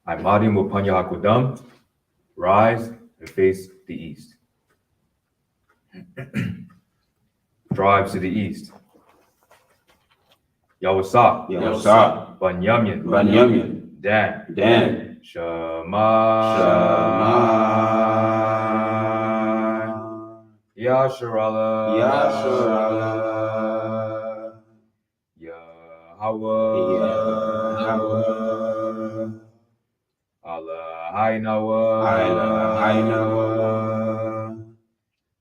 Imadi Mupanya Hakudam, rise and face the east. Tribes to the east. Yahawah, Yahawashi, Banyamin, Banyamin, Dan, Dan, Shema, Yasharallah, Yahawah, Allah Hainawa,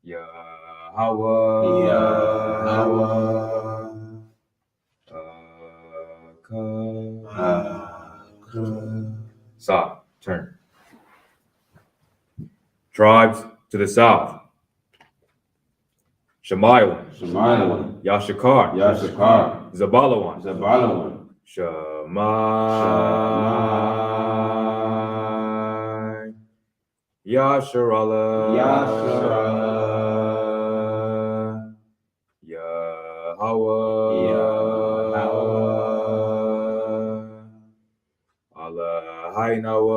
Yahawah, Sa, turn. Tribes to the south. Shemaiwan, Yashakar, Zabalawan, Shemai, Yasharallah, Yahawah, Allah Hainawa,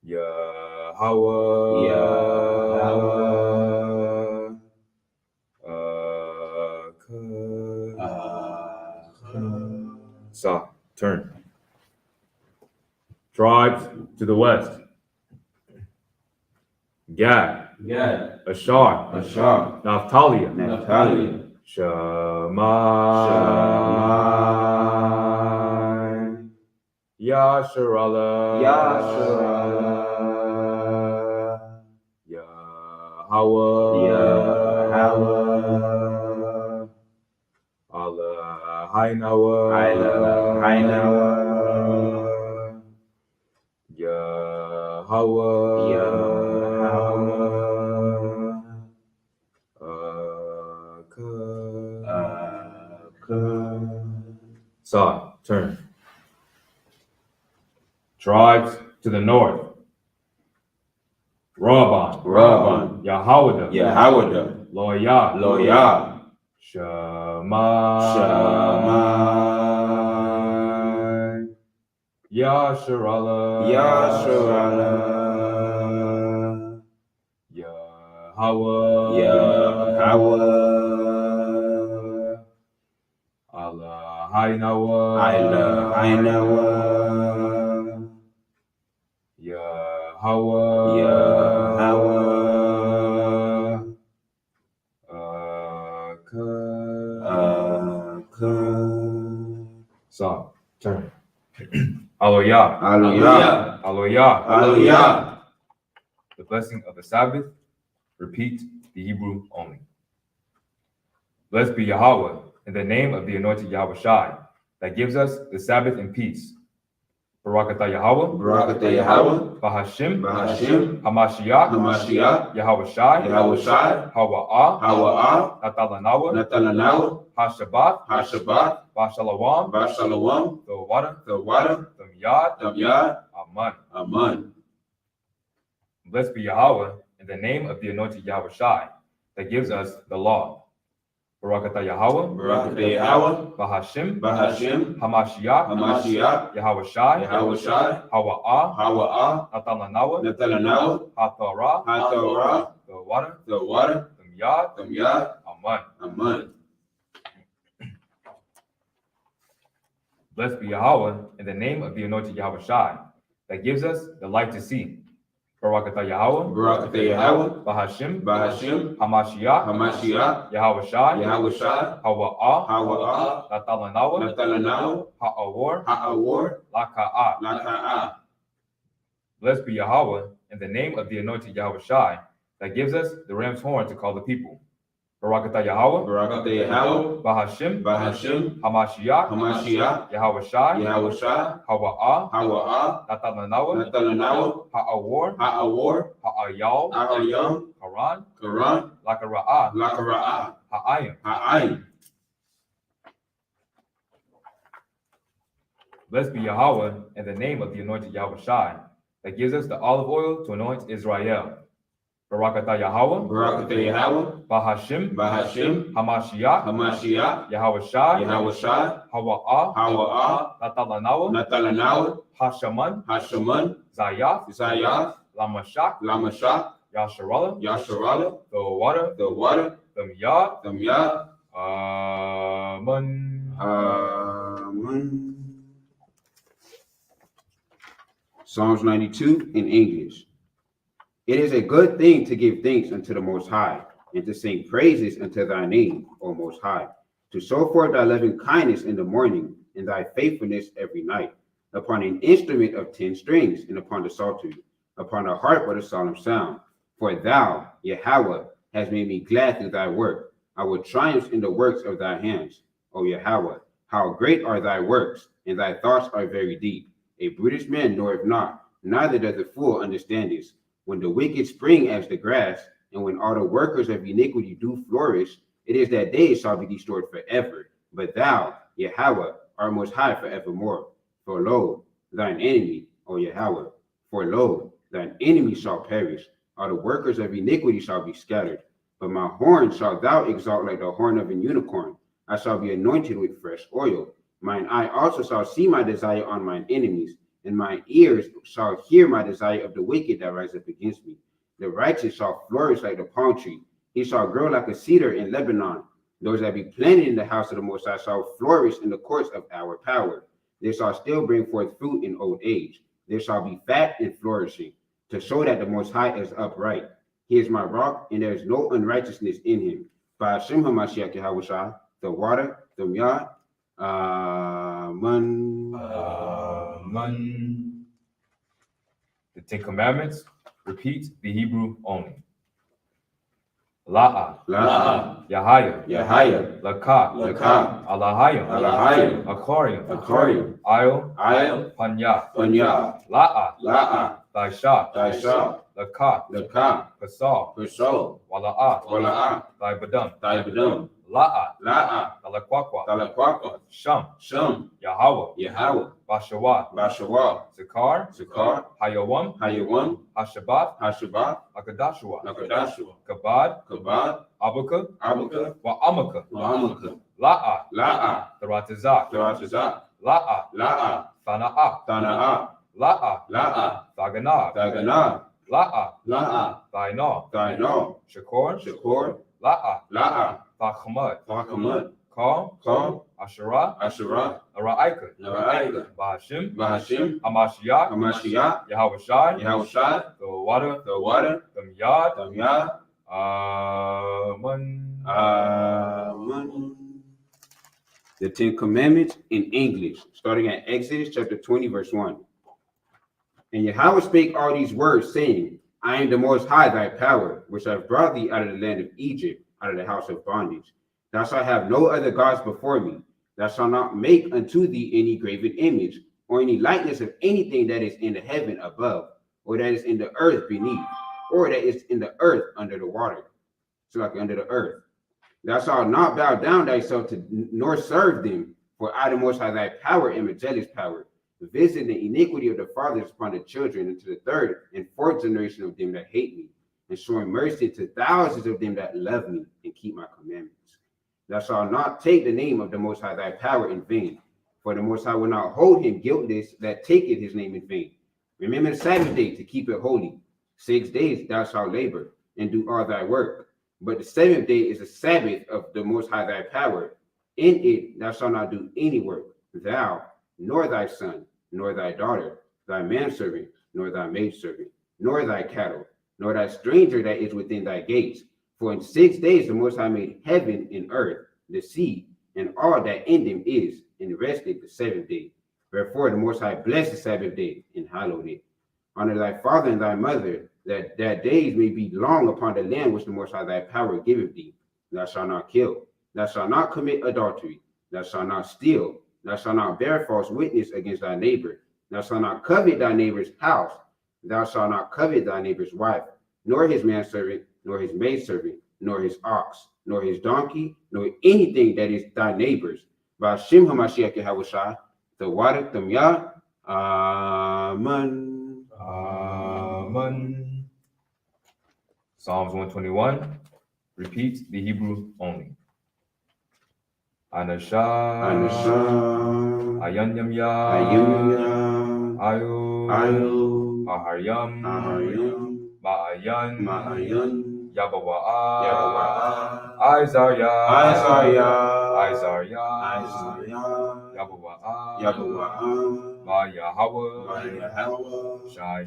Yahawah, Sa, turn. Tribes to the west. Gad, Ashar, Naphtali, Shemai, Yasharallah, Yahawah, Allah Hainawa, Sa, turn. Tribes to the north. Rabban, Yahawah, Loyah, Shemai, Yasharallah, Yahawah, Allah Hainawa, Yahawah, Sa, turn. Aloyah. The blessing of the Sabbath. Repeat the Hebrew only. Blessed be Yahawah in the name of the anointed Yahawashi that gives us the Sabbath in peace. Barak Atha Yahawah, Bahasham, Hamashiach, Yahawashi, Hawa'ah, Natalanawa, Hashabath, Bashalawam, the water, the Miyad, Aman. Blessed be Yahawah in the name of the anointed Yahawashi that gives us the law. Barak Atha Yahawah, Bahasham, Hamashiach, Yahawashi, Hawa'ah, Natalanawa, Atha, the water, the Miyad, Aman. Blessed be Yahawah in the name of the anointed Yahawashi that gives us the light to see. Barak Atha Yahawah, Bahasham, Hamashiach, Yahawashi, Hawa'ah, Natalanawa, Ha'awar, Laka'ah. Blessed be Yahawah in the name of the anointed Yahawashi that gives us the ram's horn to call the people. Barak Atha Yahawah, Bahasham, Hamashiach, Yahawashi, Hawa'ah, Natalanawa, Ha'awar, Ha'ayal, Quran, Lakara'ah, Ha'ayim. Blessed be Yahawah in the name of the anointed Yahawashi that gives us the olive oil to anoint Israel. Barak Atha Yahawah, Barak Atha Yahawah, Bahasham, Bahasham, Hamashiach, Hamashiach, Yahawashi, Yahawashi, Hawa'ah, Yahawah, Natalanawa, Natalanawa, Hashaman, Hashaman, Zayath, Zayath, Lamashak, Lamashak, Yasharallah, Yasharallah, the water, the water, Yad, Yad, Amen. Amen. Psalms 92 in English. It is a good thing to give thanks unto the Most High, and to sing praises unto thy name, O Most High, to show forth thy loving kindness in the morning, and thy faithfulness every night, upon an instrument of 10 strings, and upon the psaltery, upon a harp with a solemn sound. For thou, Yahawah, hast made me glad through thy work. I will triumph in the works of thy hands. O Yahawah, how great are thy works, and thy thoughts are very deep. A brutish man knoweth not, neither doth the fool understand this. When the wicked spring as the grass, and when all the workers of iniquity do flourish, it is that they shall be destroyed forever. But thou, Yahawah, art most high forevermore. For lo, thine enemy, O Yahawah, for lo, thine enemy shall perish. All the workers of iniquity shall be scattered. But my horn shalt thou exalt like the horn of an unicorn. I shall be anointed with fresh oil. Mine eye also shall see my desire on mine enemies, and my ears shall hear my desire of the wicked that rise up against me. The righteous shall flourish like the palm tree. He shall grow like a cedar in Lebanon. Those that be planted in the house of the Most High shall flourish in the courts of our power. They shall still bring forth fruit in old age. They shall be fat and flourishing, to show that the Most High is upright. He is my rock, and there is no unrighteousness in him. Bahasham Hamashiach Yahawashi, the water, the Yad, Amen. Amen. The 10 Commandments repeat the Hebrew only. La'a, La'a, Yahaya, Yahaya, Laka, Laka, Alahayim, Alahayim, Akorium, Akorium, Ayo, Ayel, Panya, Panya, La'a, La'a, Daisha, Daisha, Laka, Laka, Kasal, Persol, Wala'a, Wala'a, Daibadam, Daibadam, La'a, La'a, Talakwakwa, Talakwakwa, Sham, Shum, Yahawah, Yahawah, Bashawa, Bashawa, Zakar, Zakar, Hayawam, Hayawam, Hashabat, Hashabat, Akadashua, Nakadashua, Kabad, Kabad, Abaka, Abaka, Wa'amaka, Wa'amaka, La'a, La'a, Taratazak, Taratazak, La'a, La'a, Thana'a, Thana'a, La'a, La'a, Thaganab, Daganah, La'a, La'a, Thainah, Dainah, Shakor, Shakor, La'a, La'a, Thachamad, Thakamut, Kal, Kal, Asherah, Asherah, Ara'ika, Nara'ika, Bahashim, Bahashim, Hamashiach, Hamashiach, Yahawashi, Yahawashi, the water, the water, the Yad, Damyah, Amen. Amen. The 10 Commandments in English, starting at Exodus chapter 20, verse 1. And Yahawah spake all these words, saying, I am the Most High, thy power, which I have brought thee out of the land of Egypt, out of the house of bondage. Thou shalt have no other gods before me. Thou shalt not make unto thee any graven image, or any likeness of anything that is in the heaven above, or that is in the earth beneath, or that is in the earth under the water. So like under the earth. Thou shalt not bow down thyself to, nor serve them, for I the Most High thy power am a jealous power, visiting the iniquity of the fathers upon the children into the third and fourth generation of them that hate me, and showing mercy to thousands of them that love me and keep my commandments. Thou shalt not take the name of the Most High thy power in vain, for the Most High will not hold him guiltless that taketh his name in vain. Remember the Sabbath day to keep it holy. 6 days thou shalt labor and do all thy work. But the 7th day is a Sabbath of the Most High thy power. In it thou shalt not do any work, thou, nor thy son, nor thy daughter, thy manservant, nor thy maidservant, nor thy cattle, nor thy stranger that is within thy gates. For in 6 days the Most High made heaven and earth, the sea, and all that in them is, and rested the 7th day. Wherefore the Most High blessed the Sabbath day and hallowed it. Honor thy father and thy mother, that days may be long upon the land which the Most High thy power giveth thee. Thou shalt not kill. Thou shalt not commit adultery. Thou shalt not steal. Thou shalt not bear false witness against thy neighbor. Thou shalt not covet thy neighbor's house. Thou shalt not covet thy neighbor's wife, nor his manservant, nor his maidservant, nor his ox, nor his donkey, nor anything that is thy neighbor's. Bahasham Hamashiach Yahawashi, the water, the Yah, Amen. Amen. Psalms 121 repeats the Hebrew only. Anasha, Ayan Yamya, Ayu, Aharyam, Ma'ayan, Yahawah, Isaiah, Yahawah, Yahawah, Shai,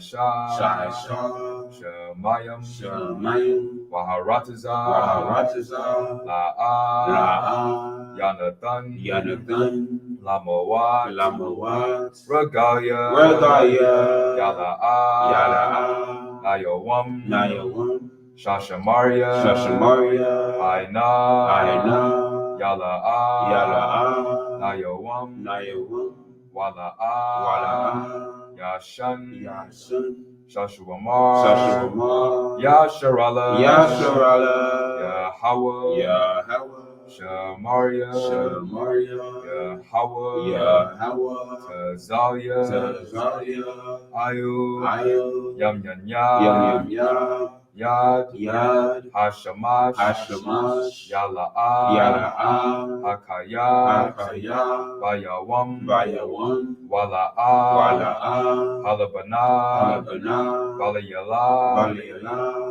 Shemayim, Waharatazah, La'ah, Yanathan, Lamawat, Regalia, Yala'ah, Nayawam, Shashamaria, Aina, Yala'ah, Nayawam, Wala'ah, Yashan, Shashuamar, Yasharala, Yahawah, Shamaria, Yahawah, Tazalia, Ayu, Yamyanya, Yad, Hashamash, Yala'ah, Hakaya, Bayawam, Wala'ah, Halabana, Balayala,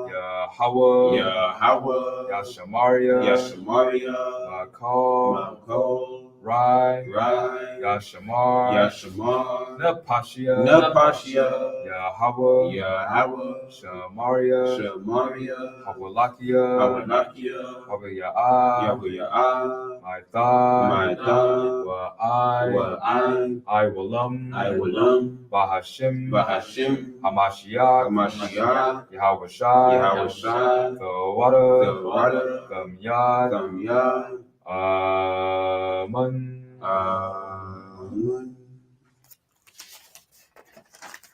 Yahawah, Yashamaria, Makol, Rai, Yashamar, Napashia, Yahawah, Shamaria, Hawalakia, Hawaya'ah, Maitha, Iwalam, Bahasham, Hamashiach, Yahawashi, the water, the Miyad, Amen.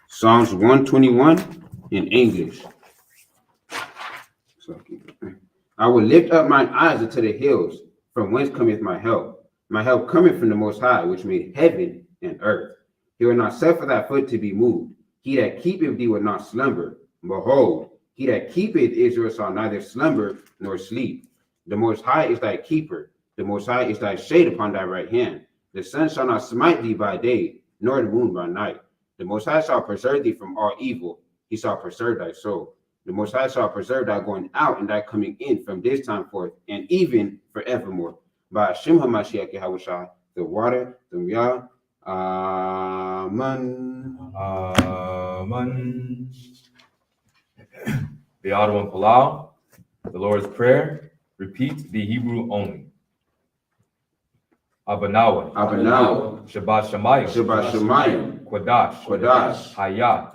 Psalms 121 in English. I will lift up mine eyes unto the hills, from whence cometh my help. My help cometh from the Most High, which made heaven and earth. He will not suffer thy foot to be moved. He that keepeth thee will not slumber. Behold, he that keepeth Israel shall neither slumber nor sleep. The Most High is thy keeper. The Most High is thy shade upon thy right hand. The sun shall not smite thee by day, nor the moon by night. The Most High shall preserve thee from all evil. He shall preserve thy soul. The Most High shall preserve thy going out and thy coming in from this time forth, and even forevermore. Bahasham Hamashiach Yahawashi, the water, the Yah. Amen. Amen. The Ottawa and Palau, the Lord's Prayer, repeats the Hebrew only. Abanawa, Shabbat Shemayim, Quadash, Hayat,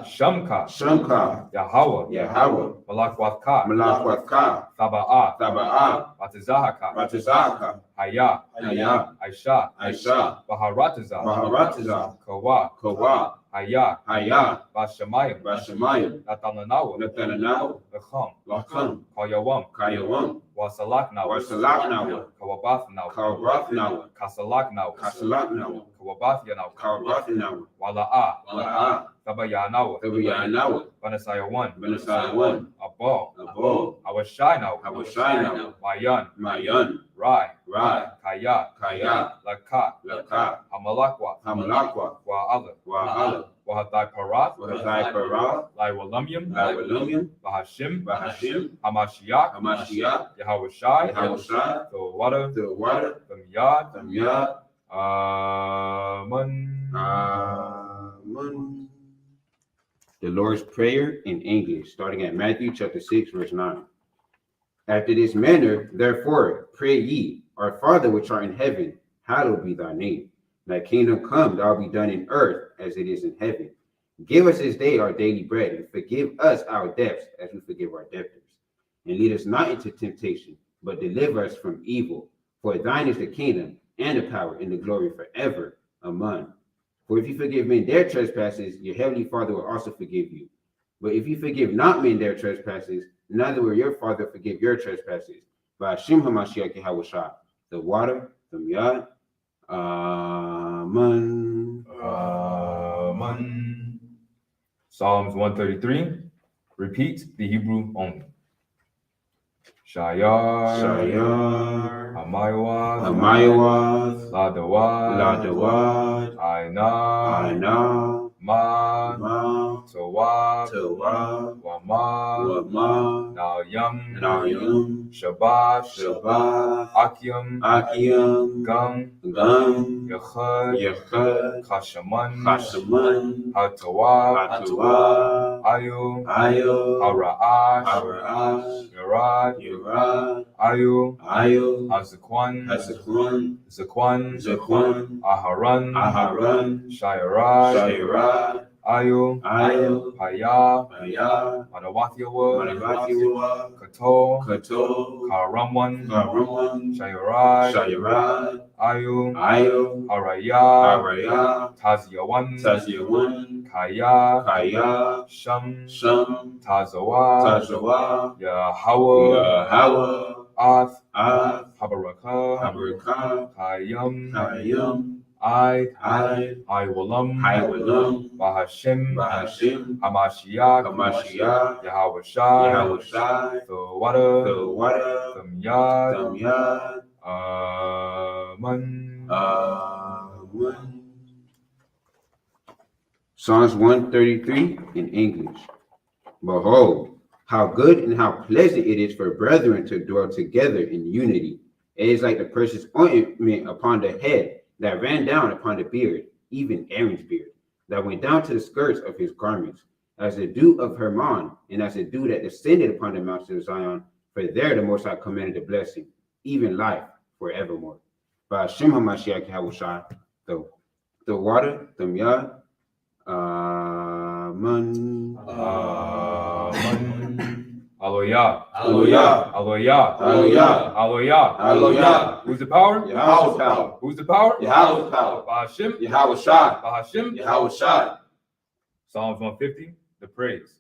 Shamka, Yahawah, Malakwatka, Thaba'ah, Batizahaka, Hayat, Aisha, Baharatazah, Kawa, Hayat, Bashamayim, Natananawa, Lacham, Kayawam, Wasalaknawa, Kawabathnawa, Kasalaknawa, Kawabathnawa, Wala'ah, Thabayanawa, Banasaya 1, Abal, Awashinawa, Mayan, Rai, Kayat, Lakat, Hamalakwa, Wa'ala, Wahathai Parath, Laiwalumium, Bahashim, Hamashiach, Yahawashi, the water, the Miyad, Amen. The Lord's Prayer in English, starting at Matthew chapter 6, verse 9. After this manner, therefore, pray ye, Our Father which art in heaven, hallowed be thy name. Thy kingdom come, thy will be done in earth as it is in heaven. Give us this day our daily bread, and forgive us our debts as we forgive our debtors. And lead us not into temptation, but deliver us from evil. For thine is the kingdom, and the power, and the glory forever. Amen. For if you forgive men their trespasses, your heavenly Father will also forgive you. But if you forgive not men their trespasses, neither will your Father forgive your trespasses. Bahasham Hamashiach Yahawashi, the water, the Miyad. Amen. Amen. Psalms 133, Repeat the Hebrew only. Shayar, Hamayawath, Ladawad, Aina, Ma, Tawab, Wama, Nalyam, Shabbat, Akyam, Gam, Yachad, Chashaman, Hatawab, Ayu, Hara'ash, Yarad, Ayu, Hazakwan, Zakwan, Aharan, Shayarad, Ayu, Haya, Manawathiawa, Kato, Karamwan, Shayarad, Ayu, Haraya, Taziawan, Kaya, Sham, Tazawa, Yahawah, Ath, Habaraka, Kayam, Iwalam, Bahasham, Hamashiach, Yahawashi, the water, Tamyad, Aman. Psalms 133 in English. Behold, how good and how pleasant it is for brethren to dwell together in unity. It is like the precious ointment upon the head that ran down upon the beard, even Aaron's beard, that went down to the skirts of his garments, as the dew of Hermon, and as the dew that descended upon the mountains of Zion. For there the Most High commanded the blessing, even life forevermore. Bahasham HaMashiach Yahawashi, the water, the Miyad, Amen. Hallelujah. Who's the power? Yahawah's power. Who's the power? Yahawah's power. Bahasham. Yahawashi. Psalms 150, the praise.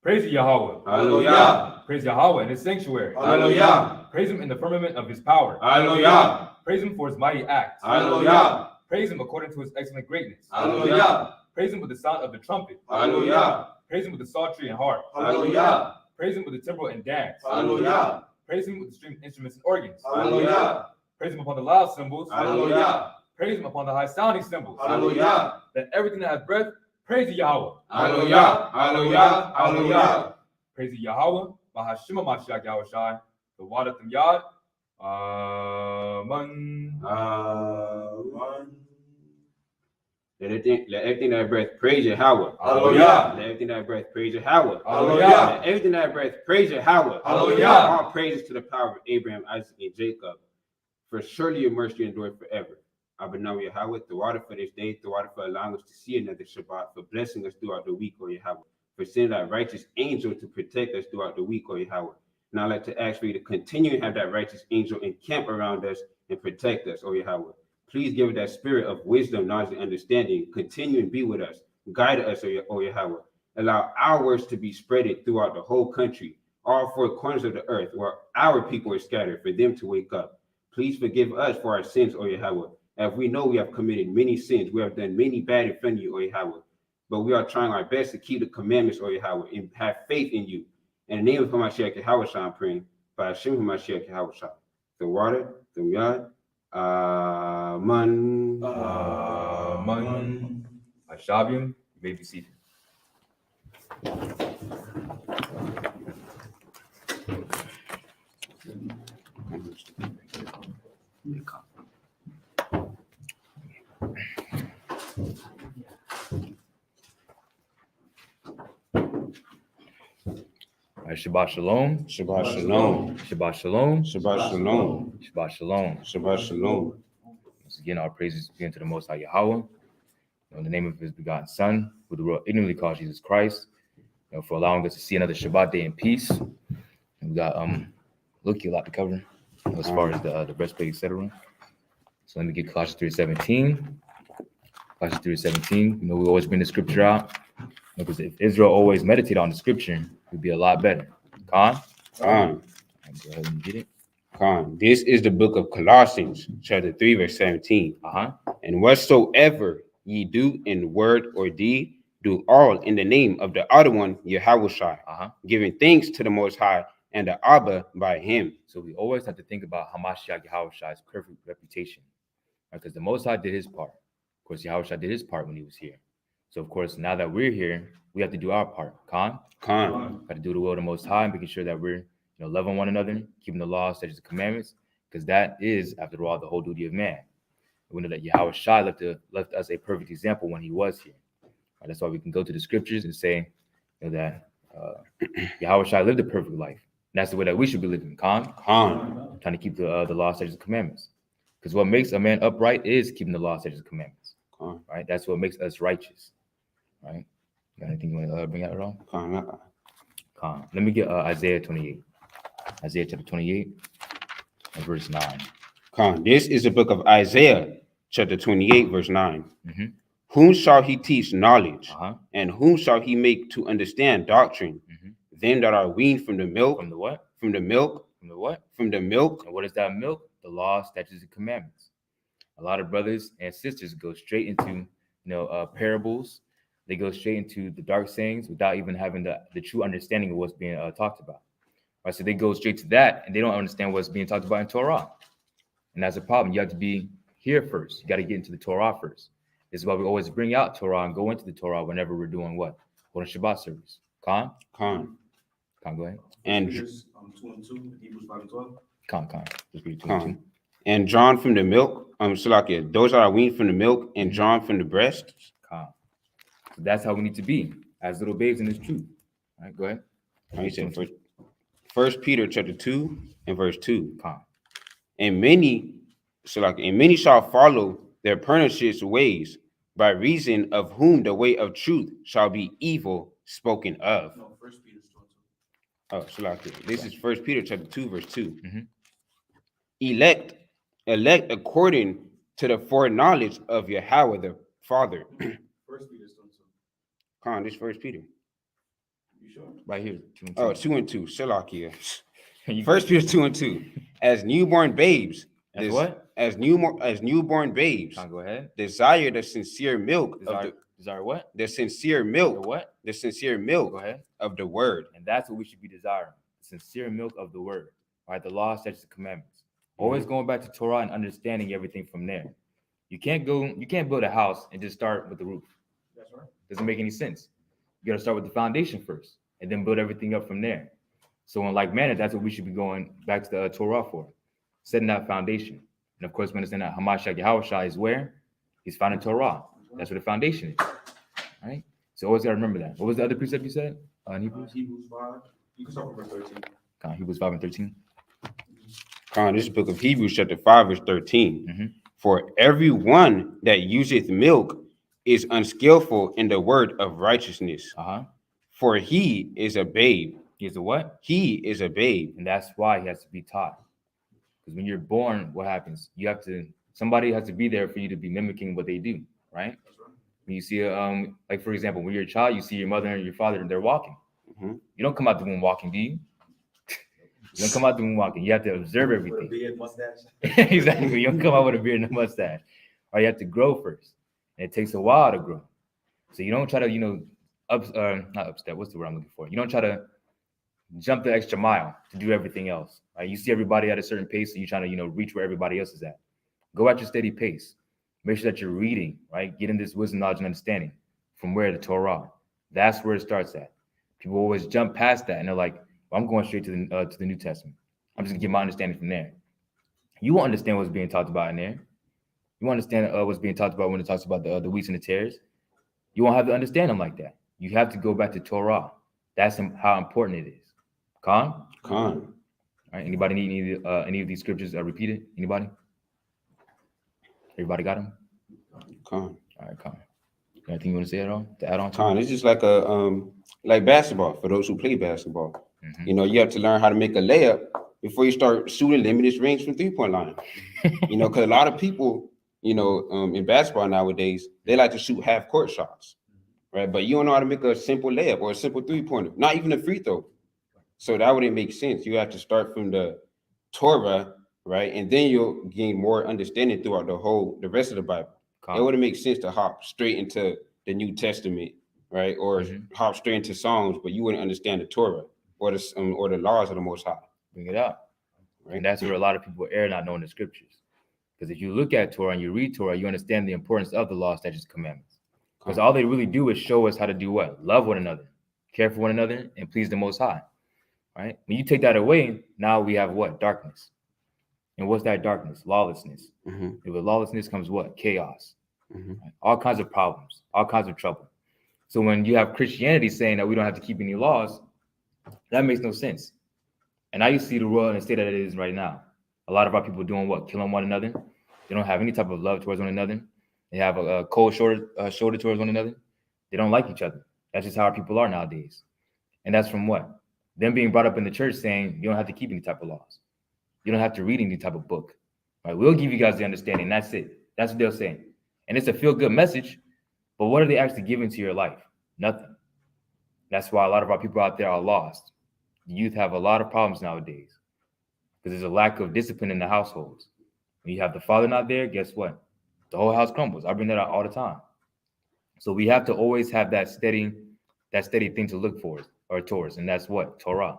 Praise Yahawah. Hallelujah. Praise Yahawah in his sanctuary. Hallelujah. Praise him in the firmament of his power. Hallelujah. Praise him for his mighty acts. Hallelujah. Praise him according to his excellent greatness. Hallelujah. Praise him with the sound of the trumpet. Hallelujah. Praise him with the psaltery and harp. Hallelujah. Praise him with the timbrel and dance. Hallelujah. Praise him with the stringed instruments and organs. Hallelujah. Praise him upon the loud cymbals. Hallelujah. Praise him upon the high sounding cymbals. Hallelujah. Let everything that has breath praise the Yahawah. Hallelujah. Hallelujah. Hallelujah. Praise the Yahawah. Bahasham HaMashiach Yahawashi. The water from Yad. Amen. Let everything that has breath praise Yahawah. Hallelujah. Let everything that has breath praise Yahawah. Hallelujah. Let everything that has breath praise Yahawah. Hallelujah. All praises to the power of Abraham, Isaac, and Jacob. For surely your mercy endureth forever. Abinah Yahawah, the water for this day, the water for allowing us to see another Shabbat, for blessing us throughout the week, O Yahawah. For sending that righteous angel to protect us throughout the week, O Yahawah. And I'd like to ask for you to continue to have that righteous angel encamp around us and protect us, O Yahawah. Please give us that spirit of wisdom, knowledge, and understanding. Continue and be with us. Guide us, O Yahawah. Allow our words to be spreaded throughout the whole country, all four corners of the earth, where our people are scattered, for them to wake up. Please forgive us for our sins, O Yahawah. As we know we have committed many sins, we have done many bad in front of you, O Yahawah. But we are trying our best to keep the commandments, O Yahawah, and have faith in you. In the name of HaMashiach Yahawashi, I'm praying. By Hashem HaMashiach Yahawashi. The water, the Yad, Amen. Amen. Ashabium, you may be seated. Shabbat Shalom. Shabbat Shalom. Shabbat Shalom. Shabbat Shalom. Shabbat Shalom. Shabbat Shalom. Once again, our praises be unto the Most High Yahawah, in the name of His begotten Son, who the world ignorantly calls Jesus Christ, for allowing us to see another Shabbat day in peace. And we got Look, a lot to cover as far as the breastplate, etc. So let me get Colossians 3:17. Colossians 3:17. You know, we always bring the scripture out because if Israel always meditated on the scripture, it would be a lot better. Khan. Go ahead and get it. This is the book of Colossians, chapter 3, verse 17. And whatsoever ye do in word or deed, do all in the name of the other one, Yahawashi, Uh-huh. giving thanks to the Most High and the Abba by him. So we always have to think about Hamashiach Yahawashi's perfect reputation. Because the Most High did his part. Of course, Yahawashi did his part when he was here. So, of course, now that we're here, we have to do our part. Khan. Got to do the will of the Most High, making sure that we're loving one another, keeping the laws, statutes, and commandments, because that is, after all, the whole duty of man. We know that Yahawashi left us a perfect example when he was here. Right, that's why we can go to the scriptures and say that Yahawashi lived a perfect life. And that's the way that we should be living. Khan. Trying to keep the law, statutes, and commandments. Because what makes a man upright is keeping the law, statutes, and commandments. Right? That's what makes us righteous. Right? Got anything you want to bring out at all? Let me get Isaiah 28. Isaiah chapter 28 and verse 9. This is the book of Isaiah, chapter 28, verse 9. Mm-hmm. Whom shall he teach knowledge? Uh-huh. And whom shall he make to understand doctrine? Mm-hmm. Them that are weaned from the milk. From the what? From the milk. From the what? From the milk. And what is that milk? The law, statutes, and commandments. A lot of brothers and sisters go straight into parables. They go straight into the dark sayings without even having the true understanding of what's being talked about. Right? So they go straight to that and they don't understand what's being talked about in Torah. And that's a problem. You have to be here first. You got to get into the Torah first. This is why we always bring out Torah and go into the Torah whenever we're doing what? Holding Shabbat service. Khan, go ahead. And 2 and 2, Hebrews 5 and 12. Just read 2 and 2. And drawn from the milk, Salakia, those that are weaned from the milk and drawn from the breast. So that's how we need to be as little babes in this truth. All right, go ahead. He said First Peter chapter 2 and verse 2. Khan. And many shall follow their pernicious ways, by reason of whom the way of truth shall be evil spoken of. No, 1 Peter 2 and 2. Salakia. This is First Peter chapter 2, verse 2. Mm-hmm. Elect according to the foreknowledge of Yahawah the Father. 1 Peter 2 and 2. This First Peter. You sure? Right here. 2 and 2. 2 and 2. Salakia. First Peter 2 and 2. As newborn babes. As what? As newborn babes. Go ahead. Desire the sincere milk. Desire what? The sincere milk. The what? The sincere milk. Go ahead. Of the word. And that's what we should be desiring. The sincere milk of the word. Right? The law, statutes, and commandments. Always going back to Torah and understanding everything from there. You can't build a house and just start with the roof. That's right. Doesn't make any sense. You got to start with the foundation first and then build everything up from there. So in like manner, that's what we should be going back to the Torah for, setting that foundation. And of course, we understand that Hamashiach Yahawashi is where? He's found in Torah. That's where the foundation is. All right? So always got to remember that. What was the other precept you said? In Hebrews? Hebrews 5. You can start from verse 13. Hebrews 5 and 13. This is book of Hebrews chapter 5 verse 13. Mm-hmm. For everyone that useth milk is unskillful in the word of righteousness. For he is a babe. He is a what? He is a babe. And that's why he has to be taught. Because when you're born, what happens? Somebody has to be there for you to be mimicking what they do, right? That's right. When you see, like for example, when you're a child, you see your mother and your father, and they're walking. Mm-hmm. You don't come out the womb walking, do you? You don't come out the womb walking. You have to observe everything. Beard, mustache. Exactly. You don't come out with a beard and a mustache. Or you have to grow first. And it takes a while to grow. So you don't try to, not upstep. What's the word I'm looking for? You don't try to jump the extra mile to do everything else. Right? You see everybody at a certain pace, so you're trying to, reach where everybody else is at. Go at your steady pace. Make sure that you're reading, right? Getting this wisdom, knowledge, and understanding from where? The Torah. That's where it starts at. People always jump past that and they're like, well, I'm going straight to the New Testament. I'm just gonna get my understanding from there. You won't understand what's being talked about in there. You won't understand what's being talked about when it talks about the wheats and the tares. You won't have to understand them like that. You have to go back to Torah. That's how important it is. Khan? All right. Anybody need any of these scriptures repeated? Anybody? Everybody got them? All right, Khan. Anything you want to say at all? To add on? It's just like like basketball for those who play basketball. Mm-hmm. You have to learn how to make a layup before you start shooting limited range from 3-point line. Because a lot of people, in basketball nowadays, they like to shoot half court shots, right? But you don't know how to make a simple layup or a simple 3-pointer, not even a free throw. So that wouldn't make sense. You have to start from the Torah, right? And then you'll gain more understanding throughout the rest of the Bible. It wouldn't make sense to hop straight into the New Testament right? Or hop straight into songs, but you wouldn't understand the Torah or the laws of the Most High. Bring it out. Right? And that's where a lot of people err, not knowing the scriptures. Because if you look at Torah and you read Torah, you understand the importance of the law, statutes, and commandments. Because all they really do is show us how to do what? Love one another, care for one another, and please the Most High. Right? When you take that away, now we have what? Darkness. And what's that darkness? Lawlessness. Mm-hmm. And with lawlessness comes what? Chaos. Mm-hmm. Right? All kinds of problems, all kinds of trouble. So when you have Christianity saying that we don't have to keep any laws, that makes no sense. And I used to see the world in the state that it is right now. A lot of our people doing what? Killing one another. They don't have any type of love towards one another. They have a cold shoulder towards one another. They don't like each other. That's just how our people are nowadays. And that's from what? Them being brought up in the church saying you don't have to keep any type of laws. You don't have to read any type of book. Right? We'll give you guys the understanding. That's it. That's what they're saying. And it's a feel-good message, but what are they actually giving to your life? Nothing. That's why a lot of our people out there are lost. The youth have a lot of problems nowadays because there's a lack of discipline in the households. When you have the father not there, guess what? The whole house crumbles. I bring that out all the time. So we have to always have that steady thing to look for or towards, and that's what? Torah.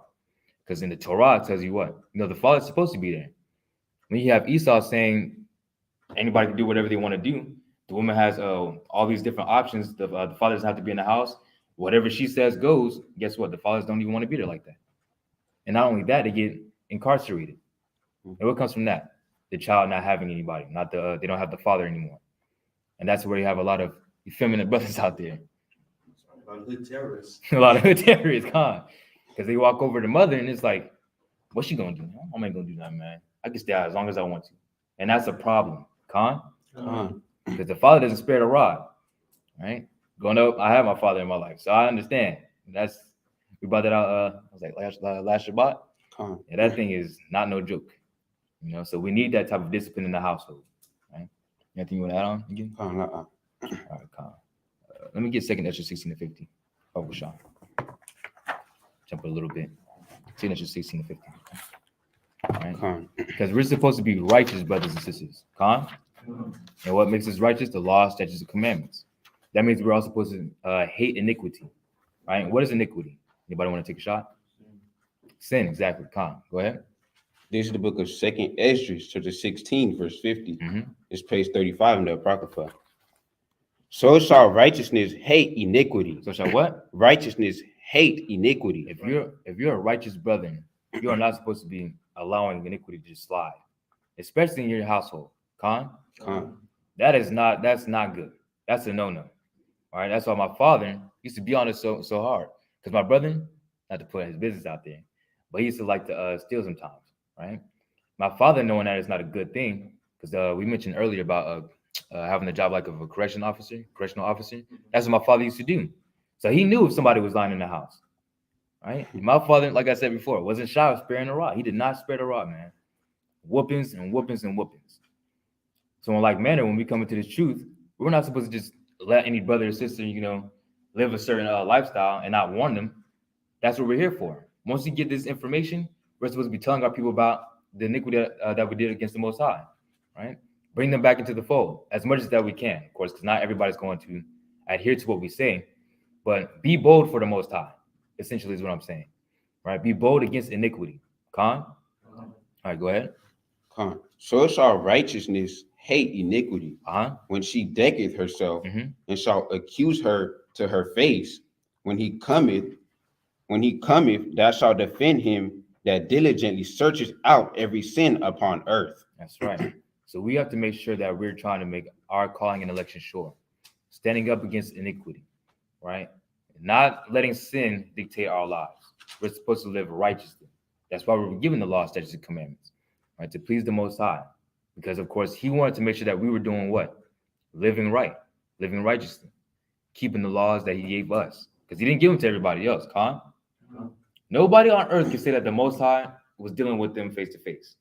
Because in the Torah, it tells you what? The father's supposed to be there. When you have Esau saying anybody can do whatever they want to do, the woman has all these different options. The father doesn't have to be in the house. Whatever she says goes. Guess what? The fathers don't even want to be there like that. And not only that, they get incarcerated. And what comes from that? The child not having anybody. They don't have the father anymore. And that's where you have a lot of effeminate brothers out there. A lot of hood terrorists. A lot of hood terrorists, because they walk over the mother and it's like, what's she gonna do? I'm ain't gonna do nothing, man. I can stay out as long as I want to. And that's a problem, because the father doesn't spare the rod, right? Growing up, I have my father in my life, so I understand. We brought that out. I was like last Shabbat. Yeah, that thing is not no joke, So we need that type of discipline in the household, right? Anything you want to add on again? All right, let me get 2 Ezra 16 to 50. Bahasham. Jump a little bit. 2 Ezra 16 to 50. Right? Because we're supposed to be righteous brothers and sisters. And what makes us righteous? The law, statutes, and commandments. That means we're all supposed to hate iniquity. Right? And what is iniquity? Anybody want to take a shot? Sin, exactly. Go ahead. This is the book of 2 Ezra, chapter 16, verse 50. It's page 35 in the Apocrypha. So shall righteousness hate iniquity. So shall what? Righteousness hate iniquity. If you're a righteous brother, you are not supposed to be allowing iniquity to just slide, especially in your household. That's not good. That's a no-no. All right. That's why my father used to be on it so hard. Because my brother, not to put his business out there, but he used to like to steal sometimes. Right. My father knowing that is not a good thing, because we mentioned earlier about having a job like of a correctional officer. That's what my father used to do. So he knew if somebody was lying in the house. Right. My father, like I said before, wasn't shy of sparing the rod. He did not spare the rod, man. Whoopings and whoopings and whoopings. So in like manner, when we come into this truth, we're not supposed to just let any brother or sister, live a certain lifestyle and not warn them. That's what we're here for. Once you get this information, we're supposed to be telling our people about the iniquity that we did against the Most High, right? Bring them back into the fold as much as that we can, of course, because not everybody's going to adhere to what we say, but be bold for the Most High, essentially is what I'm saying, right? Be bold against iniquity. All right, go ahead. So shall righteousness hate iniquity when she decketh herself, and shall accuse her to her face. When he cometh, thou shalt defend him that diligently searches out every sin upon earth. That's right. So we have to make sure that we're trying to make our calling and election sure, standing up against iniquity, right? Not letting sin dictate our lives. We're supposed to live righteously. That's why we were given the law, statutes, and commandments, right? To please the Most High. Because, of course, he wanted to make sure that we were doing what? Living right, living righteously, keeping the laws that he gave us. Because he didn't give them to everybody else, Nobody on earth can say that the Most High was dealing with them face to face.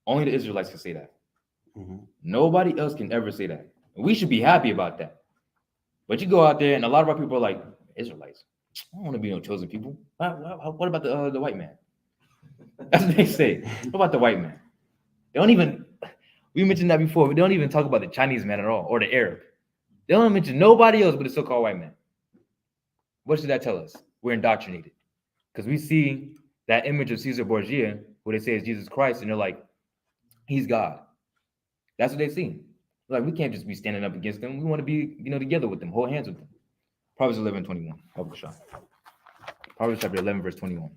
Only the Israelites can say that. Nobody else can ever say that. And we should be happy about that. But you go out there and a lot of our people are like, Israelites, I don't want to be no chosen people. What about the white man? That's what they say. What about the white man? They don't even, we mentioned that before, we don't even talk about the Chinese man at all, or the Arab. They don't mention nobody else but the so-called white man. What should that tell us? We're indoctrinated. Because we see that image of Caesar Borgia, who they say is Jesus Christ, and they're like, he's God. That's what they see. Like, we can't just be standing up against them. We want to be, together with them, hold hands with them. Proverbs 11:21. Proverbs chapter 11, verse 21.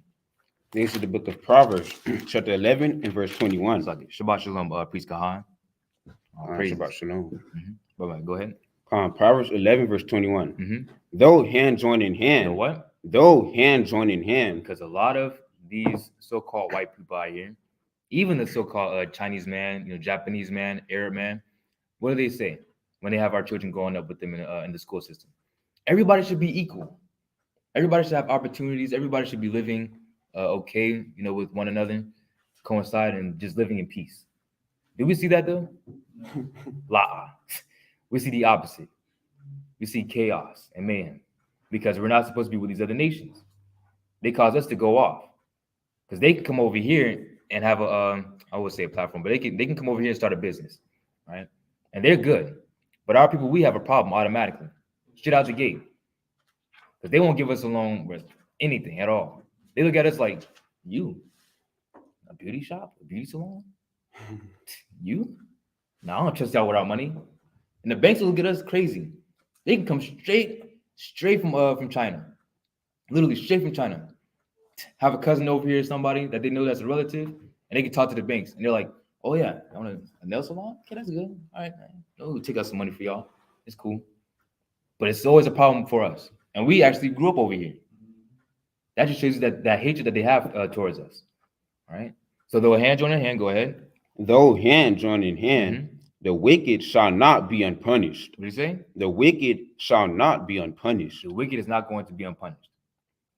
This is the book of Proverbs, chapter 11 and verse 21. Shabbat shalom, priest Kahan. Shabbat shalom. Bye-bye. Go ahead. Proverbs 11, verse 21. Though hand join in hand. You know what? Though hand join in hand. Because a lot of these so-called white people out here, even the so-called Chinese man, Japanese man, Arab man, what do they say when they have our children growing up with them in the school system? Everybody should be equal. Everybody should have opportunities. Everybody should be living okay, with one another, coincide, and just living in peace. Do we see that though? La. We see the opposite. We see chaos and mayhem because we're not supposed to be with these other nations. They cause us to go off because they can come over here and have I would say a platform, but they can come over here and start a business, right? And they're good, but our people, we have a problem automatically, straight out the gate, because they won't give us a loan with anything at all. They look at us like, you, a beauty shop, a beauty salon, you? No, I don't trust y'all with our money. And the banks will look at us crazy. They can come straight from China, literally straight from China. Have a cousin over here, somebody that they know that's a relative, and they can talk to the banks, and they're like, "Oh yeah, I want a nail salon. Okay, that's good. All right, we'll take out some money for y'all. It's cool." But it's always a problem for us, and we actually grew up over here. That just shows you that hatred that they have towards us. All right. So though hand join in hand, go ahead. Though hand join in hand, the wicked shall not be unpunished. What do you say? The wicked shall not be unpunished. The wicked is not going to be unpunished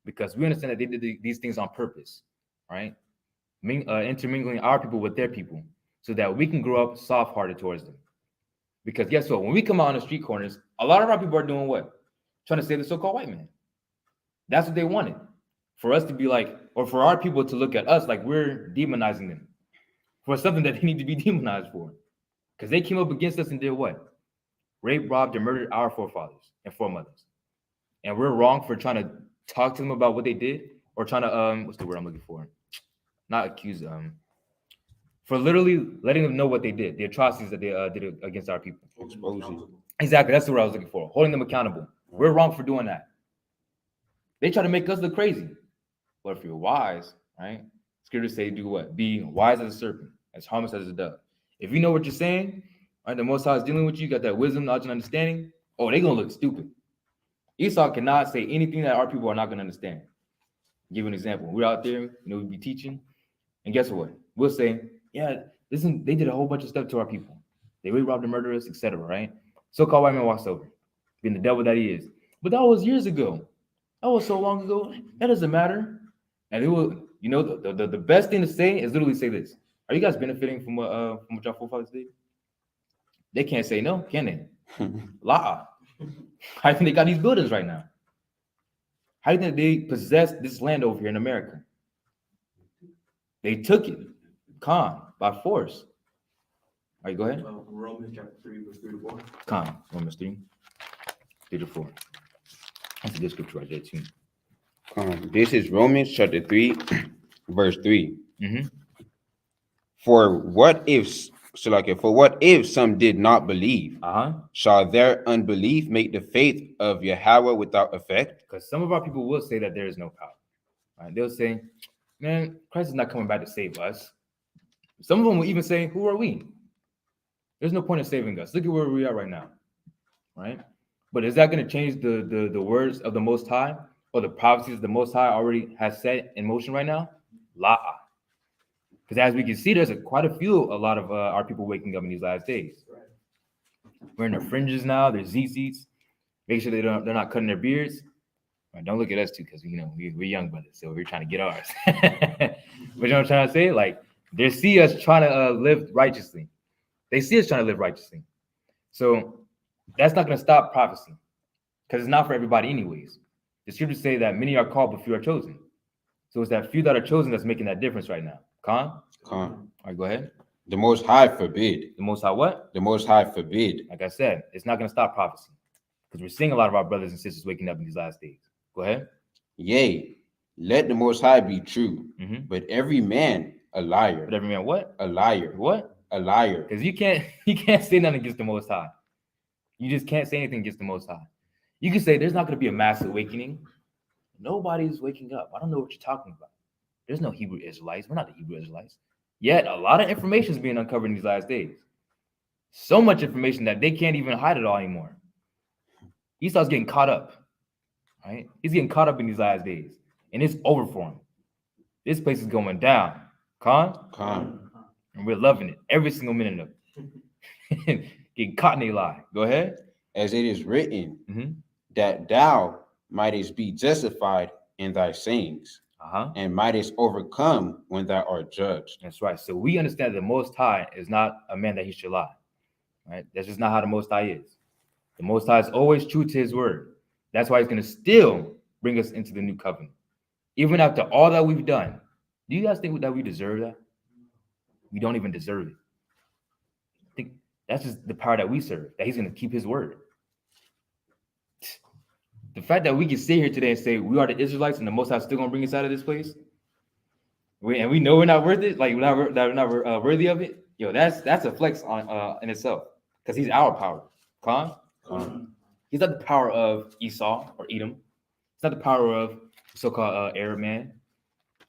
because we understand that they did these things on purpose, right? Intermingling our people with their people so that we can grow up soft-hearted towards them. Because guess what? When we come out on the street corners, a lot of our people are doing what? Trying to save the so-called white man. That's what they wanted. For us to be like, or for our people to look at us like we're demonizing them for something that they need to be demonized for. Because they came up against us and did what? Raped, robbed, and murdered our forefathers and foremothers. And we're wrong for trying to talk to them about what they did or trying to, what's the word I'm looking for? Not accuse them. For literally letting them know what they did, the atrocities that they did against our people. Exposing. Exactly, that's the word I was looking for. Holding them accountable. We're wrong for doing that. They try to make us look crazy. But if you're wise, right? Scriptures say do what? Be wise as a serpent, as harmless as a dove. If you know what you're saying, right, the Most High is dealing with you, got that wisdom, knowledge, and understanding, oh, they're going to look stupid. Esau cannot say anything that our people are not going to understand. Give you an example. We're out there, we'd be teaching, and guess what? We'll say, yeah, listen, they did a whole bunch of stuff to our people. They raped, robbed, and murdered us, etc., right? So-called white man walks over, being the devil that he is. But that was years ago. That was so long ago. That doesn't matter. And it will, the best thing to say is literally say this. Are you guys benefiting from what your forefathers did? They can't say no, can they? La. How do you think they got these buildings right now? How do you think they possess this land over here in America? They took it, by force. All right, go ahead. Romans chapter 3, verse 3 to 4. Romans 3, 3 to 4. That's a good scripture right there too. This is Romans chapter 3, verse 3. For what if some did not believe? Shall their unbelief make the faith of Yahawah without effect? Because some of our people will say that there is no power. Right? They'll say, man, Christ is not coming back to save us. Some of them will even say, who are we? There's no point in saving us. Look at where we are right now. Right? But is that going to change the words of the Most High or the prophecies the Most High already has set in motion right now? La. Because as we can see, there's a lot of our people waking up in these last days. Right. Wearing their fringes now, their Z-seats, make sure they're not cutting their beards. Right, don't look at us too, because we're young brothers, so we're trying to get ours. But you know what I'm trying to say? Like, they see us trying to live righteously. They see us trying to live righteously. So that's not going to stop prophecy, because it's not for everybody anyways. The scriptures say that many are called, but few are chosen. So it's that few that are chosen that's making that difference right now. All right, go ahead. The Most High forbid. The Most High what? The Most High forbid. Like I said, it's not going to stop prophecy, because we're seeing a lot of our brothers and sisters waking up in these last days. Go ahead. Yea, let the Most High be true, Mm-hmm. but every man a liar. But every man, what? A liar. What? A liar. Because you can't say nothing against the Most High. You just can't say anything against the Most High. You can say there's not going to be a mass awakening. Nobody's waking up. I don't know what you're talking about. There's no Hebrew Israelites. We're not the Hebrew Israelites. Yet a lot of information is being uncovered in these last days. So much information that they can't even hide it all anymore. Esau's getting caught up, right? He's getting caught up in these last days, and it's over for him. This place is going down. Con. And we're loving it every single minute of it. Getting caught in a lie. Go ahead. As it is written, Mm-hmm. that thou mightest be justified in thy sayings, and mightest overcome when thou art judged. That's right. So we understand that the Most High is not a man that he should lie. Right? That's just not how the Most High is. The Most High is always true to his word. That's why he's going to still bring us into the new covenant. Even after all that we've done. Do you guys think that we deserve that? We don't even deserve it. I think that's just the power that we serve, that he's going to keep his word. The fact that we can sit here today and say we are the Israelites and the Most High is still going to bring us out of this place, and we know we're not worth it, like we're not worthy of it, yo, that's a flex on in itself, because he's our power. He's not the power of Esau or Edom. It's not the power of so-called Arab man.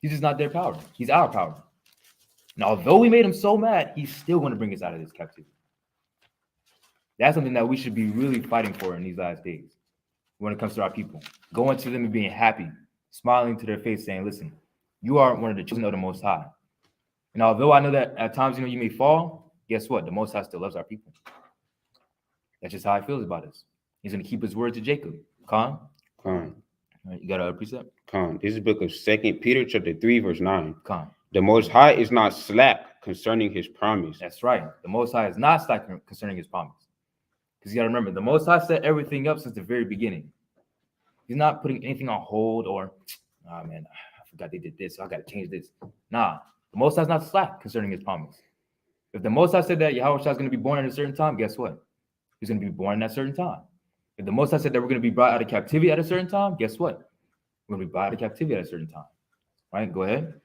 He's just not their power. He's our power. And although we made him so mad, he's still going to bring us out of this captivity. That's something that we should be really fighting for in these last days when it comes to our people. Going to them and being happy, smiling to their face, saying, listen, you are one of the chosen of the Most High. And although I know that at times, you may fall, guess what? The Most High still loves our people. That's just how he feels about us. He's going to keep his word to Jacob. Con? Con. Right, you got a precept? Con. This is the book of 2 Peter chapter 3, verse 9. Con. The Most High is not slack concerning his promise. That's right. The Most High is not slack concerning his promise. Because you got to remember, the Most High set everything up since the very beginning. He's not putting anything on hold or, oh man, I forgot they did this, so I got to change this. Nah, the Most High is not slack concerning his promise. If the Most High said that Yahawashi is going to be born at a certain time, guess what? He's going to be born at a certain time. If the Most High said that we're going to be brought out of captivity at a certain time, guess what? We're going to be brought out of captivity at a certain time. Right? Go ahead.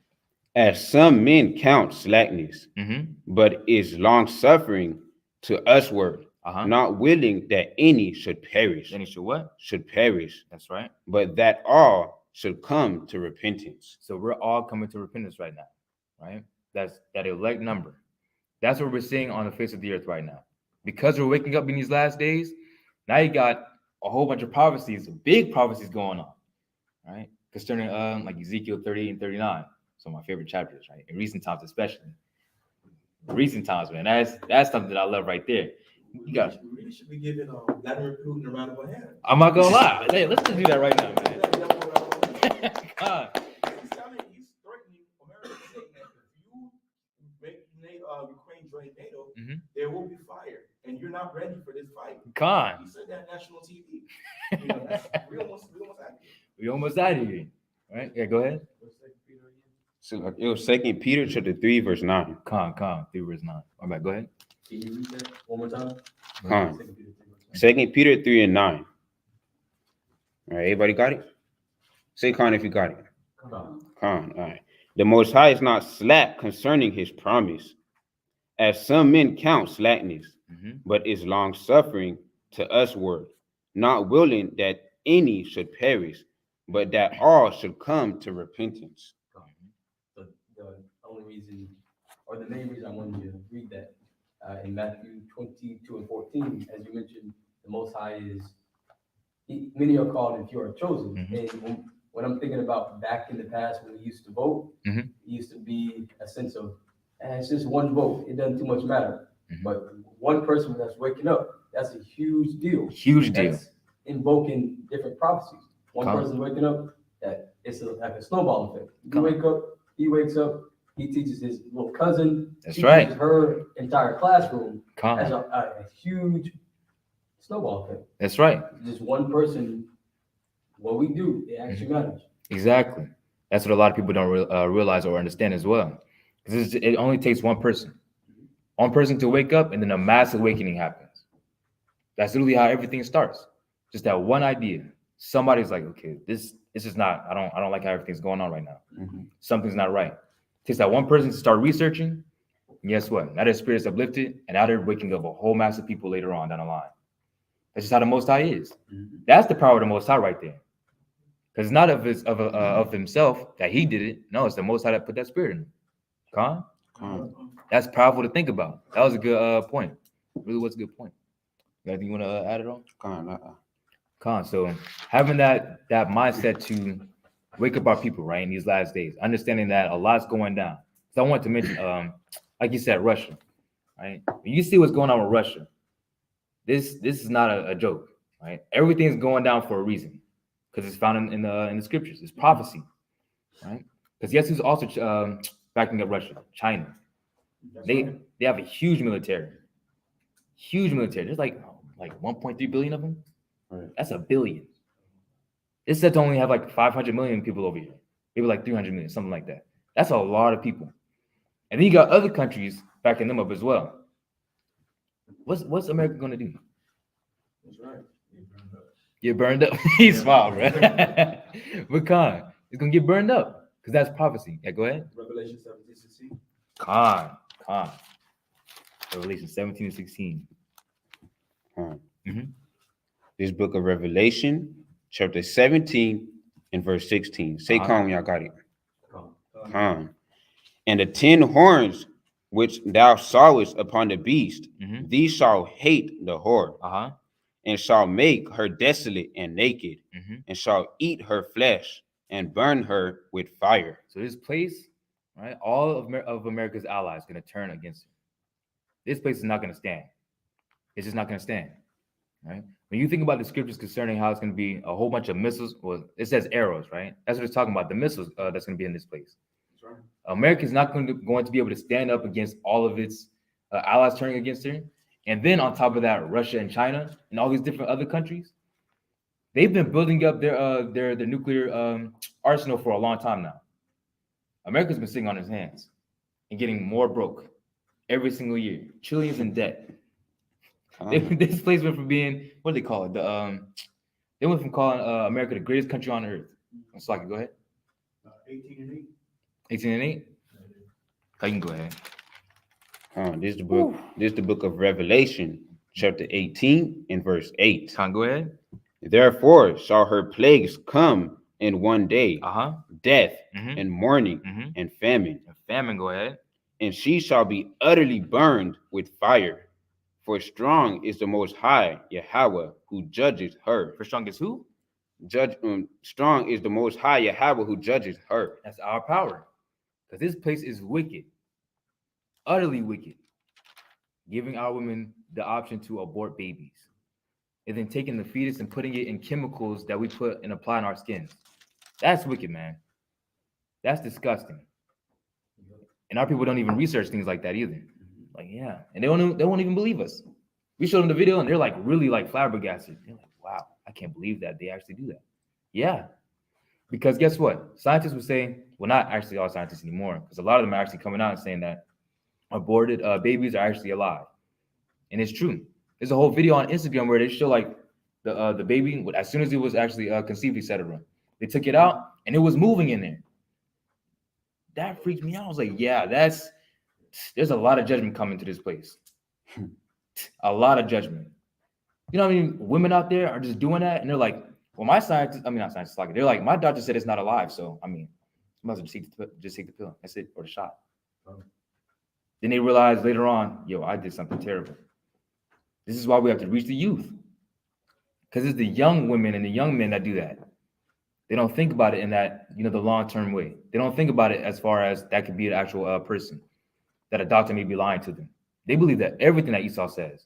As some men count slackness, but is long-suffering to usward, not willing that any should perish. Any should what? Should perish. That's right. But that all should come to repentance. So we're all coming to repentance right now, right? That's that elect number. That's what we're seeing on the face of the earth right now. Because we're waking up in these last days, now you got a whole bunch of prophecies, big prophecies going on, right? Concerning like Ezekiel 38 and 39. Some of my favorite chapters, right? In recent times, especially. Recent times, man. That's something that I love right there. You got. We really should be giving Vladimir Putin a round of applause. I'm not gonna lie. Hey, let's just do that right now, man. He's threatening America, saying that if you make Ukraine join NATO, there will be fire, and you're not ready for this fight. He said that on national TV. You know, we almost out here. We almost out of here, right? Yeah, go ahead. So it was 2 Peter chapter 3, verse 9. 3 verse 9. All right, go ahead. Can you read that one more time? Con. 2 Peter 3 and 9. All right, everybody got it? Say con if you got it. Con. All right. The Most High is not slack concerning his promise, as some men count slackness, but is long-suffering to usward, not willing that any should perish, but that all should come to repentance. The only reason, or the main reason I wanted you to read that in Matthew 22 and 14, as you mentioned, the Most High is, many are called and few are chosen. And when I'm thinking about back in the past when we used to vote, it used to be a sense of, it's just one vote. It doesn't too much matter. But one person that's waking up, that's a huge deal. Huge deal. That's invoking different prophecies. One person waking up, that it's like a snowball effect. You wake up, he wakes up, he teaches his little cousin. That's right. Her entire classroom has a huge snowball effect. That's right. Just one person, what we do, it actually matters. Exactly. That's what a lot of people don't realize or understand as well. Because it only takes one person to wake up, and then a mass awakening happens. That's literally how everything starts. Just that one idea. somebody's like, okay, this is not, I don't like how everything's going on right now. Mm-hmm. Something's not right. It takes that one person to start researching, and guess what? Now their spirit's uplifted, and now they're waking up a whole mass of people later on down the line. That's just how the Most High is. Mm-hmm. That's the power of the Most High right there. Because it's not of himself that he did it. No, it's the Most High that put that spirit in him. Con? That's powerful to think about. That was a good point. Really was a good point. You got anything you want to add it on? Con. So having that mindset to wake up our people, right, in these last days, understanding that a lot's going down. So I want to mention, like you said, Russia, right? When you see what's going on with Russia, this is not a joke, right? Everything's going down for a reason, because it's found in the scriptures. It's prophecy, right? Because guess who's also backing up Russia? China. They have a huge military. Huge military. There's like 1.3 billion of them. Right. That's a billion. It's said to only have like 500 million people over here. Maybe like 300 million, something like that. That's a lot of people. And then you got other countries backing them up as well. What's America going to do? That's right. Get burned up. He's smart, bro. But Khan, it's going to get burned up because that's prophecy. Yeah, go ahead. Revelation 17:16. Khan. Revelation 17:16. Mm-hmm. This book of Revelation, chapter 17 and verse 16. Say calm, y'all got it. Calm. And the 10 horns which thou sawest upon the beast, these shall hate the whore, and shall make her desolate and naked, and shall eat her flesh and burn her with fire. So this place, right, all of America's allies going to turn against her. This place is not going to stand. It's just not going to stand, right? When you think about the scriptures concerning how it's going to be a whole bunch of missiles, well, it says arrows, right? That's what it's talking about, the missiles that's going to be in this place. That's right. America is not going to be able to stand up against all of its allies turning against her. And then on top of that, Russia and China and all these different other countries, they've been building up their nuclear arsenal for a long time now. America's been sitting on its hands and getting more broke every single year, trillions in debt. This place went from being, what do they call it? They went from calling America the greatest country on earth. So I can go ahead. 18:8. 18:8. I can go ahead. This is the book of Revelation, chapter 18 and verse 8. Go ahead. Therefore shall her plagues come in one day, death and mourning and famine. Famine, go ahead. And she shall be utterly burned with fire. For strong is the Most High, Yahawah, who judges her. For strong is who? Strong is the Most High, Yahawah, who judges her. That's our power. Because this place is wicked. Utterly wicked. Giving our women the option to abort babies. And then taking the fetus and putting it in chemicals that we put and apply in our skins. That's wicked, man. That's disgusting. And our people don't even research things like that either. Like, yeah. And they won't even believe us. We showed them the video and they're like really like flabbergasted. They're like, wow, I can't believe that they actually do that. Yeah. Because guess what? Scientists would say, well, not actually all scientists anymore, because a lot of them are actually coming out and saying that aborted babies are actually alive. And it's true. There's a whole video on Instagram where they show like the baby, as soon as it was actually conceived, etc. They took it out and it was moving in there. That freaked me out. I was like, yeah, there's a lot of judgment coming to this place. A lot of judgment. You know what I mean? Women out there are just doing that and they're like, well, not scientists, like they're like, my doctor said it's not alive. So, I mean, you must just take the pill. That's it, or the shot. Then they realize later on, yo, I did something terrible. This is why we have to reach the youth. Because it's the young women and the young men that do that. They don't think about it in that, the long-term way. They don't think about it as far as that could be an actual person, that a doctor may be lying to them. They believe that everything that Esau says.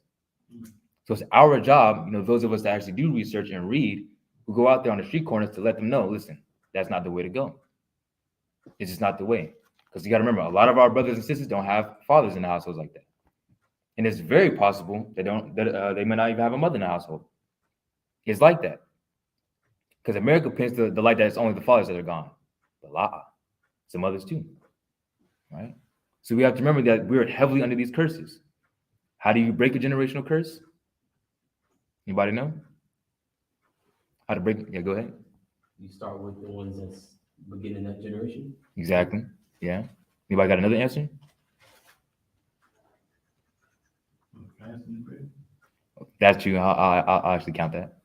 So it's our job, those of us that actually do research and read, who go out there on the street corners to let them know, listen, that's not the way to go. It's just not the way. Because you got to remember, a lot of our brothers and sisters don't have fathers in the households like that. And it's very possible they may not even have a mother in the household. It's like that. Because America paints the light that it's only the fathers that are gone. But some others too. Right? So we have to remember that we're heavily under these curses. How do you break a generational curse? Anybody know? How to break? Yeah, go ahead. You start with the ones that's beginning that generation. Exactly. Yeah. Anybody got another answer? That's you. I'll actually count that.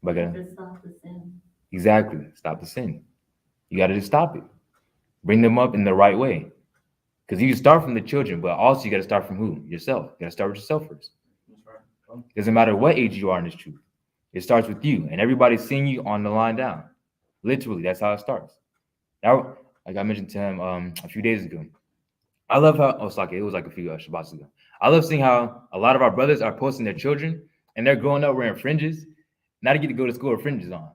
But To stop the sin. exactly. Stop the sin. You got to just stop it. Bring them up in the right way. Because you can start from the children, but also you got to start from who? Yourself. You got to start with yourself first. Doesn't matter what age you are in this truth. It starts with you, and everybody's seeing you on the line down. Literally, that's how it starts. Now, like I mentioned to him a few days ago, I love how it was like a few Shabbats ago. I love seeing how a lot of our brothers are posting their children, and they're growing up wearing fringes. Not to get to go to school with fringes on.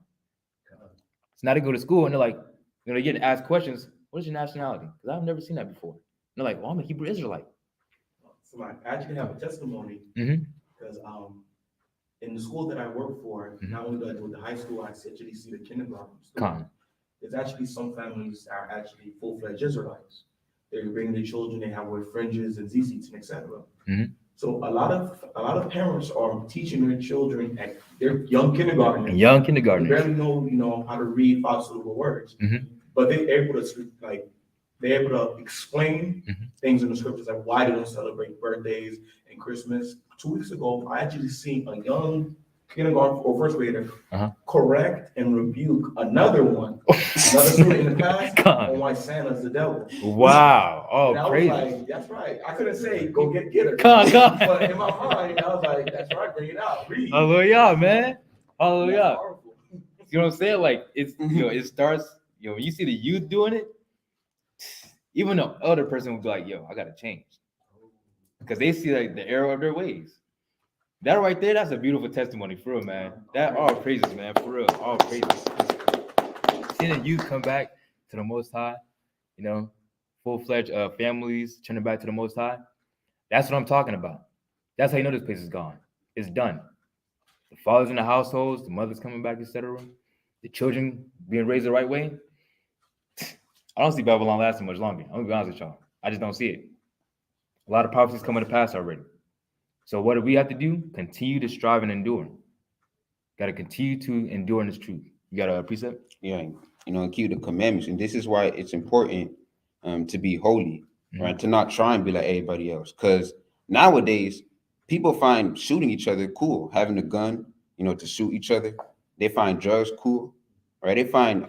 It's not to go to school, and they're like, they get asked questions. What is your nationality? Because I've never seen that before. And they're like, well, I'm a Hebrew Israelite. So I actually have a testimony because in the school that I work for, not only do I do with the high school, I actually see the kindergarten students. There's actually some families that are actually full-fledged Israelites. They bring their children, they have wear fringes and zizits and etc. So a lot of parents are teaching their children at their young kindergarten. They barely know how to read 5 syllable words, but they're able to explain things in the scriptures, like why they don't celebrate birthdays and Christmas. 2 weeks ago, I actually seen a young kindergarten or first grader correct and rebuke another student in the class on why Santa's the devil. Wow. Oh, crazy. Like, that's right. I couldn't say go get her. But in my mind, I was like, that's right, bring it out. Read. Hallelujah, man. Hallelujah. You know what I'm saying? Like, it's it starts, when you see the youth doing it, even the elder person will be like, I gotta change. Because they see like the error of their ways. That right there, that's a beautiful testimony for real, man. That all praises, man, for real. All praises. Seeing the youth come back to the Most High, full-fledged families turning back to the Most High. That's what I'm talking about. That's how you know this place is gone. It's done. The fathers in the households, the mothers coming back, etc. The children being raised the right way. I don't see Babylon lasting much longer. I'm gonna be honest with y'all. I just don't see it. A lot of prophecies coming to pass already. So what do we have to do? Continue to strive and endure. Got to continue to endure in this truth. You got a precept? Yeah, and keep the commandments. And this is why it's important to be holy, right? To not try and be like everybody else. Because nowadays, people find shooting each other cool, having a gun, to shoot each other. They find drugs cool, right? They find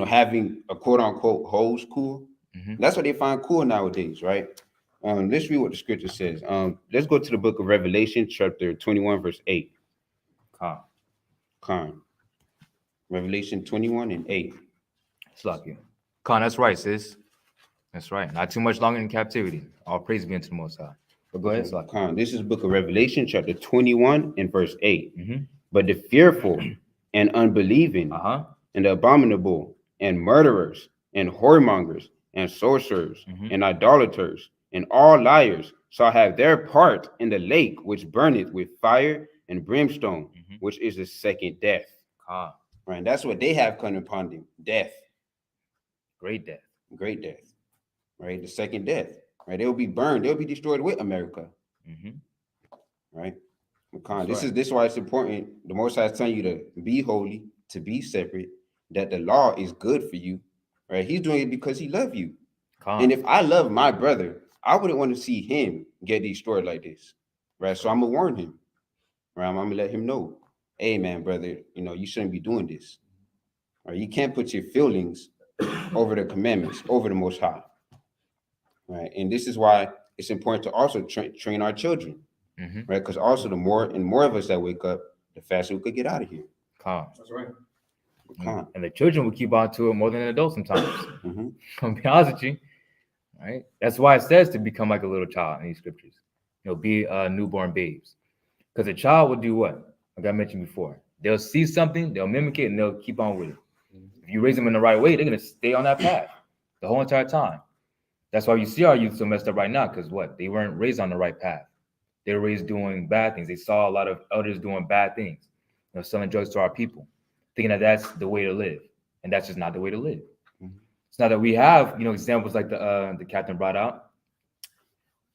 having a quote unquote hose cool. That's what they find cool nowadays, right? Let's read what the scripture says. Let's go to the book of Revelation, chapter 21, verse 8. Revelation 21 and 8. That's right, sis. That's right. Not too much longer in captivity. All praise be unto the Most High. But go ahead, Slakia. This is the book of Revelation, chapter 21 and verse 8. But the fearful and unbelieving and the abominable and murderers and whoremongers and sorcerers and idolaters and all liars shall have their part in the lake which burneth with fire and brimstone, which is the second death. Right, that's what they have come upon them. Death. Great death. Right, the second death. Right, they'll be burned. They'll be destroyed with America. Right. This is why it's important. The Most High is telling you to be holy, to be separate, that the law is good for you. Right, He's doing it because He loves you. And if I love my brother, I wouldn't want to see him get destroyed like this. Right, so I'm gonna warn him. Right, I'm gonna let him know. Hey, man, brother, you shouldn't be doing this. Right, you can't put your feelings over the commandments, over the Most High. Right, and this is why it's important to also train our children. Right, because also the more and more of us that wake up, the faster we could get out of here. That's right. And the children will keep on to it more than adults sometimes. I'll be honest with you. Right, that's why it says to become like a little child in these scriptures. Be newborn babes, because a child will do what? Like I mentioned before, they'll see something, they'll mimic it, and they'll keep on with it. If you raise them in the right way, they're gonna stay on that path the whole entire time. That's why you see our youth so messed up right now, because they weren't raised on the right path. They were raised doing bad things. They saw a lot of elders doing bad things, selling drugs to our people, thinking that that's the way to live, and that's just not the way to live. It's not that we have, examples like the captain brought out.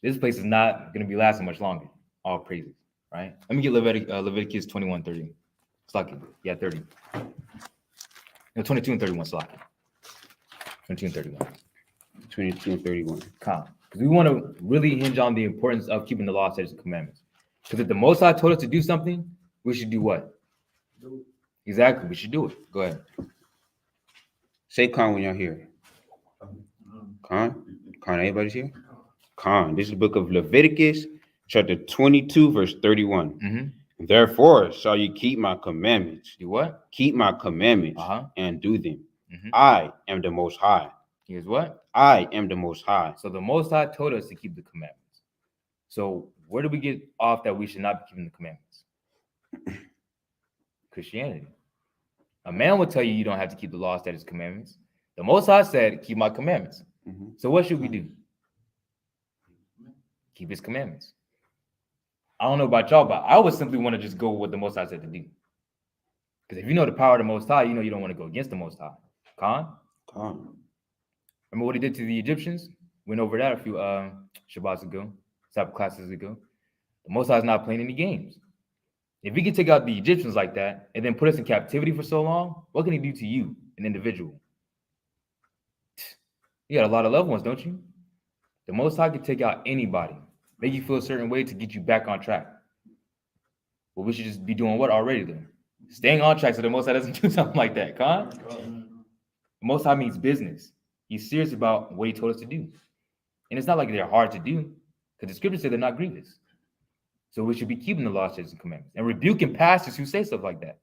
This place is not going to be lasting much longer. All praises, right? Let me get Leviticus 21:30. Slack. Yeah, 30. No, 22 and 31. Slack. 22 and 31. 22 and 31. Because we want to really hinge on the importance of keeping the law, statutes, and commandments. Because if the Most High told us to do something, we should do what? Exactly. We should do it. Go ahead. Say Khan when y'all here. Khan? Khan, everybody's here? Khan. This is the book of Leviticus, chapter 22, verse 31. Mm-hmm. Therefore shall you keep my commandments. Do what? Keep my commandments and do them. Mm-hmm. I am the Most High. Here's what? I am the Most High. So the Most High told us to keep the commandments. So where do we get off that we should not be keeping the commandments? Christianity. A man will tell you you don't have to keep the law, statutes, commandments. The Most High said, keep my commandments. Mm-hmm. So what should we do? Keep his commandments. I don't know about y'all, but I would simply want to just go with what the Most High said to do. Because if you know the power of the Most High, you know you don't want to go against the Most High. Khan? Remember what he did to the Egyptians? Went over that a few Shabbats ago, Sabbath classes ago. The Most High is not playing any games. If he can take out the Egyptians like that and then put us in captivity for so long, what can he do to you, an individual? You got a lot of loved ones, don't you? The Most High can take out anybody, make you feel a certain way to get you back on track. Well, we should just be doing what already then? Staying on track so the Most High doesn't do something like that, Con? The Most High means business. He's serious about what he told us to do. And it's not like they're hard to do, because the scriptures say they're not grievous. So we should be keeping the law, statutes, and commandments and rebuking pastors who say stuff like that,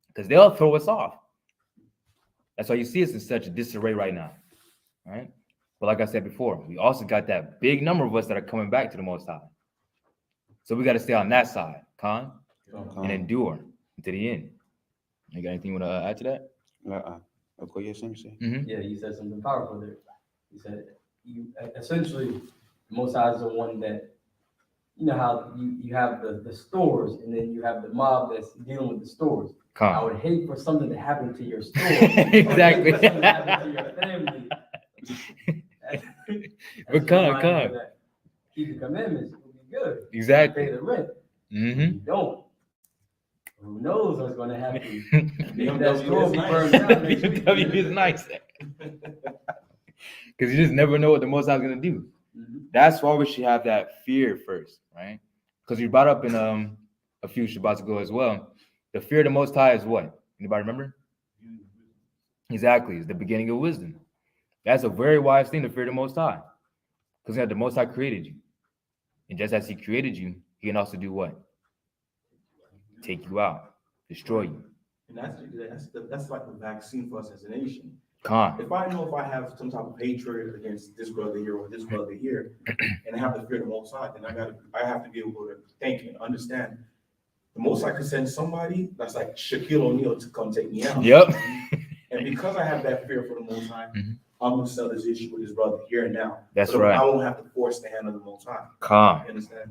because they'll throw us off. That's why you see us in such a disarray right now, right? But like I said before, we also got that big number of us that are coming back to the Most High. So we got to stay on that side, Con, and endure to the end. You got anything you want to add to that? Okay, yes, say. Yeah, you said something powerful there. He said, you essentially, the Most High is the one that, you know how you have the stores and then you have the mob that's dealing with the stores. I would hate for something to happen to your store. Exactly. Or something to happen to your family. But come. Keep the commandments, it will be good. Exactly. Pay the rent. Mm-hmm. You don't. Who knows what's going to happen? BMW is nice. Because you just never know what the Most High is going to do. Mm-hmm. That's why we should have that fear first, right? Because we brought up in a few Shabbats ago as well. The fear of the Most High is what? Anybody remember? Exactly. It's the beginning of wisdom. That's a very wise thing to fear the Most High. Because the Most High created you. And just as he created you, he can also do what? Take you out, destroy you. And that's like a vaccine for us as a nation. Con. If I know if I have some type of hatred against this brother here or this brother here, and I have the fear of the Most High, then I have to be able to think and understand. The Most High could send somebody that's like Shaquille O'Neal to come take me out. Yep. And because I have that fear for the Most High, I'm gonna settle this issue with his brother here and now. That's so right. I won't have to force the hand of the Most High. Con. You understand?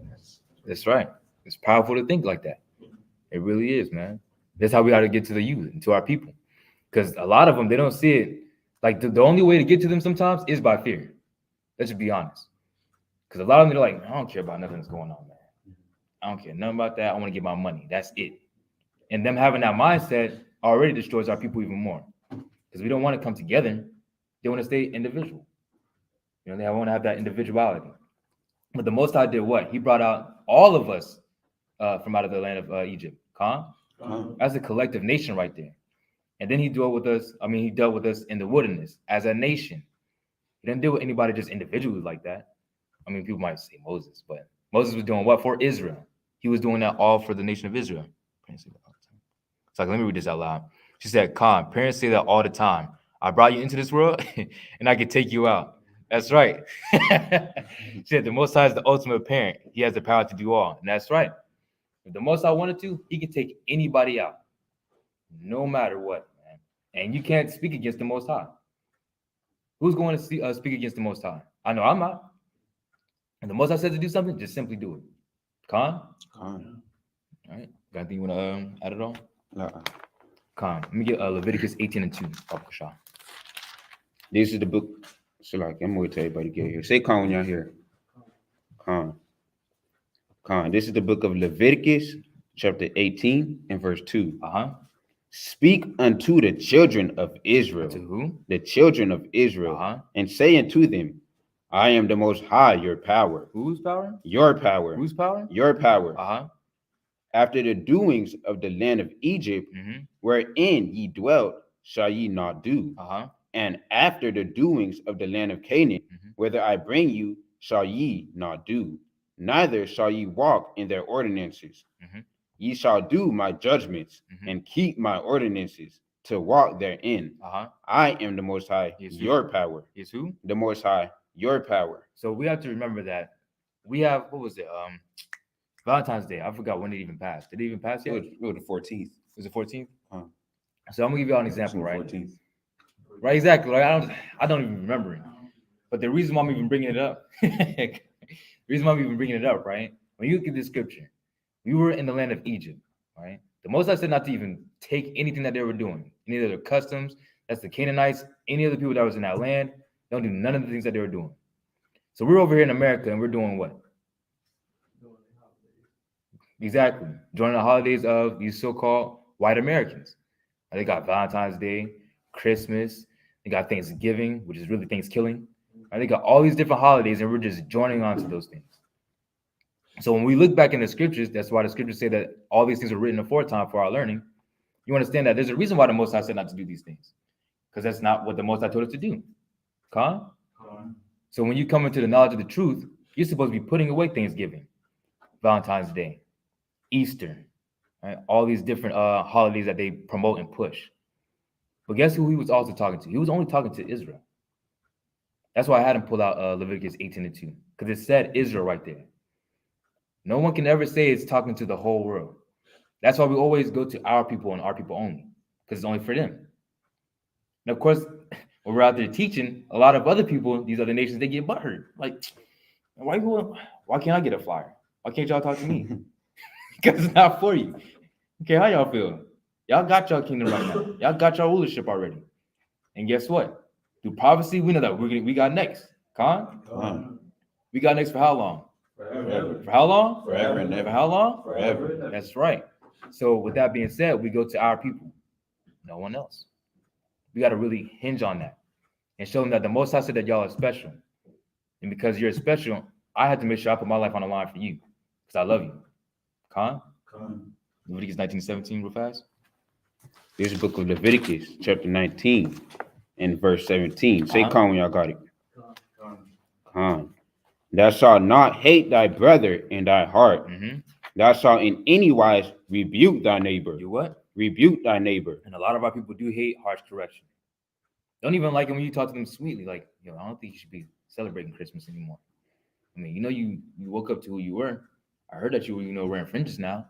That's right. It's powerful to think like that. It really is, man. That's how we got to get to the youth and to our people. Because a lot of them, they don't see it. Like the only way to get to them sometimes is by fear. Let's just be honest. Because a lot of them, they're like, I don't care about nothing that's going on, man. I don't care nothing about that. I want to get my money. That's it. And them having that mindset already destroys our people even more. Because we don't want to come together. They want to stay individual. You know, they want to have that individuality. But the Most High did what? He brought out all of us from out of the land of Egypt. That's a collective nation right there. And then he dealt with us in the wilderness as a nation. He didn't deal with anybody just individually like that. I mean, people might say Moses, but Moses was doing what for Israel? He was doing that all for the nation of Israel. It's like, let me read this out loud. She said, parents say that all the time. I brought you into this world and I can take you out. That's right. She said the Most High is the ultimate parent. He has the power to do all. And that's right. If the Most High wanted to, he could take anybody out, no matter what, man. And you can't speak against the Most High. Who's going to speak against the Most High? I know I'm not. And the Most High says to do something, just simply do it. All right. Got anything you want to add it on? Let me get Leviticus 18:2. This is the book. So like, I'm going to tell everybody to get here. Say Khan when y'all here. Khan. This is the book of Leviticus, chapter 18 and verse 2. Uh-huh. Speak unto the children of Israel, To who? the children of Israel, Uh-huh. and say unto them, I am the Most High, your power. Whose power? Your power. Whose power? Your power. Uh-huh. After the doings of the land of Egypt, wherein ye dwelt, shall ye not do. Uh-huh. And after the doings of the land of Canaan, whither I bring you, shall ye not do. Neither shall ye walk in their ordinances. Ye shall do my judgments and keep my ordinances to walk therein. I am the Most High, your power. Is who? The Most High, your power. So we have to remember that we have, what was it? Valentine's Day. I forgot when it even passed. Did it even pass yet? It was the 14th. Was it 14th? Huh. So I'm gonna give you all an example, right? 14th. Right, exactly. Like I don't even remember it. But the reason why I'm even bringing it up, right? When you look at this scripture, we were in the land of Egypt, right? The Most High said not to even take anything that they were doing, any of their customs. That's the Canaanites, any of the people that was in that land. Don't do none of the things that they were doing. So we're over here in America and we're doing what? Exactly. Joining the holidays of these so-called white Americans. They got Valentine's Day, Christmas, they got Thanksgiving, which is really Thanksgiving. Right? They got all these different holidays and we're just joining on to those things. So when we look back in the scriptures, that's why the scriptures say that all these things are written aforetime for our learning. You understand that there's a reason why the Most High said not to do these things. Because that's not what the Most High told us to do. So when you come into the knowledge of the truth, you're supposed to be putting away Thanksgiving, Valentine's Day, Easter, right? All these different holidays that they promote and push. But guess who he was also talking to? He was only talking to Israel. That's why I had him pull out Leviticus 18:2, because it said Israel right there. No one can ever say it's talking to the whole world. That's why we always go to our people and our people only, because it's only for them. And of course, when we're out there teaching, a lot of other people, these other nations, they get butthurt. Like, why can't I get a flyer? Why can't y'all talk to me? Because it's not for you. Okay, how y'all feel? Y'all got y'all kingdom right now. Y'all got y'all rulership already. And guess what? Through prophecy, we know that we got next. We got next for how long? Forever. For how long? Forever and For how long? Forever. That's right. So with that being said, we go to our people. No one else. We got to really hinge on that and show them that the Most High said that y'all are special. And because you're special, I had to make sure I put my life on the line for you because I love you. Leviticus 19:17, real fast. This is the book of Leviticus, chapter 19 and verse 17. Say calm when y'all got it. Thou shalt not hate thy brother in thy heart. Thou shalt in any wise rebuke thy neighbor. Do what? Rebuke thy neighbor. And a lot of our people do hate harsh correction. Don't even like it when you talk to them sweetly. Like, I don't think you should be celebrating Christmas anymore. I mean, you woke up to who you were. I heard that you were wearing fringes now.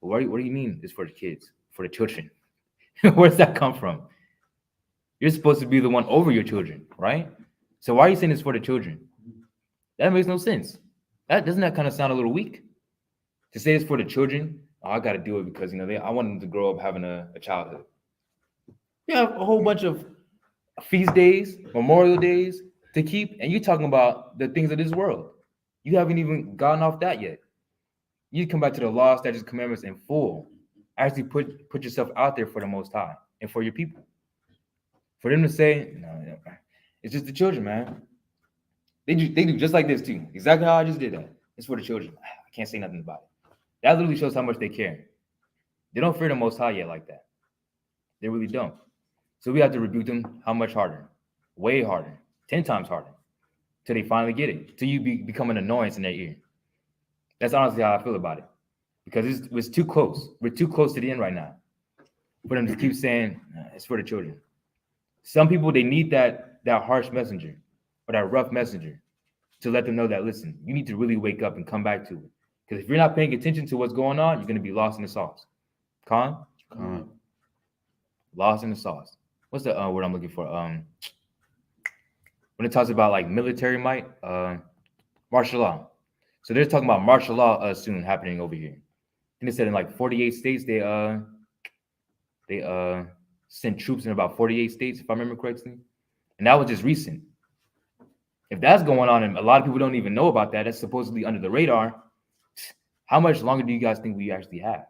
But what do you mean it's for the kids, for the children? Where does that come from? You're supposed to be the one over your children, right? So why are you saying it's for the children? That makes no sense. Doesn't that kind of sound a little weak? To say it's for the children, I got to do it because, I want them to grow up having a childhood. You have a whole bunch of feast days, memorial days to keep, and you're talking about the things of this world. You haven't even gotten off that yet. You come back to the law, statutes, commandments in full. Actually put yourself out there for the Most High and for your people. For them to say, no, it's just the children, man. They do just like this too. Exactly how I just did that. It's for the children. I can't say nothing about it. That literally shows how much they care. They don't fear the Most High yet like that. They really don't. So we have to rebuke them how much harder? Way harder. 10 times harder. Till they finally get it. Till you become an annoyance in their ear. That's honestly how I feel about it. Because it's too close. We're too close to the end right now. For them to keep saying, it's for the children. Some people, they need that harsh messenger or that rough messenger to let them know that, listen, you need to really wake up and come back to it. Because if you're not paying attention to what's going on, you're going to be lost in the sauce. Lost in the sauce. What's the word I'm looking for? When it talks about like military might, martial law. So they're talking about martial law soon happening over here. And they said in like 48 states, they sent troops in about 48 states, if I remember correctly. And that was just recent. If that's going on, and a lot of people don't even know about that, that's supposedly under the radar. How much longer do you guys think we actually have?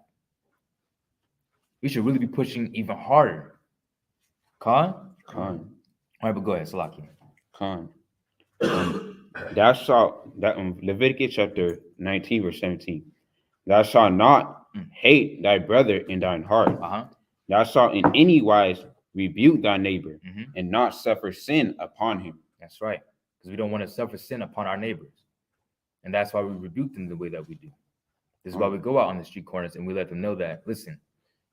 we should really be pushing even harder. Khan? Khan. All right, but go ahead, Salaki. Khan. Thou shalt, that Leviticus chapter 19, verse 17. Thou shalt not hate thy brother in thine heart. Thou shalt in any wise rebuke thy neighbor and not suffer sin upon him. That's right. Because we don't want to suffer sin upon our neighbors. And that's why we rebuke them the way that we do. This is why we go out on the street corners and we let them know that, listen,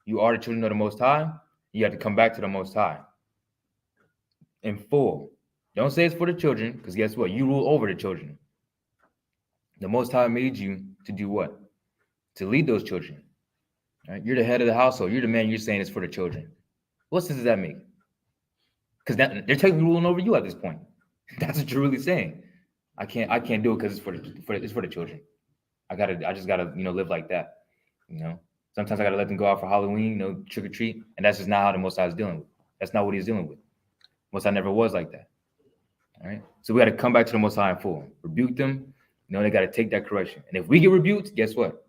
you are the children of the Most High. You have to come back to the Most High in full. Don't say it's for the children, because guess what? You rule over the children. The Most High made you to do what? To lead those children. Right? You're the head of the household. You're the man. You're saying it's for the children. What sense does that make? Because they're technically ruling over you at this point. That's what you're really saying. I can't do it because it's for the children. I just gotta live like that. Sometimes I gotta let them go out for Halloween, trick or treat, and that's just not how the Most High is dealing with. That's not what he's dealing with. Most High never was like that. All right. So we got to come back to the Most High in full. Rebuke them. They got to take that correction. And if we get rebuked, guess what?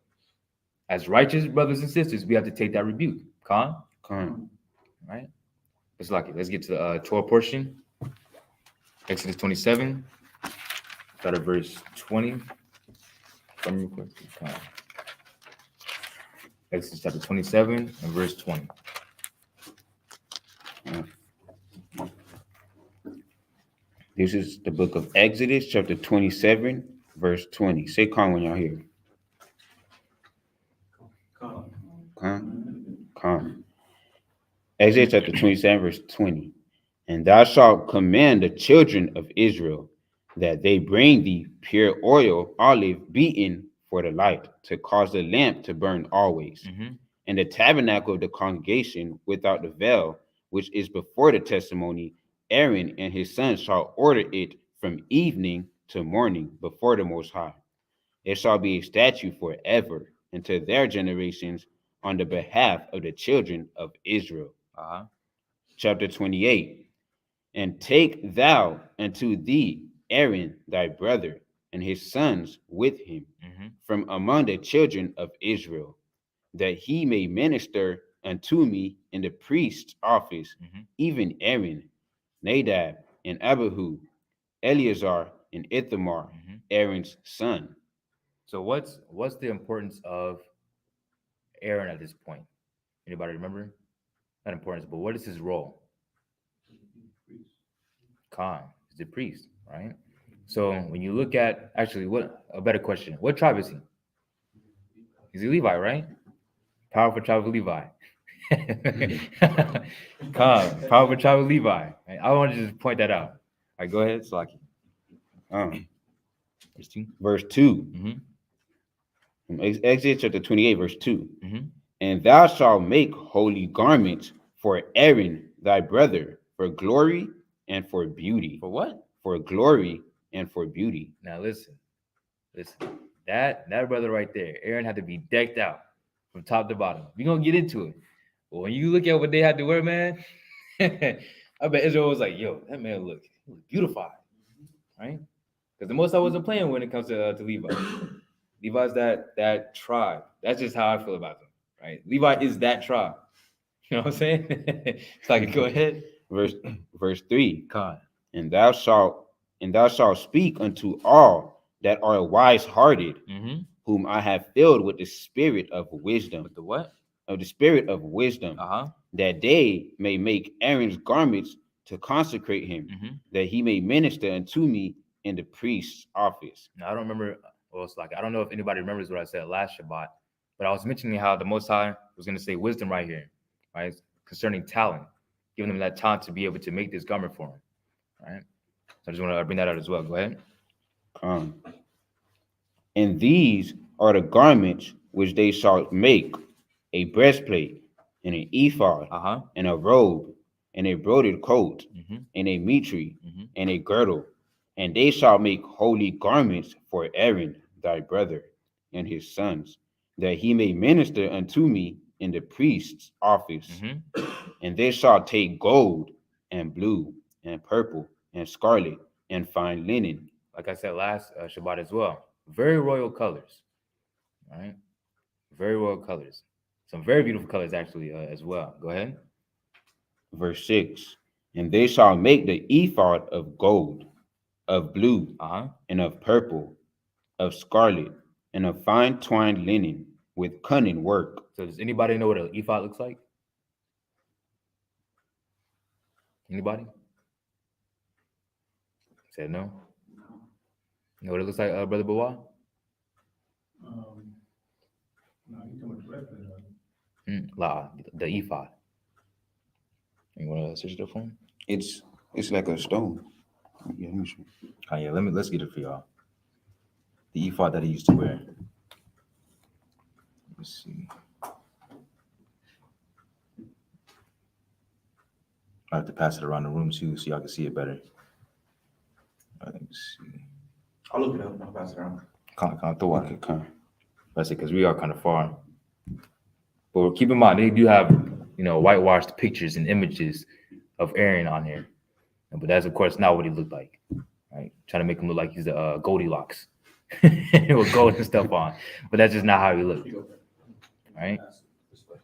As righteous brothers and sisters, we have to take that rebuke. Khan? Khan. All right. Let's get to the Torah portion. Exodus 27. Start at verse 20. Exodus chapter 27 and verse 20. This is the book of Exodus, chapter 27, verse 20. Say Khan when y'all hear. Khan. Exodus chapter 27, verse 20. And thou shalt command the children of Israel that they bring thee pure oil, olive beaten for the light, to cause the lamp to burn always. And the tabernacle of the congregation without the veil, which is before the testimony, Aaron and his sons shall order it from evening to morning before the Most High. It shall be a statute forever unto their generations on the behalf of the children of Israel. Chapter 28. And take thou unto thee Aaron thy brother and his sons with him from among the children of Israel, that he may minister unto me in the priest's office, even Aaron, Nadab and Abihu, Eleazar and Ithamar, Aaron's son. So what's the importance of Aaron at this point? Anybody remember? Not importance, but what is his role? Khan is the priest, right? So when you look at, actually, what a better question. What tribe is he? Is he Levi, right? Powerful tribe of Levi. Khan, powerful tribe of Levi. I want to just point that out. All right, go ahead, Slaki. Verse 2. Exodus chapter 28, verse 2. And thou shalt make holy garments for Aaron thy brother, for glory and for beauty. For what? For glory and for beauty. Now listen. That brother right there, Aaron, had to be decked out from top to bottom. We're gonna get into it. But when you look at what they had to wear, man, I bet Israel was like, yo, that man look beautified. Right? Because the Most High wasn't playing when it comes to Levi. Levi's that tribe. That's just how I feel about them. Right? Levi is that tribe. You know what I'm saying? It's like, go ahead. Verse 3. God. And thou shalt speak unto all that are wise-hearted, whom I have filled with the spirit of wisdom. With the what? Of the spirit of wisdom, that they may make Aaron's garments to consecrate him, that he may minister unto me in the priest's office. Now, I don't remember. Well, it's like, I don't know if anybody remembers what I said last Shabbat, but I was mentioning how the Most High was going to say wisdom right here, right? Concerning talent, giving them that talent to be able to make this garment for him, right? So I just want to bring that out as well. Go ahead. And these are the garments which they shall make: a breastplate, and an ephod, and a robe, and a broidered coat, and a mitre, and a girdle. And they shall make holy garments for Aaron thy brother and his sons, that he may minister unto me in the priest's office. And they shall take gold and blue and purple and scarlet and fine linen. Like I said last Shabbat as well, very royal colors, right? Very royal colors. Some very beautiful colors, actually, as well. Go ahead. Verse 6. And they shall make the ephod of gold, of blue, and of purple, of scarlet, and of fine twined linen, with cunning work. So does anybody know what an ephod looks like? Anybody? Said no? You know what it looks like, Brother Bawa? No, you talking about the breastplate, The ephod. You want to search it up for him? It's like a stone. Yeah, let's get it for y'all. The ephod that he used to wear. Let's see. I have to pass it around the room too, so y'all can see it better. Let me see. I'll look it up and I'll pass it around. Can't throw it. That's it, because we are kind of far. But keep in mind, they do have, whitewashed pictures and images of Aaron on here. But that's, of course, not what he looked like. Right? Trying to make him look like he's a Goldilocks with gold and stuff on. But that's just not how he looked. Right? But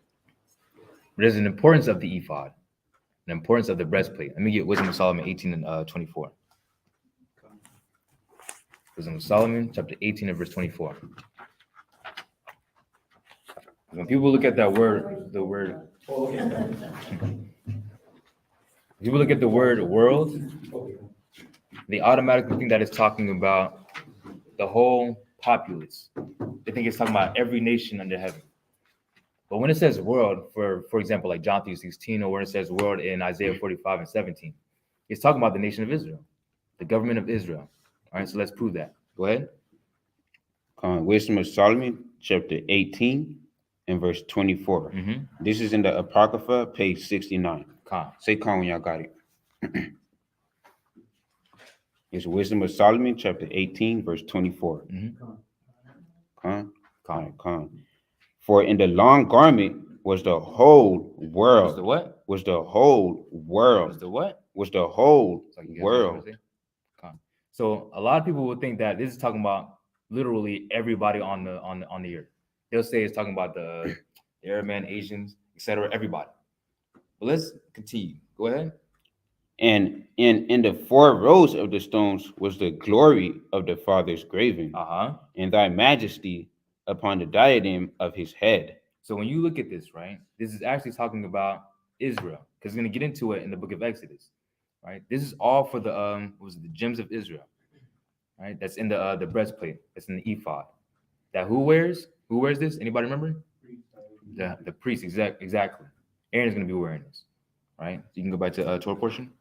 there's an importance of the ephod, an importance of the breastplate. Let me get Wisdom of Solomon 18 and 24. Wisdom of Solomon, chapter 18 and verse 24. When people look at that word, people look at the word world, they automatically think that it's talking about the whole populace. They think it's talking about every nation under heaven. But when it says world, for example, like John 3:16, or when it says world in Isaiah 45 and 17, it's talking about the nation of Israel, the government of Israel. All right, so let's prove that. Go ahead. Wisdom of Solomon, chapter 18 and verse 24. This is in the Apocrypha, page 69. Say con when y'all got it. It's Wisdom of Solomon, chapter 18, verse 24. Con. For in the long garment was the whole world. Was the what? Was the whole world. Was the what? Was the whole world. So a lot of people would think that this is talking about literally everybody on the earth. They'll say it's talking about the Arab men, Asians, etc., everybody. But let's continue. Go ahead. And in the 4 rows of the stones was the glory of the Father's graven, and thy majesty upon the diadem of his head. So when you look at this, right, this is actually talking about Israel, because we're going to get into it in the book of Exodus, right? This is all for the gems of Israel, right? That's in the breastplate. That's in the ephod. That who wears this? Anybody remember? The priest, exactly. Aaron is going to be wearing this, right? So you can go back to Torah portion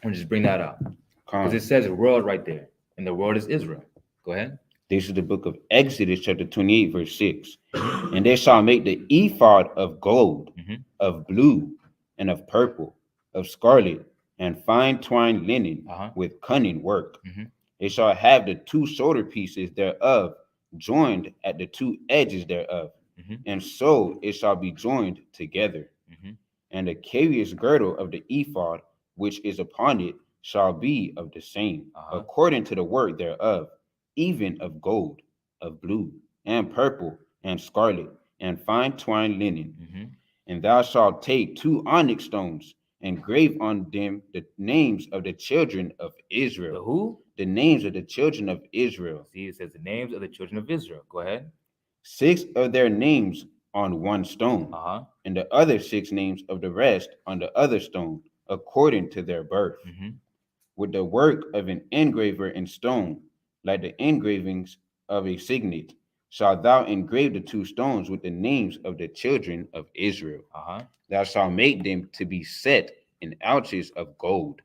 and just bring that up, because it says world right there, and the world is Israel. Go ahead. This is the book of Exodus, chapter 28, verse 6. And they shall make the ephod of gold, of blue, and of purple, of scarlet, and fine twined linen, with cunning work. They shall have the 2 shoulder pieces thereof joined at the 2 edges thereof, and so it shall be joined together. And the curious girdle of the ephod, which is upon it, shall be of the same, according to the work thereof, even of gold, of blue, and purple, and scarlet, and fine twined linen. And thou shalt take 2 onyx stones, and grave on them the names of the children of Israel. The who? The names of the children of Israel. See, it says the names of the children of Israel. Go ahead. 6 of their names on 1 stone, and the other 6 names of the rest on the other stone, according to their birth. With the work of an engraver in stone, like the engravings of a signet, shalt thou engrave the 2 stones with the names of the children of Israel. Thou shalt make them to be set in ouches of gold.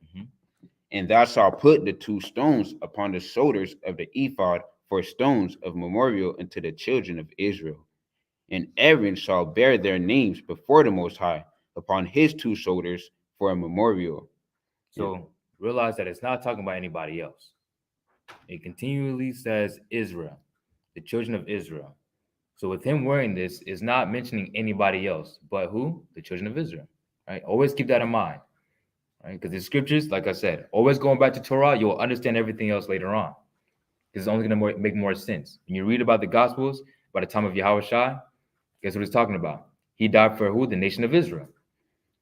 And thou shalt put the 2 stones upon the shoulders of the ephod for stones of memorial unto the children of Israel. And Aaron shall bear their names before the Most High upon his 2 shoulders for a memorial. So realize that it's not talking about anybody else. It continually says Israel, the children of Israel. So with him wearing this, is not mentioning anybody else, but who? The children of Israel, right? Always keep that in mind, right? Because the scriptures, like I said, always going back to Torah, you'll understand everything else later on. Because it's only going to make more sense. When you read about the Gospels, by the time of Yahawashi, Guess what it's talking about? He died for who? The nation of Israel.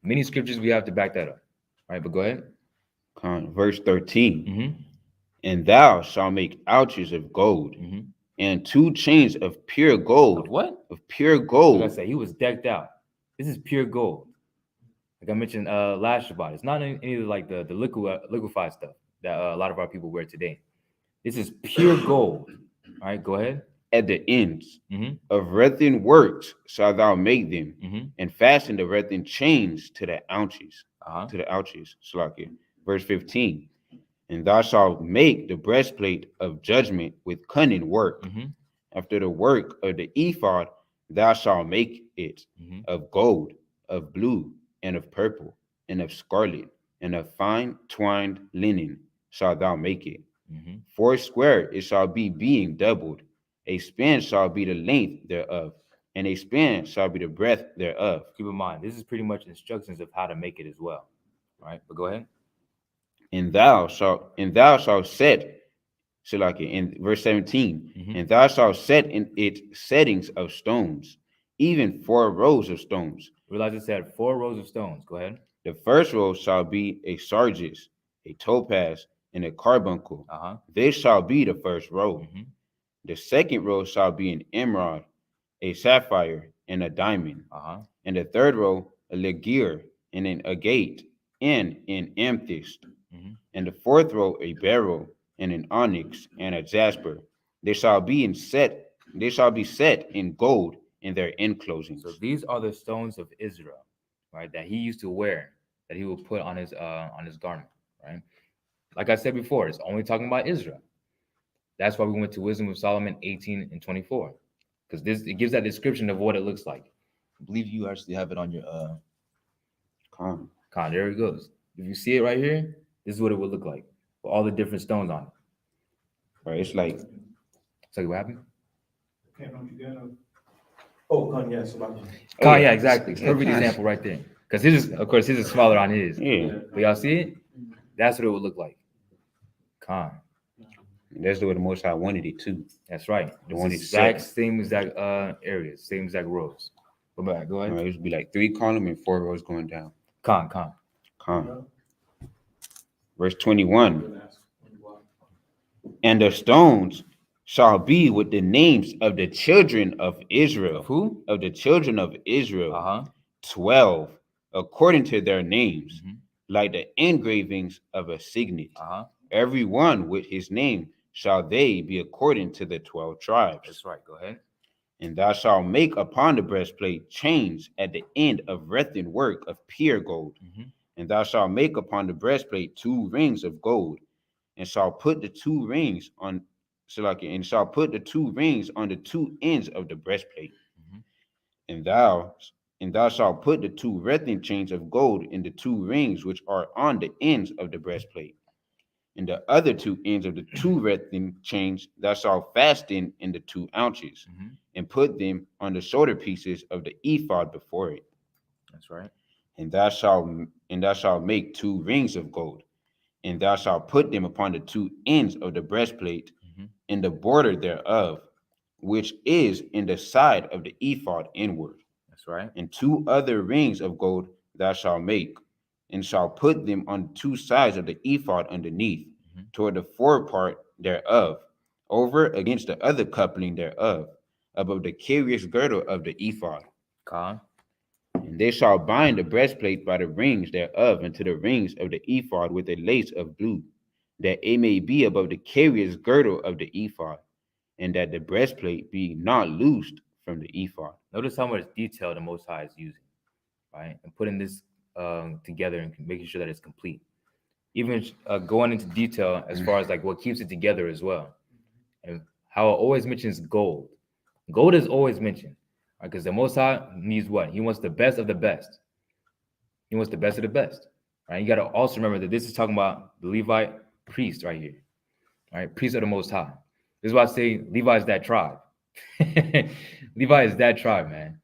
Many scriptures we have to back that up. All right, but go ahead. Verse 13. Mm-hmm. And thou shalt make ouches of gold, Mm-hmm. and 2 chains of pure gold. Of what? Of pure gold. Like I said, he was decked out. This is pure gold. Like I mentioned last Shabbat. It's not any of like the liquefied stuff that a lot of our people wear today. This is pure gold. All right, go ahead. At the ends Mm-hmm. of wreathen works shalt thou make them, Mm-hmm. and fasten the wreathen chains to the ouches. Uh-huh. To the ouches. Slakia. Verse 15. And thou shalt make the breastplate of judgment with cunning work. Mm-hmm. After the work of the ephod, thou shalt make it Mm-hmm. of gold, of blue, and of purple, and of scarlet, and of fine twined linen shalt thou make it. Mm-hmm. 4 square it shall be, being doubled. A span shall be the length thereof, and a span shall be the breadth thereof. Keep in mind, this is pretty much instructions of how to make it as well. All right, but go ahead. And thou shalt set, Shalakia, in verse 17, Mm-hmm. and thou shalt set in it settings of stones, even 4 rows of stones. Realize it said 4 rows of stones. Go ahead. The first row shall be a sardius, a topaz, and a carbuncle. Uh-huh. This shall be the first row. Mm-hmm. The second row shall be an emerald, a sapphire, and a diamond. Uh-huh. And the third row, a ligure, and an agate, and an amethyst. Mm-hmm. And the fourth row, a beryl, and an onyx, and a jasper. They shall be set in gold in their enclosings. So these are the stones of Israel, right? That he used to wear, that he would put on his garment, right? Like I said before, it's only talking about Israel. That's why we went to Wisdom of Solomon 18 and 24, because it gives that description of what it looks like. I believe you actually have it on your Con. There it goes. If you see it right here, this is what it would look like with all the different stones on it. Right, it's like What happened? Oh, Khan, yes. Yeah, exactly. Perfect example right there. Because his is smaller on his. Yeah. But y'all see it? That's what it would look like. That's the way the Most High wanted it too. That's right. The one same exact areas, same exact rows. Go ahead. Right, it would be like 3 column and 4 rows going down. Con. Verse 21. And the stones shall be with the names of the children of Israel. Of who? Of the children of Israel. Uh-huh. 12, according to their names, Mm-hmm. like the engravings of a signet. Uh-huh. Every one with his name shall they be according to the 12 tribes. That's right. Go ahead. And thou shalt make upon the breastplate chains at the end of wreathen work of pure gold. Mm-hmm. And thou shalt make upon the breastplate 2 rings of gold, and shalt put the 2 rings on and shalt put the 2 rings on the 2 ends of the breastplate. Mm-hmm. And thou shalt put the 2 wreathen chains of gold in the 2 rings which are on the ends of the breastplate. And the other 2 ends of the 2 wreathen chains thou shalt fasten in the 2 ouches, Mm-hmm. and put them on the shoulder pieces of the ephod before it. That's right. And thou shalt make 2 rings of gold, and thou shalt put them upon the 2 ends of the breastplate, Mm-hmm. in the border thereof, which is in the side of the ephod inward. That's right. And 2 other rings of gold thou shalt make, and shalt put them on 2 sides of the ephod underneath, Mm-hmm. toward the forepart thereof, over against the other coupling thereof, above the curious girdle of the ephod. And they shall bind the breastplate by the rings thereof unto the rings of the ephod with a lace of blue, that it may be above the curious girdle of the ephod, and that the breastplate be not loosed from the ephod. Notice how much detail the Most High is using, right? And putting this together and making sure that it's complete. Even going into detail as far as like what keeps it together as well. And how it always mentions gold. Gold is always mentioned, right? Because the Most High needs what? He wants the best of the best. He wants the best of the best, right? You got to also remember that this is talking about the Levite priest right here, right? Priest of the Most High. This is why I say Levi is that tribe. Levi is that tribe, man.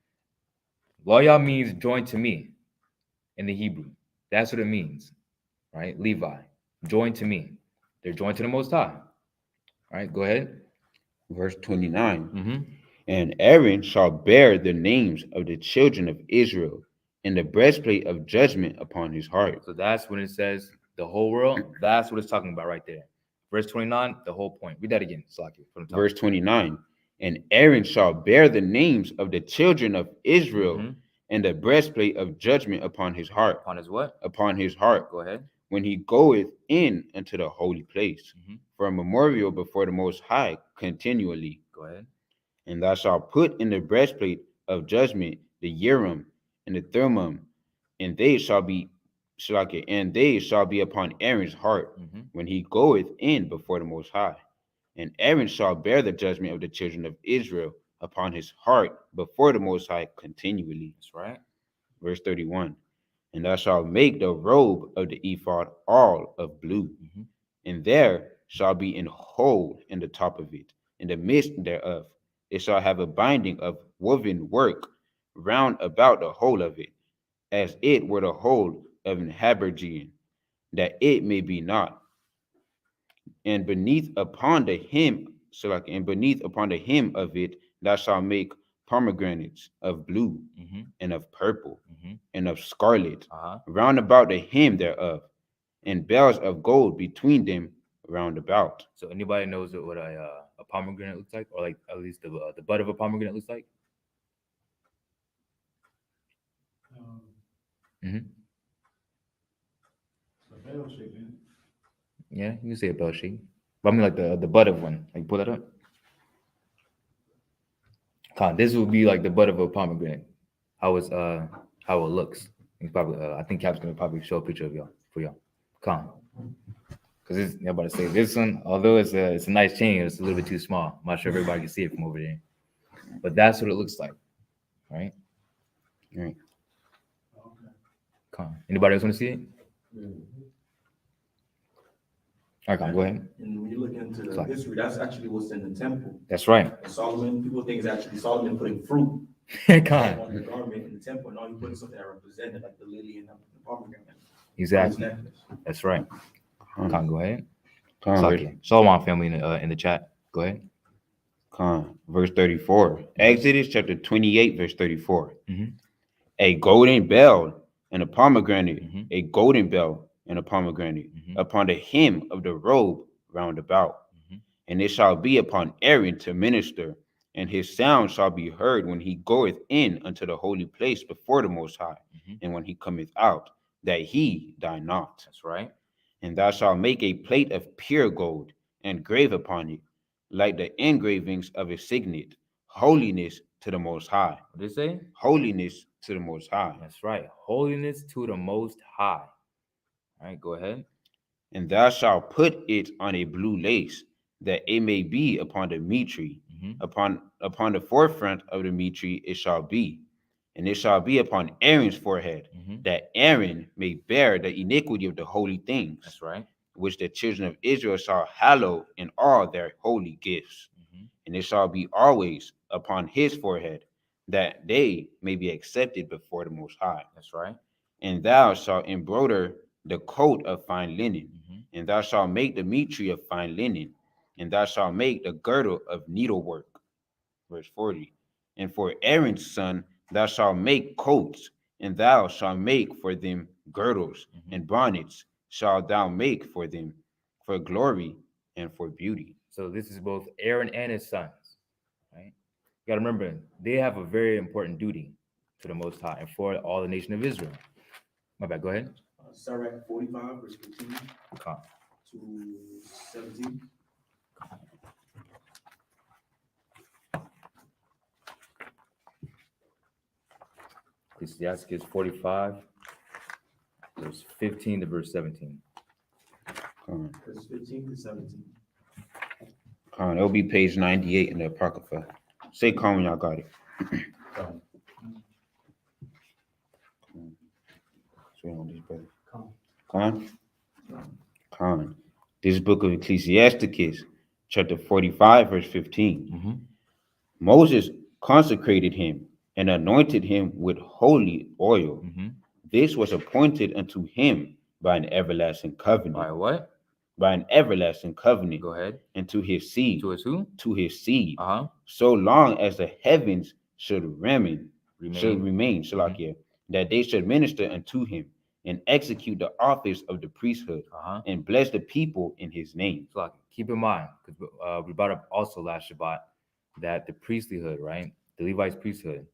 Loyal means joined to me in the Hebrew. That's what it means, right? Levi, joined to me. They're joined to the Most High. All right, go ahead. Verse 29. Mm-hmm. And Aaron shall bear the names of the children of Israel in the breastplate of judgment upon his heart. So that's when it says the whole world. That's what it's talking about right there. Verse 29, the whole point. Read that again. Verse 29. And Aaron shall bear the names of the children of Israel in the breastplate of judgment upon his heart. Upon his what? Upon his heart. Go ahead. When he goeth in unto the holy place, for a memorial before the Most High continually. Go ahead. And thou shalt put in the breastplate of judgment the Urim and the Thummim, and they shall be upon Aaron's heart when he goeth in before the Most High. And Aaron shall bear the judgment of the children of Israel upon his heart before the Most High continually. That's right. Verse 31. And thou shalt make the robe of the ephod all of blue, and there shall be an hole in the top of it, in the midst thereof. It shall have a binding of woven work round about the whole of it, as it were the whole of an habergeon, that it may be not. And beneath upon the hem of it, thou shalt make pomegranates of blue and of purple and of scarlet round about the hem thereof, and bells of gold between them round about. So anybody knows what a pomegranate looks like, or like at least the bud of a pomegranate looks like? Yeah, you can say a bell shape. But I mean like the bud of one. Like pull that up. This would be like the bud of a pomegranate. How it looks. Probably I think Cap's gonna probably show a picture of for y'all. Because I'm about to say this one, although it's a nice chain, it's a little bit too small. I'm not sure if everybody can see it from over there. But that's what it looks like. Right? Right. Anybody else want to see it? All right, go ahead. And when you look into the history, that's actually what's in the temple. That's right. And Solomon, people think it's actually Solomon putting fruit on the garment in the temple, and all he put something that represented like the lily and the pomegranate. Exactly. That's right. Go ahead. Verse Solomon family in the chat. Go ahead. Verse 34. Exodus chapter 28, verse 34. A golden bell and a pomegranate, a golden bell and a pomegranate upon the hem of the robe round about. And it shall be upon Aaron to minister, and his sound shall be heard when he goeth in unto the holy place before the Most High, and when he cometh out, that he die not. That's right. And thou shalt make a plate of pure gold, and grave upon it, like the engravings of a signet, holiness to the Most High. What did it say? Holiness to the Most High. That's right. Holiness to the Most High. All right, go ahead. And thou shalt put it on a blue lace, that it may be upon the mitre. Upon the forefront of the mitre it shall be. And it shall be upon Aaron's forehead, that Aaron may bear the iniquity of the holy things. That's right. Which the children of Israel shall hallow in all their holy gifts. And it shall be always upon his forehead, that they may be accepted before the Most High. That's right. And thou shalt embroider the coat of fine linen, and thou shalt make the mitre of fine linen, and thou shalt make the girdle of needlework. Verse 40. And for Aaron's son thou shalt make coats, and thou shalt make for them girdles, and bonnets shalt thou make for them, for glory and for beauty. So this is both Aaron and his sons, right? You got to remember, they have a very important duty to the Most High and for all the nation of Israel. My bad, go ahead. Sirach 45, verse 15 to 17. Ecclesiastes 45, verse 15 to verse 17. Verse 15 to 17. It'll be page 98 in the Apocrypha. Say calm when y'all got it. This book of Ecclesiasticus, chapter 45, verse 15. Moses consecrated him and anointed him with holy oil. This was appointed unto him by an everlasting covenant. By what? By an everlasting covenant. Go ahead. And to his seed. To his who? To his seed. so long as the heavens should remain, Remain. that they should minister unto him and execute the office of the priesthood and bless the people in his name. So keep in mind, because we brought up also last Shabbat that the priesthood, right, the Levites priesthood,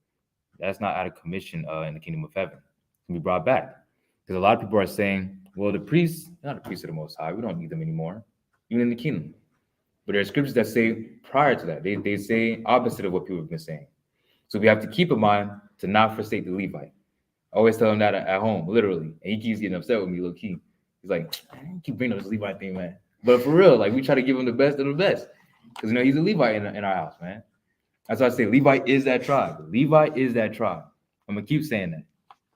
that's not out of commission in the kingdom of heaven. It can be brought back. Because a lot of people are saying, well, the priests, not the priests of the Most High, we don't need them anymore, even in the kingdom. But there are scriptures that say prior to that, they say opposite of what people have been saying. So we have to keep in mind to not forsake the Levite. I always tell him that at home, literally. And he keeps getting upset with me, low key. He's like, man, keep bringing up this Levite thing, man. But for real, like we try to give him the best of the best. Because he's a Levite in our house, man. That's why I say Levite is that tribe. Levite is that tribe. I'm gonna keep saying that.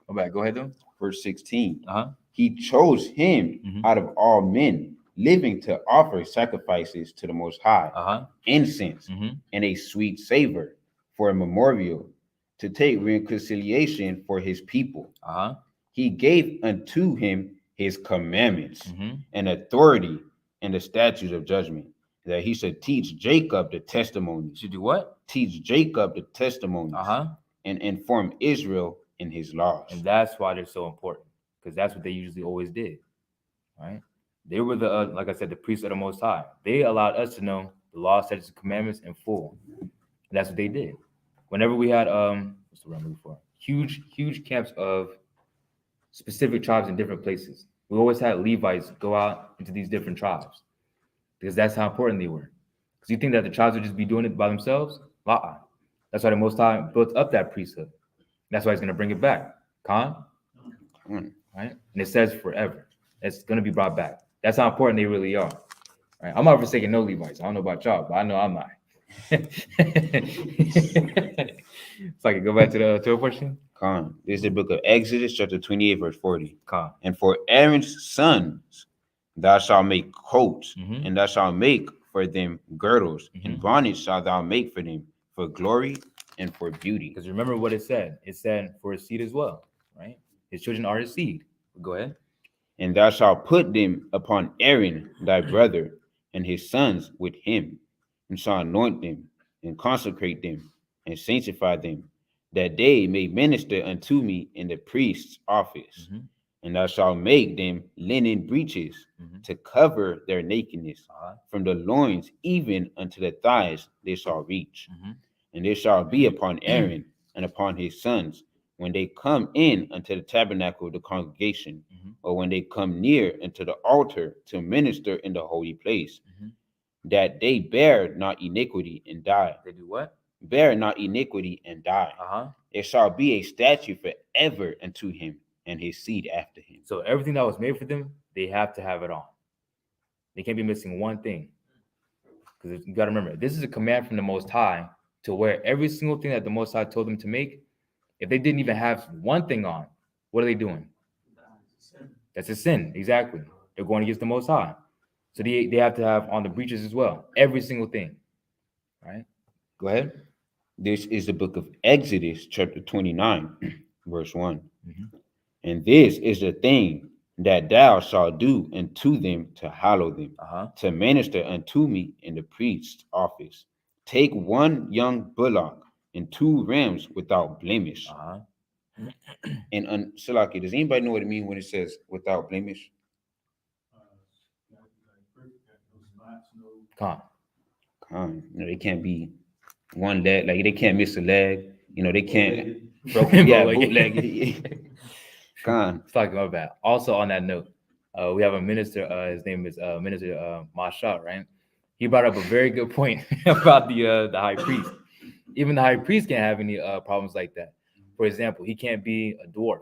All right, go ahead though. Verse 16. He chose him out of all men living to offer sacrifices to the Most High, incense and a sweet savor for a memorial, to take reconciliation for his people. He gave unto him his commandments and authority and the statutes of judgment, that he should teach Jacob the testimonies. Should do what? Teach Jacob the testimonies and inform Israel in his laws. And that's why they're so important, because that's what they usually always did, right? They were the, like I said, the priests of the Most High. They allowed us to know the law, statutes, and commandments in full. And that's what they did. Whenever we had, what's the word I'm looking for? Huge camps of specific tribes in different places. We always had Levites go out into these different tribes because that's how important they were. Because you think that the tribes would just be doing it by themselves? That's why the Most High built up that priesthood. That's why he's going to bring it back. Right? And it says forever. It's going to be brought back. That's how important they really are. Right? I'm not forsaking no Levites. I don't know about y'all, but I know I'm not. So I can go back to the Torah portion. This is the book of Exodus, chapter 28, verse 40. And for Aaron's sons, thou shalt make coats, and thou shalt make for them girdles, and bonnets shalt thou make for them, for glory and for beauty. Because remember what it said. It said for his seed as well, right? His children are his seed. Go ahead. And thou shalt put them upon Aaron thy brother, and his sons with him, and shall anoint them, and consecrate them, and sanctify them, that they may minister unto me in the priest's office. And thou shalt make them linen breeches to cover their nakedness, from the loins even unto the thighs they shall reach. And they shall be upon Aaron and upon his sons when they come in unto the tabernacle of the congregation, or when they come near unto the altar to minister in the holy place, that they bear not iniquity and die. They do what? Bear not iniquity and die. It shall be a statute forever unto him and his seed after him. So everything that was made for them, they have to have it on. They can't be missing one thing. Because you got to remember, this is a command from the Most High to wear every single thing that the Most High told them to make. If they didn't even have one thing on, what are they doing? That's a sin. Exactly. They're going against the Most High. So they have to have on the breeches as well. Every single thing. All right? Go ahead. This is the book of Exodus, chapter 29, verse 1. And this is the thing that thou shalt do unto them to hallow them, to minister unto me in the priest's office. Take one young bullock and 2 rams without blemish. And Salaki, does anybody know what it means when it says without blemish? They can't be one leg, like they can't miss a leg. They can't broken. Bootleg. It's like my bad. Also on that note, we have a minister. His name is Minister Masha, right? He brought up a very good point about the high priest. Even the high priest can't have any problems like that. For example, he can't be a dwarf.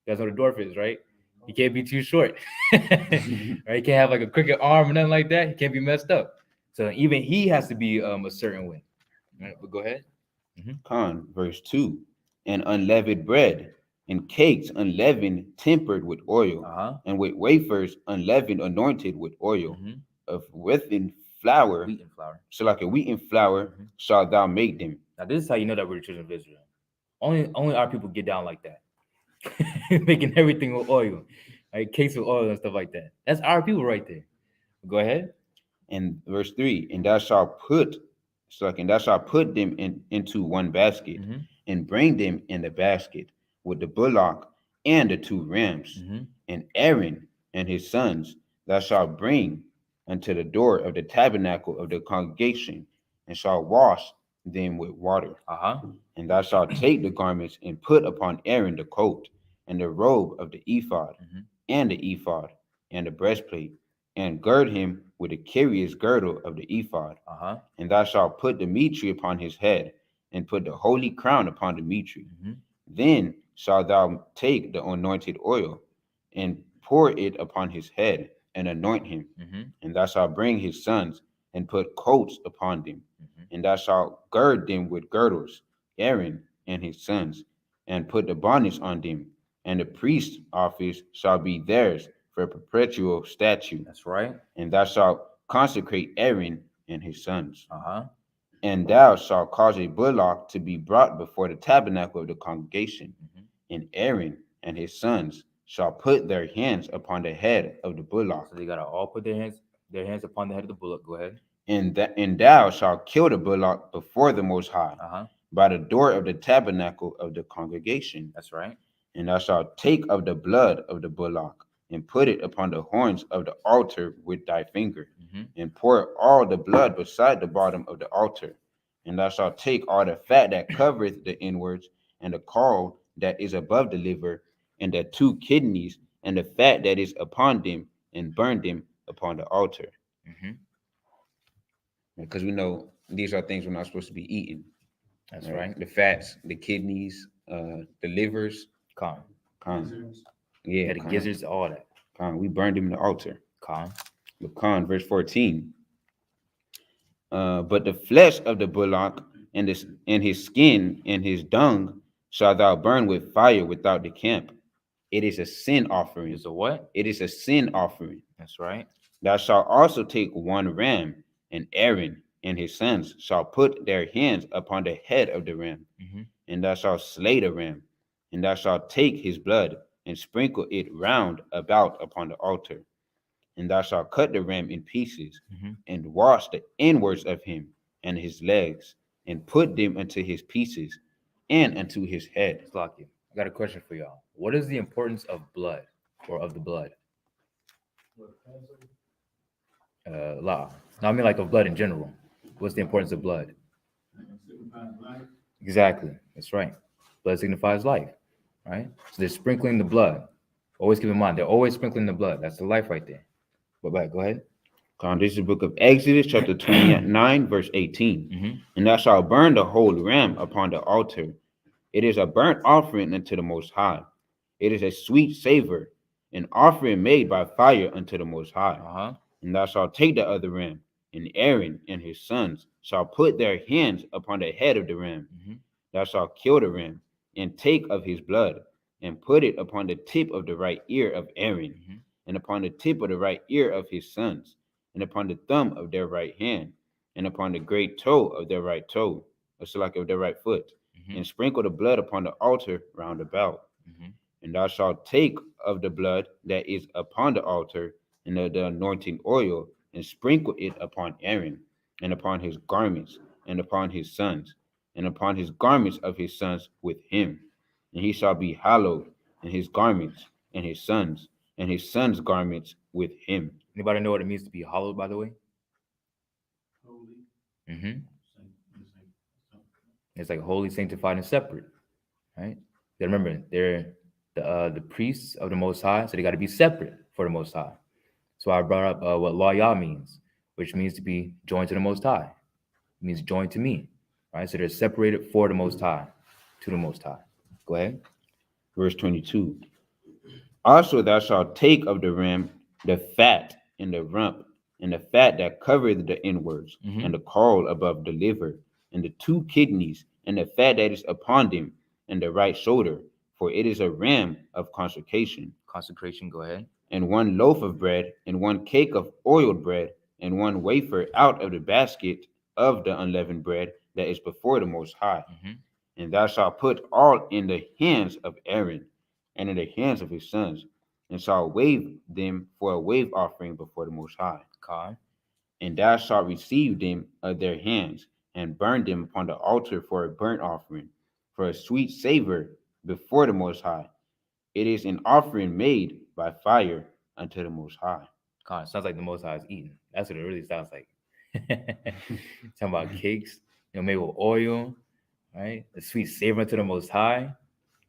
You guys know what a dwarf is, right? He can't be too short. Right? He can't have like a crooked arm or nothing like that. He can't be messed up. So even he has to be a certain way. Right, but go ahead. Verse 2. And unleavened bread and cakes unleavened tempered with oil, and with wafers unleavened anointed with oil, of wheaten flour, so like a wheaten flour, shalt thou make them. Now this is how you know that we're the children of Israel. Only our people get down like that. Making everything with oil, right? Cakes with oil and stuff like that. That's our people right there. Go ahead. And verse 3, and thou shalt put So, and thou shalt put them into one basket, and bring them in the basket with the bullock and the 2 rams. And Aaron and his sons thou shalt bring unto the door of the tabernacle of the congregation, and shalt wash them with water. And thou shalt take the garments and put upon Aaron the coat, and the robe of the ephod, and the ephod, and the breastplate, and gird him with the curious girdle of the ephod. And thou shalt put the mitre upon his head, and put the holy crown upon the mitre. Then shalt thou take the anointed oil, and pour it upon his head, and anoint him. And thou shalt bring his sons, and put coats upon them. And thou shalt gird them with girdles, Aaron and his sons, and put the bonnets on them. And the priest's office shall be theirs for a perpetual statute. That's right. And thou shalt consecrate Aaron and his sons. And thou shalt cause a bullock to be brought before the tabernacle of the congregation. And Aaron and his sons shall put their hands upon the head of the bullock. So they gotta all put their hands upon the head of the bullock. Go ahead. And thou shalt kill the bullock before the Most High, by the door of the tabernacle of the congregation. That's right. And thou shalt take of the blood of the bullock, and put it upon the horns of the altar with thy finger, and pour all the blood beside the bottom of the altar. And thou shalt take all the fat that covereth the inwards, and the caul that is above the liver, and the 2 kidneys, and the fat that is upon them, and burn them upon the altar. Because we know these are things we're not supposed to be eating. That's right. The fats, the kidneys, the livers. Con. Yeah, the gizzards, all that. We burned them in the altar. Verse 14. But the flesh of the bullock and his skin and his dung shalt thou burn with fire without the camp. It is a sin offering. It's a what? It is a sin offering. That's right. Thou shalt also take 1 ram, and Aaron and his sons shall put their hands upon the head of the ram, and thou shalt slay the ram, and thou shalt take his blood and sprinkle it round about upon the altar. And thou shalt cut the ram in pieces, and wash the inwards of him and his legs, and put them unto his pieces and unto his head. Slocky, I got a question for y'all. What is the importance of blood, or of the blood? Law. No, I mean like of blood in general. What's the importance of blood? Exactly. That's right. Blood signifies life, right? So they're sprinkling the blood. Always keep in mind, they're always sprinkling the blood. That's the life right there. But back, go ahead. This is the book of Exodus, chapter 29, verse 18. And thou shalt burn the whole ram upon the altar. It is a burnt offering unto the Most High. It is a sweet savor, an offering made by fire unto the Most High. And thou shalt take the other ram, and Aaron and his sons shall put their hands upon the head of the ram. Thou shalt kill the ram, and take of his blood, and put it upon the tip of the right ear of Aaron, and upon the tip of the right ear of his sons, and upon the thumb of their right hand, and upon the great toe of their right toe, or like of their right foot, and sprinkle the blood upon the altar round about. And thou shalt take of the blood that is upon the altar, and of the anointing oil, and sprinkle it upon Aaron, and upon his garments, and upon his sons, and upon his garments of his sons with him. And he shall be hallowed, and his garments, and his sons' garments with him. Anybody know what it means to be hallowed, by the way? It's like holy, sanctified, and separate, right? Remember, they're the priests of the Most High, so they got to be separate for the Most High. So I brought up what law Yah means, which means to be joined to the Most High. It means joined to me, right? So they're separated for the Most High, to the Most High. Go ahead. Verse 22. Also thou shalt take of the ram the fat and the rump, and the fat that covereth the inwards, and the caul above the liver, and the 2 kidneys, and the fat that is upon them, and the right shoulder, for it is a ram of consecration. Consecration, go ahead. And 1 loaf of bread, and 1 cake of oiled bread, and 1 wafer out of the basket of the unleavened bread that is before the Most High. And thou shalt put all in the hands of Aaron, and in the hands of his sons, and shalt wave them for a wave offering before the Most High. And thou shalt receive them of their hands, and burned them upon the altar for a burnt offering, for a sweet savor before the Most High. It is an offering made by fire unto the Most High. God, sounds like the Most High is eating. That's what it really sounds like. Talking about cakes, made with oil, right? The sweet savor unto the Most High,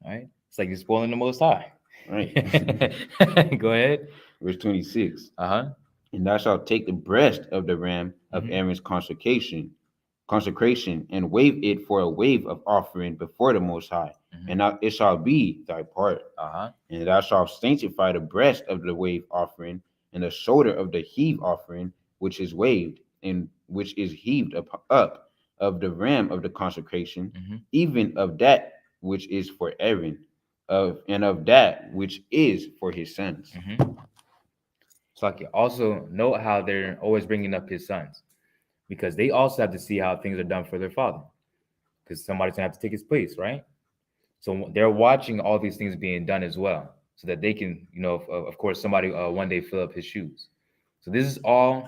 right? It's like you're spoiling the Most High. Right. Go ahead. Verse 26. Uh-huh. And thou shalt take the breast of the ram of Aaron's consecration, and wave it for a wave of offering before the Most High, and it shall be thy part. And thou shalt sanctify the breast of the wave offering, and the shoulder of the heave offering, which is waved, and which is heaved up of the ram of the consecration, even of that which is for Aaron, and of that which is for his sons. So like, also note how they're always bringing up his sons, because they also have to see how things are done for their father, because somebody's gonna have to take his place, right? So they're watching all these things being done as well, so that they can, of course, somebody one day fill up his shoes. So this is all,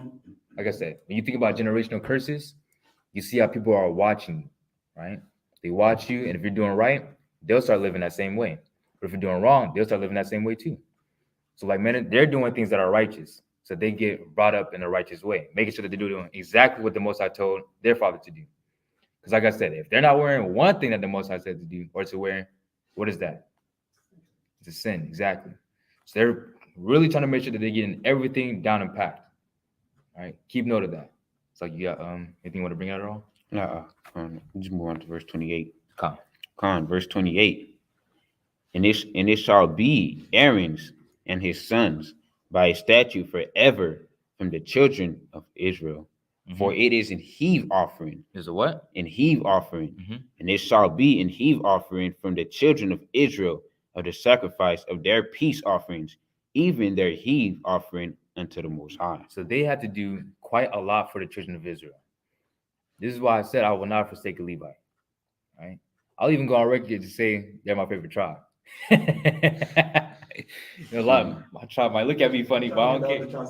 like I said, when you think about generational curses, you see how people are watching you, right? They watch you, and if you're doing right, they'll start living that same way. But if you're doing wrong, they'll start living that same way too. So like, men, they're doing things that are righteous, so they get brought up in a righteous way, making sure that they're doing exactly what the Most High told their father to do. Because like I said, if they're not wearing one thing that the Most High said to do or to wear, what is that? It's a sin, exactly. So they're really trying to make sure that they're getting everything down and packed. All right, keep note of that. So you got anything you want to bring out at all? No, just move on to verse 28. Verse 28. And it shall be Aaron's and his sons by a statute forever from the children of Israel. For it is an heave offering. Is a what? An heave offering. And it shall be an heave offering from the children of Israel of the sacrifice of their peace offerings, even their heave offering unto the Most High. So they had to do quite a lot for the children of Israel. This is why I said I will not forsake a Levite. Right? I'll even go on record to say they're my favorite tribe. A lot of my tribe might look at me funny, but I don't care. You know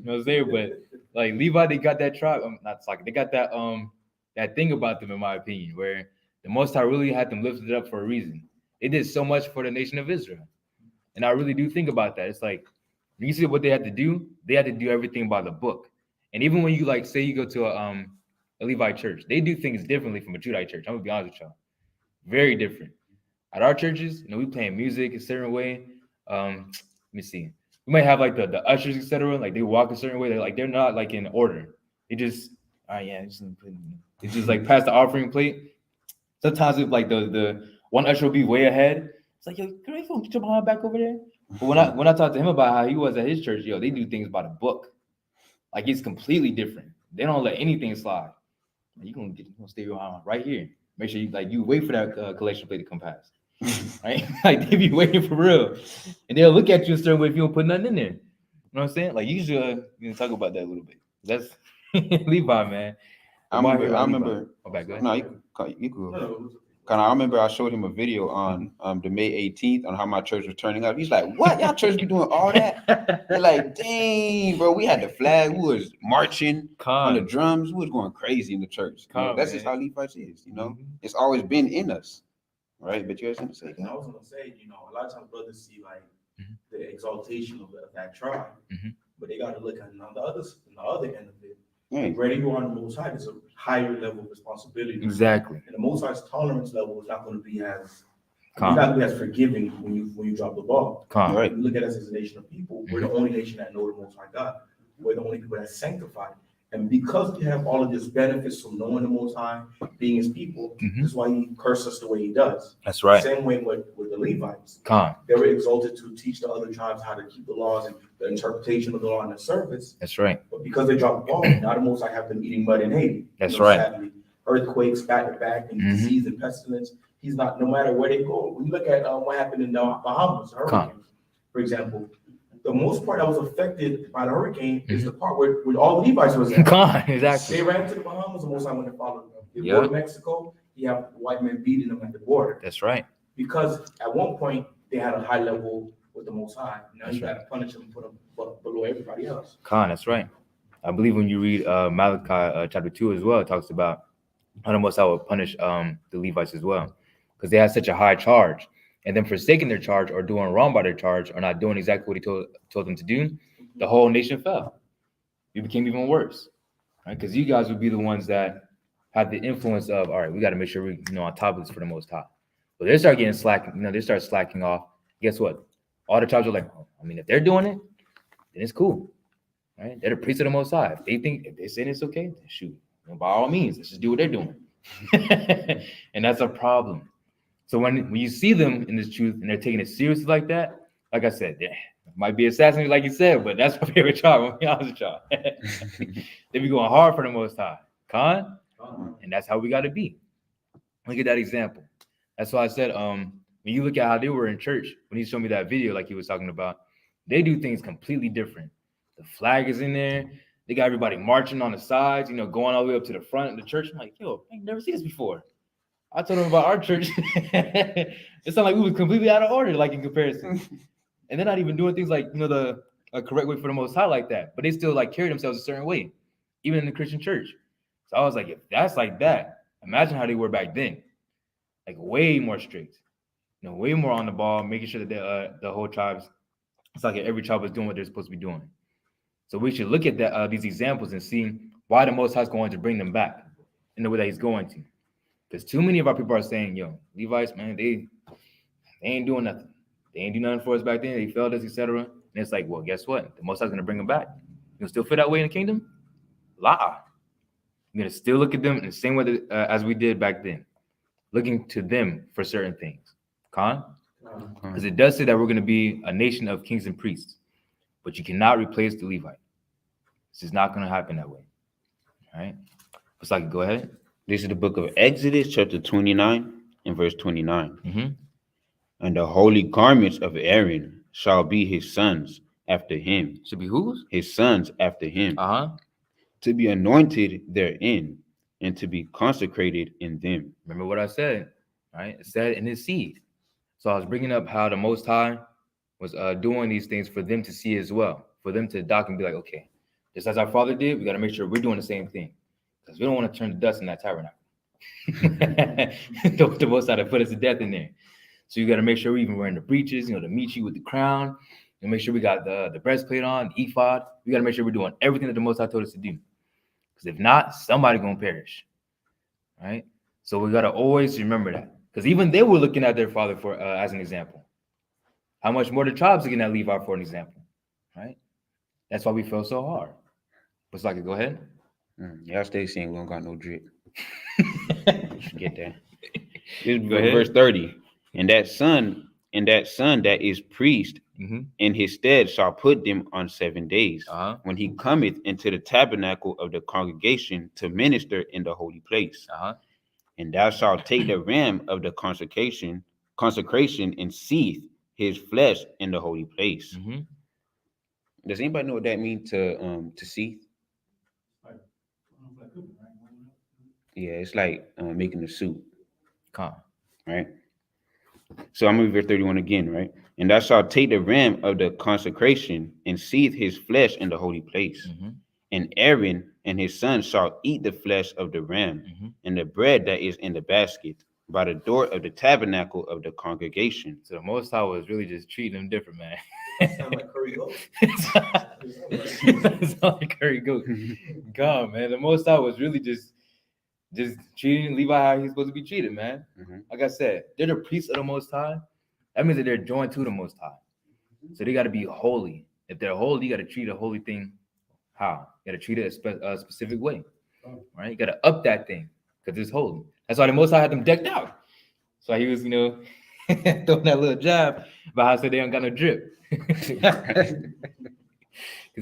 what I'm saying? But like Levi, they got that tribe. They got that that thing about them, in my opinion, where the Most High really had them lifted up for a reason. They did so much for the nation of Israel, and I really do think about that. It's like, you see what they had to do. They had to do everything by the book. And even when you say you go to a Levite church, they do things differently from a Judite church. I'm gonna be honest with y'all, very different. At our churches, we playing music a certain way. Let me see. We might have like the ushers, etc. Like they walk a certain way. They're not like in order. They just, they just like pass the offering plate. Sometimes if like the one usher will be way ahead, it's like, yo, can I get your behind back over there? But when I talked to him about how he was at his church, they do things by the book. Like it's completely different. They don't let anything slide. You're gonna stay right here. Make sure you wait for that collection plate to come past. Right? Like they be waiting for real. And they'll look at you a certain way if you don't put nothing in there. You know what I'm saying? Like you should talk about that a little bit. That's Levi, man. I remember. Oh, back, go ahead. No, you could. I remember I showed him a video on the May 18th on how my church was turning up. He's like, "What? Y'all church be doing all that?" They're like, "Dang, bro, we had the flag. We was marching on the drums. We was going crazy in the church. That's just how Levites is. It's always been in us, right?" But you have something to say? I was gonna say, a lot of times brothers see like the exaltation of that tribe, but they got to look at on the other end of it. Where you are on the Most High, there's a higher level of responsibility. Exactly. And the Most High's tolerance level is not going to be as you're not going to be as forgiving when you drop the ball. Right. You look at us as a nation of people. We're the only nation that know the Most High God. We're the only people that sanctified. And because we have all of these benefits from knowing the Most High, being His people, that's why He curses us the way He does. That's right. Same way with the Levites. They were exalted to teach the other tribes how to keep the laws and the interpretation of the law on the surface. That's right. But because they dropped the ball, now the Most High have them eating mud in Haiti. That's right. Sadly, earthquakes back to back and disease and pestilence. He's not, no matter where they go. When you look at what happened in the Bahamas, hurricanes, for example, the most part that was affected by the hurricane is the part where all the Levites was at. Exactly. They ran to the Bahamas, the Most High went to follow them. They go to Mexico, you have white men beating them at the border. That's right. Because at one point they had a high level with the Most High. Now you got to punish them and put them below everybody else. That's right. I believe when you read Malachi chapter 2 as well, it talks about how the Most High will punish the Levites as well, because they had such a high charge, and then forsaking their charge or doing wrong by their charge or not doing exactly what he told them to do, the whole nation fell. It became even worse, right? Because you guys would be the ones that had the influence of, all right, we got to make sure we, on top of this for the Most High. But they start getting slack, they start slacking off. Guess what? All the tribes are like, if they're doing it, then it's cool, right? They're the priests of the Most High. If they say it's okay, then shoot. By all means, let's just do what they're doing. And that's a problem. So when you see them in this truth and they're taking it seriously like that, like I said, it might be assassinated, like you said, but that's my favorite tribe. I'm be honest with y'all. They be going hard for the Most High. And that's how we got to be. Look at that example. That's why I said, when you look at how they were in church, when he showed me that video, like he was talking about, they do things completely different. The flag is in there. They got everybody marching on the sides, going all the way up to the front of the church. I'm like, yo, I ain't never seen this before. I told them about our church. It sounded like we was completely out of order, like in comparison. And they're not even doing things like, the correct way for the Most High like that. But they still carry themselves a certain way, even in the Christian church. So I was like, if that's like that, imagine how they were back then. Like way more strict, way more on the ball, making sure that the whole tribes, it's like every tribe was doing what they're supposed to be doing. So we should look at these examples and see why the Most High is going to bring them back in the way that he's going to. Because too many of our people are saying, Levites, man, they ain't doing nothing. They ain't do nothing for us back then. They failed us, etc. And it's like, well, guess what? The Most High is going to bring them back. You'll still feel that way in the kingdom? Lie. You're going to still look at them in the same way as we did back then, looking to them for certain things. Because it does say that we're going to be a nation of kings and priests, but you cannot replace the Levite. This is not going to happen that way. All right? Pasaki, go ahead. This is the book of Exodus, chapter 29, and verse 29. Mm-hmm. And the holy garments of Aaron shall be his sons after him. Should be whose? His sons after him. To To be anointed therein, and to be consecrated in them. Remember what I said, right? It said in his seed. So I was bringing up how the Most High was doing these things for them to see as well, for them to dock and be like, okay, just as our father did, we got to make sure we're doing the same thing, because we don't want to turn to dust in that tabernacle. The Most High to put us to death in there. So you got to make sure we're even wearing the breeches, to meet you with the crown, and make sure we got the breastplate on, the ephod. We got to make sure we're doing everything that the Most High told us to do. Because if not, somebody going to perish, right? So we got to always remember that. Because even they were looking at their father for as an example. How much more the tribes looking at Levi for an example, right? That's why we fell so hard. What's like, go ahead. Y'all stay saying we don't got no drip. Get that. This is verse 30. And that son that is priest in his stead shall put them on 7 days, when he cometh into the tabernacle of the congregation to minister in the holy place. And thou shalt take the ram of the consecration and seethe his flesh in the holy place. Does anybody know what that means to seethe? Yeah, it's like making a soup. Right? So I'm going to read verse 31 again, right? And thou shalt take the ram of the consecration and seethe his flesh in the holy place. And Aaron and his sons shall eat the flesh of the ram and the bread that is in the basket by the door of the tabernacle of the congregation. So the Most High was really just treating them different, man. Sound like curry goat. It's like curry goat. God, man, the Most High was really just treating Levi how he's supposed to be treated, man. Like I said, they're the priests of the Most High. That means that they're joined to the Most High. So they got to be holy. If they're holy, you got to treat a holy thing how? You got to treat it a specific way, right? You got to up that thing because it's holy. That's why the Most High had them decked out. So he was, throwing that little jab about how I said they don't got no drip. Because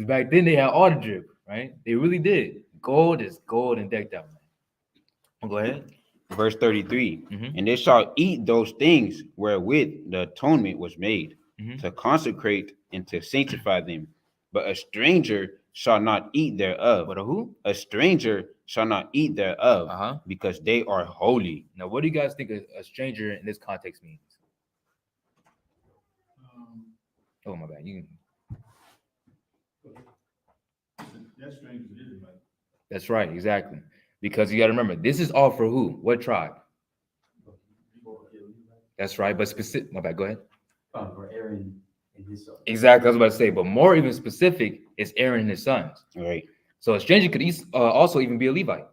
back then they had all the drip, right? They really did. Gold is gold and decked out, man. Go ahead. Verse 33. And they shall eat those things wherewith the atonement was made, to consecrate and to sanctify them. But a stranger shall not eat thereof. But a who? A stranger shall not eat thereof, because they are holy. Now, what do you guys think a stranger in this context means? Oh, my bad. That's strange as it is, man. That's right, exactly. Because you got to remember, this is all for who? What tribe? That's right, but specific. My bad. Go ahead. For Aaron and his son. Exactly. I was about to say, but more even specific is Aaron and his sons. All right. So a stranger could also even be a Levite.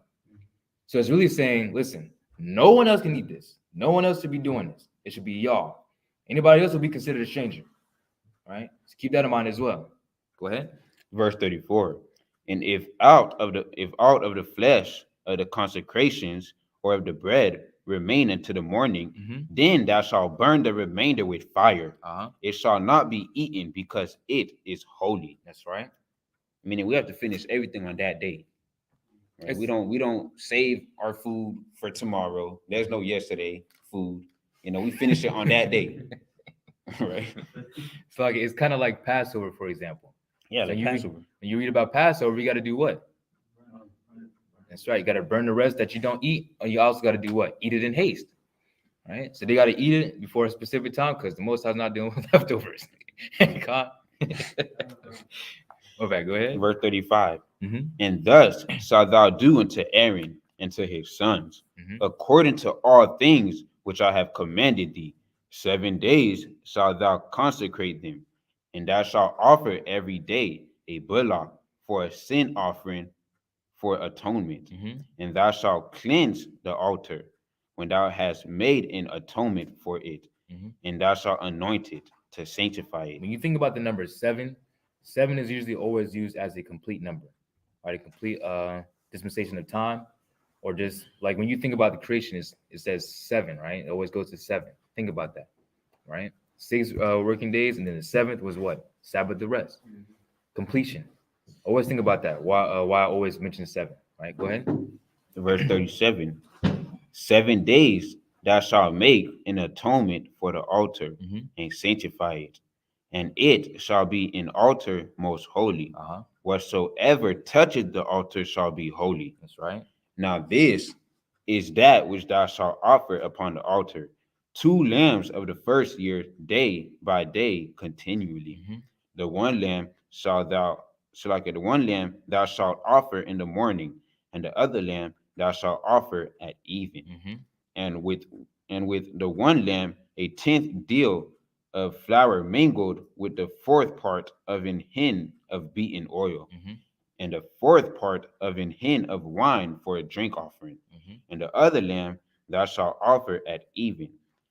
So it's really saying, listen, no one else can eat this. No one else should be doing this. It should be y'all. Anybody else will be considered a stranger. All right. So keep that in mind as well. Go ahead. Verse 34. And if out of the flesh of the consecrations or of the bread remain until the morning, then thou shalt burn the remainder with fire. It shall not be eaten because it is holy. That's right. Meaning we have to finish everything on that day. Right? We don't save our food for tomorrow. There's no yesterday food. We finish it on that day. Right. So it's kind of like Passover, for example. Yeah, so like Passover. When you read about Passover, you got to do what? That's right. You got to burn the rest that you don't eat, and you also got to do what? Eat it in haste. Right. So they got to eat it before a specific time because the Most High is not doing leftovers. God. Okay, go ahead. Verse 35. And thus shalt thou do unto Aaron and to his sons, according to all things which I have commanded thee. 7 days shalt thou consecrate them, and thou shalt offer every day a bullock for a sin offering for atonement. And thou shalt cleanse the altar when thou hast made an atonement for it, and thou shalt anoint it to sanctify it. When you think about the number 7, 7 is usually always used as a complete number, right? A complete dispensation of time, or just like when you think about the creation, it says 7, right? It always goes to 7. Think about that, right? 6 working days, and then the 7th was what? Sabbath, the rest. Completion. Always think about that. Why I always mention 7, right? Go ahead. Verse 37. 7 days thou shalt make an atonement for the altar and sanctify it, and it shall be an altar most holy. Whatsoever toucheth the altar shall be holy. That's right. Now this is that which thou shalt offer upon the altar: 2 lambs of the first year, day by day, continually. The one lamb thou shalt offer in the morning, and the other lamb thou shalt offer at even. And with the one lamb a 10th deal of flour mingled with the 4th part of an hin of beaten oil, and the 4th part of an hin of wine for a drink offering. And the other lamb thou shalt offer at even,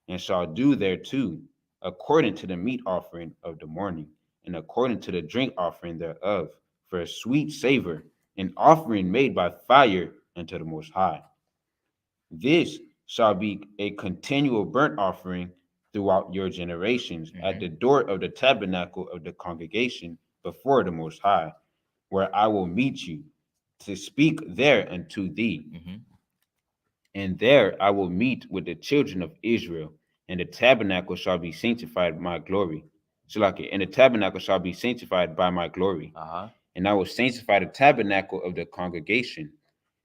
and shalt do thereto according to the meat offering of the morning, and according to the drink offering thereof, for a sweet savor, an offering made by fire unto the Most High. This shall be a continual burnt offering throughout your generations at the door of the tabernacle of the congregation before the Most High, where I will meet you to speak there unto thee. And there I will meet with the children of Israel, and the tabernacle shall be sanctified by my glory. And the tabernacle shall be sanctified by my glory. And I will sanctify the tabernacle of the congregation,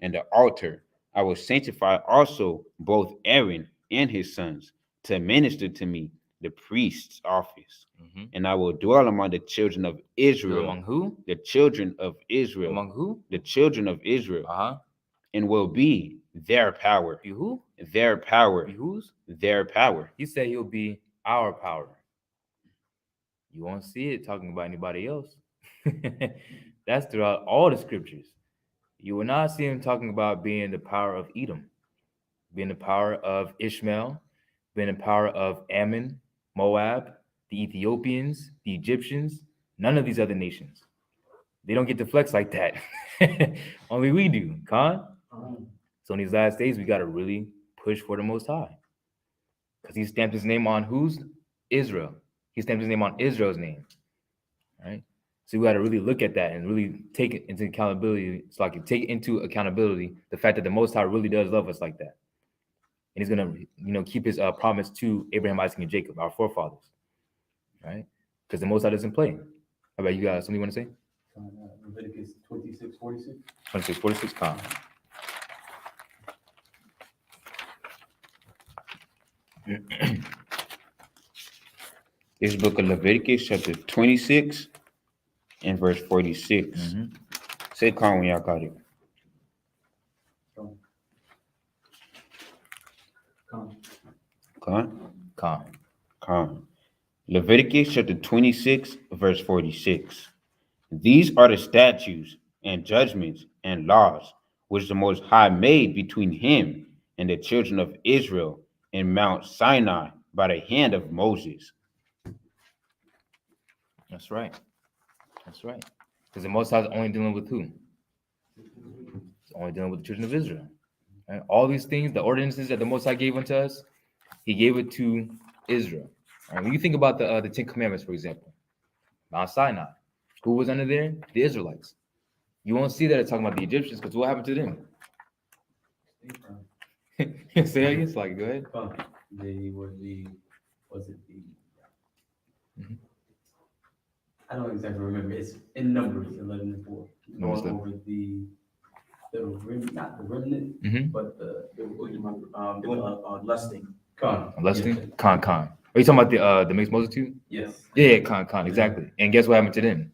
and the altar I will sanctify also both Aaron and his sons, to minister to me the priest's office. And I will dwell among the children of Israel. Among who? The children of Israel. Among who? The children of Israel. And will be their power. Be who? Their power. Be whose? Their power. He said he'll be our power. You won't see it talking about anybody else. That's throughout all the scriptures. You will not see him talking about being the power of Edom, being the power of Ishmael, being the power of Ammon, Moab, the Ethiopians, the Egyptians, none of these other nations. They don't get to flex like that. Only we do, Khan. So in these last days, we got to really push for the Most High. Because he stamped his name on whose? Israel. He stamped his name on Israel's name. Right? So we got to really look at that and really take it into accountability. So I can take into accountability the fact that the Most High really does love us like that. And he's going to, keep his promise to Abraham, Isaac, and Jacob, our forefathers. Right? Because the Most High doesn't play. How about you guys? Something you want to say? Leviticus 26:46. 26:46, Khan. This is book of Leviticus, chapter 26 and verse 46. Mm-hmm. Say calm when y'all got it. Calm. Leviticus chapter 26, verse 46. These are the statutes and judgments and laws which the Most High made between him and the children of Israel in Mount Sinai by the hand of Moses. That's right. That's right. Because the Most High is only dealing with who? It's only dealing with the children of Israel. Right? All these things, the ordinances that the Most High gave unto us, he gave it to Israel. Right? When you think about the Ten Commandments, for example, Mount Sinai, who was under there? The Israelites. You won't see that it's talking about the Egyptians, because what happened to them? Say it again, like, go ahead. They were I don't exactly remember. It's in Numbers 11:4. Going over not the remnant, but lusting. Lusting? Con. Are you talking about the mixed multitude? Yes. Yeah, con, exactly. And guess what happened to them?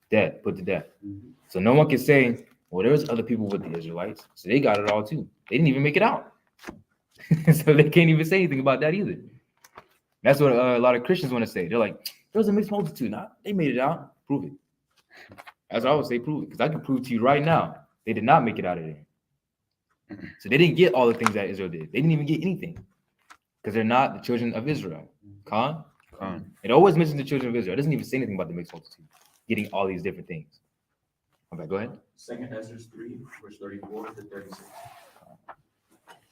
Death, put to death. So no one can say, well, there was other people with the Israelites, so they got it all too. They didn't even make it out. So they can't even say anything about that either. That's what a lot of Christians want to say. They're like, there was a mixed multitude. Nah, they made it out. Prove it. As I always say, prove it. Because I can prove to you right now, they did not make it out of there. So they didn't get all the things that Israel did. They didn't even get anything. Because they're not the children of Israel. Con. It always mentions the children of Israel. It doesn't even say anything about the mixed multitude getting all these different things. Okay, go ahead. 2nd Ezra 3, verse 34 to 36.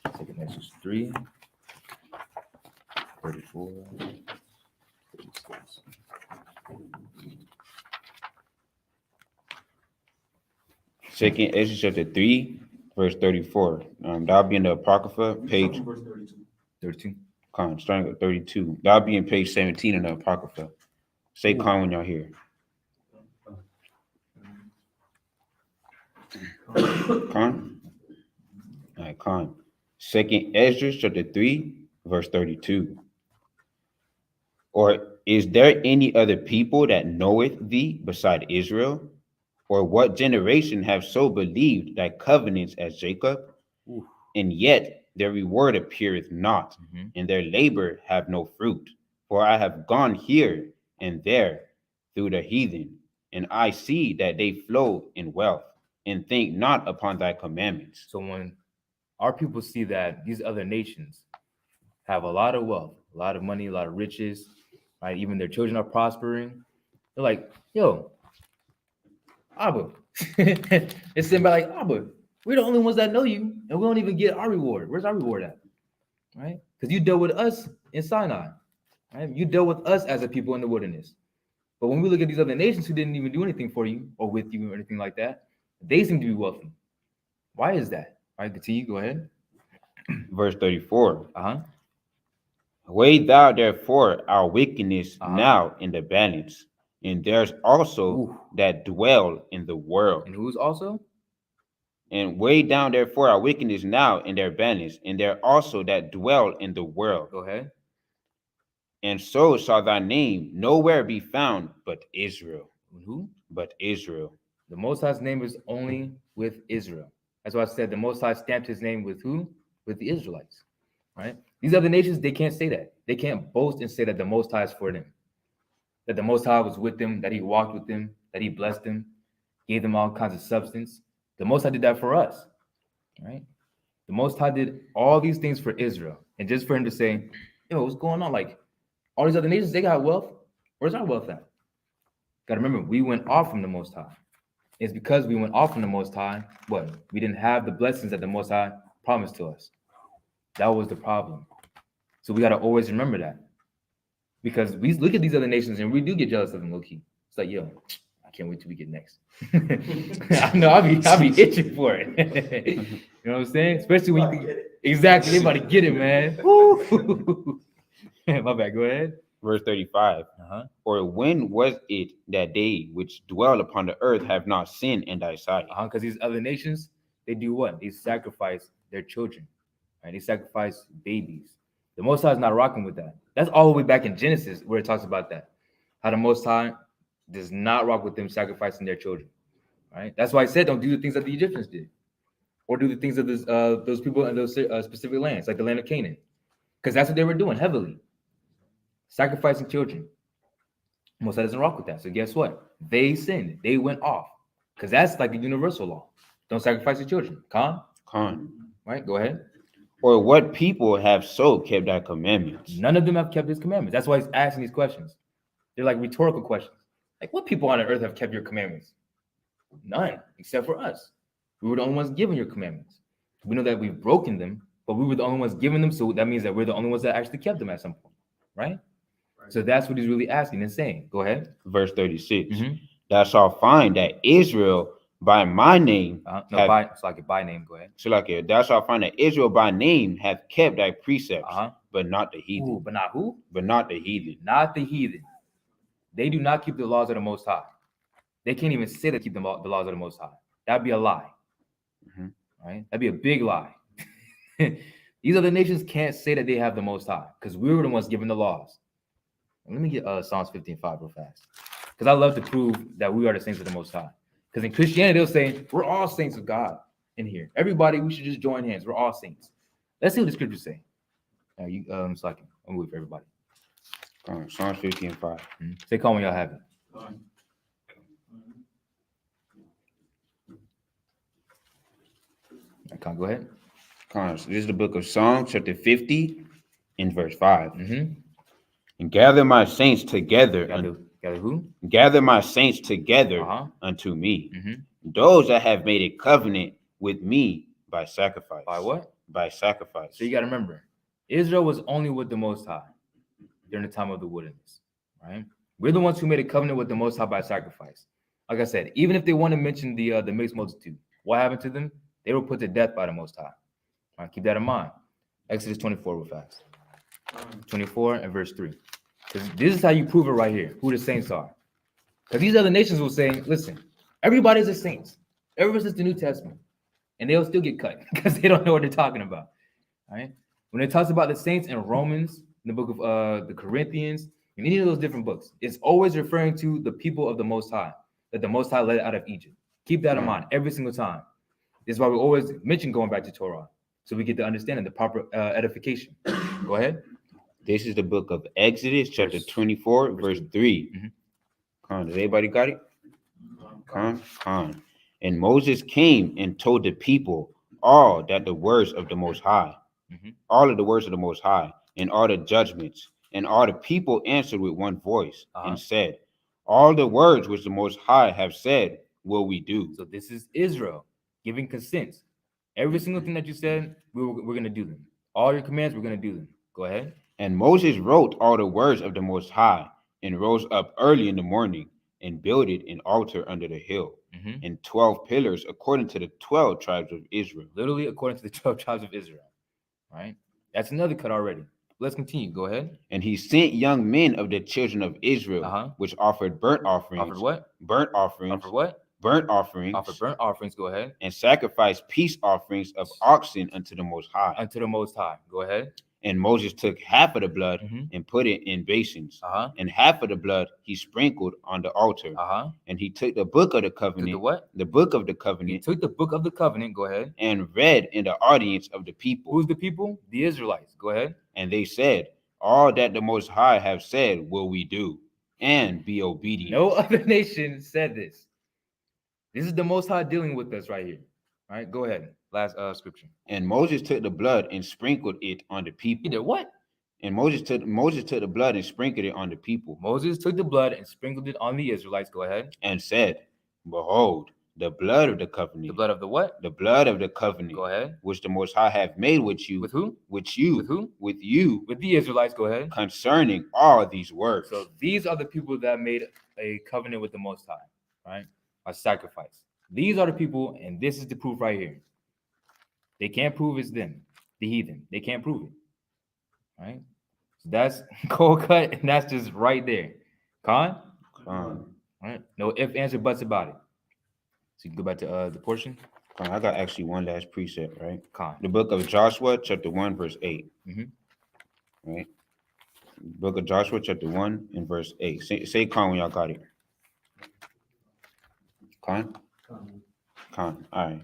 2nd Ezra 3, 34, 36. Second Ezra chapter 3, verse 34. That'll be in the Apocrypha, page 32. Starting at 32. That'll be in page 17 in the Apocrypha. Say calm when y'all hear. Con? All right, con. 2nd Ezra chapter 3, verse 32. Or is there any other people that knoweth thee beside Israel? Or what generation have so believed thy covenants as Jacob? Ooh. And yet their reward appeareth not, and their labor have no fruit. For I have gone here and there through the heathen, and I see that they flow in wealth, and think not upon thy commandments. So when our people see that these other nations have a lot of wealth, a lot of money, a lot of riches, right? Even their children are prospering. They're like, yo, Abba. It's sitting by like, Abba, we're the only ones that know you, and we don't even get our reward. Where's our reward at? Right? Because you dealt with us in Sinai. Right? You dealt with us as a people in the wilderness. But when we look at these other nations who didn't even do anything for you or with you or anything like that, they seem to be wealthy. Why is that? All right, continue. Go ahead. Verse 34. Weigh thou therefore our wickedness now in the balance, and there's also that dwell in the world. And who's also? And weigh down therefore our wickedness now in their balance, and there also that dwell in the world. Go ahead. And so shall thy name nowhere be found but Israel. Who? But Israel. The Most High's name is only with Israel. That's why I said the Most High stamped his name with who? With the Israelites. Right? These other nations, they can't say that. They can't boast and say that the Most High is for them. That the Most High was with them, that he walked with them, that he blessed them, gave them all kinds of substance. The Most High did that for us. Right? The Most High did all these things for Israel. And just for him to say, yo, what's going on? Like, all these other nations, they got wealth. Where's our wealth at? Got to remember, we went off from the Most High. It's because we went off from the Most High, what? We didn't have the blessings that the Most High promised to us. That was the problem. So we got to always remember that. Because we look at these other nations and we do get jealous of them, low-key. It's like, yo, I can't wait till we get next. I know, I'll be itching for it. You know what I'm saying? Especially when you think, exactly, they about to get it, man. My bad, go ahead. Verse 35. Or when was it that they which dwell upon the earth have not sinned in thy sight? Because these other nations, they do what? They sacrifice their children. Right? They sacrifice babies. The Most High is not rocking with that. That's all the way back in Genesis where it talks about that. How the Most High does not rock with them sacrificing their children. Right? That's why I said don't do the things that the Egyptians did. Or do the things of those people in those specific lands, like the land of Canaan. Because that's what they were doing heavily. Sacrificing children. Most High doesn't rock with that. So guess what? They sinned. They went off. Because that's like a universal law. Don't sacrifice your children. Con. Right? Go ahead. Or what people have so kept thy commandments? None of them have kept his commandments. That's why he's asking these questions. They're like rhetorical questions. Like, what people on earth have kept your commandments? None, except for us. We were the only ones given your commandments. We know that we've broken them, but we were the only ones given them, so that means that we're the only ones that actually kept them at some point, right? So that's what he's really asking and saying. Go ahead. Verse 36. Thou shalt find that Israel by my name. By name, go ahead. So like thou shalt find that Israel by name hath kept thy precepts, but not the heathen. Ooh, but not who? But not the heathen. Not the heathen. They do not keep the laws of the Most High. They can't even say they keep the laws of the Most High. That'd be a lie. Right? That'd be a big lie. These other nations can't say that they have the Most High because we were the ones given the laws. Let me get Psalms 15:5 real fast, because I love to prove that we are the saints of the Most High. Because in Christianity, they'll say we're all saints of God in here. Everybody, we should just join hands. We're all saints. Let's see what the scriptures say. So I can move for everybody. Psalms 15:5. Say call when y'all have it. I can't go ahead. So this is the book of Psalms, chapter 50, in verse 5. And gather my saints together. Gather who? Gather my saints together unto me. Those that have made a covenant with me by sacrifice. By what? By sacrifice. So you got to remember, Israel was only with the Most High during the time of the wilderness, right? We're the ones who made a covenant with the Most High by sacrifice. Like I said, even if they want to mention the mixed multitude, what happened to them? They were put to death by the Most High. All right, keep that in mind. Exodus 24 real fast. 24 and verse 3. Because this is how you prove it right here, who the saints are. Because these other nations will say, listen, everybody's a saint ever since the New Testament. And they'll still get cut because they don't know what they're talking about. All right? When it talks about the saints in Romans, in the book of the Corinthians, in any of those different books, it's always referring to the people of the Most High, that the Most High led out of Egypt. Keep that in mind every single time. This is why we always mention going back to Torah, so we get to understand the proper edification. Go ahead. This is the book of Exodus, chapter 24, verse 3. Does everybody got it? And Moses came and told the people all that the words of the Most High, all of the words of the Most High, and all the judgments. And all the people answered with one voice and said, all the words which the Most High have said will we do. So this is Israel giving consent. Every single thing that you said, we're going to do them. All your commands, we're going to do them. Go ahead. And Moses wrote all the words of the Most High and rose up early in the morning and builded an altar under the hill and 12 pillars according to the 12 tribes of Israel. Literally according to the 12 tribes of Israel. Right? That's another cut already. Let's continue. Go ahead. And he sent young men of the children of Israel, which offered burnt offerings. Offered what? Burnt offerings. Offered what? Burnt offerings. Offered burnt offerings. Go ahead. And sacrificed peace offerings of oxen unto the Most High. Unto the Most High. Go ahead. And Moses took half of the blood and put it in basins. And half of the blood he sprinkled on the altar. And he took the book of the covenant. The what? The book of the covenant. He took the book of the covenant. Go ahead. And read in the audience of the people. Who's the people? The Israelites. Go ahead. And they said, all that the Most High have said will we do, and be obedient. No other nation said this. This is the Most High dealing with us right here. All right, go ahead. Last scripture. And Moses took the blood and sprinkled it on the people. He did what? And Moses took the blood and sprinkled it on the people. Moses took the blood and sprinkled it on the Israelites. Go ahead. And said, behold, the blood of the covenant. The blood of the what? The blood of the covenant. Go ahead. Which the Most High have made with you. With who? With you. With who? With you. With the Israelites. Go ahead. Concerning all these words. So these are the people that made a covenant with the Most High, right? A sacrifice. These are the people, and this is the proof right here. They can't prove it's them, the heathen. They can't prove it, right? So that's cold cut, and that's just right there. Con? Right? No ifs, ands, or buts about it. So you can go back to the portion. I got actually one last precept, right? Con. The book of Joshua, chapter 1, verse 8. Right. Book of Joshua, chapter 1 and verse 8. Say Khan when y'all got it. Khan? Khan. All right.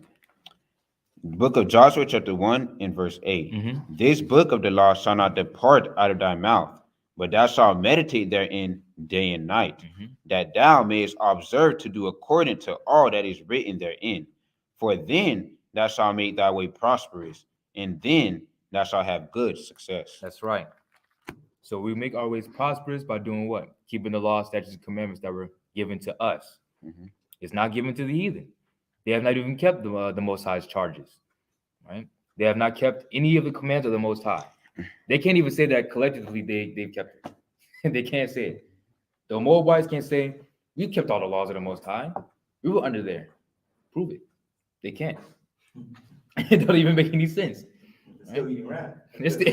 Book of Joshua, chapter 1 and verse 8. Mm-hmm. This book of the law shall not depart out of thy mouth, but thou shalt meditate therein day and night, that thou mayest observe to do according to all that is written therein. For then thou shalt make thy way prosperous, and then thou shalt have good success. That's right. So we make our ways prosperous by doing what? Keeping the law, statutes, and commandments that were given to us. Mhm. It's not given to the heathen. They have not even kept the Most High's charges, right? They have not kept any of the commands of the Most High. They can't even say that collectively they've kept it. They can't say it. The Moabites can't say, we kept all the laws of the Most High. We were under there. Prove it. They can't. It don't even make any sense. It's still eating rat. It's the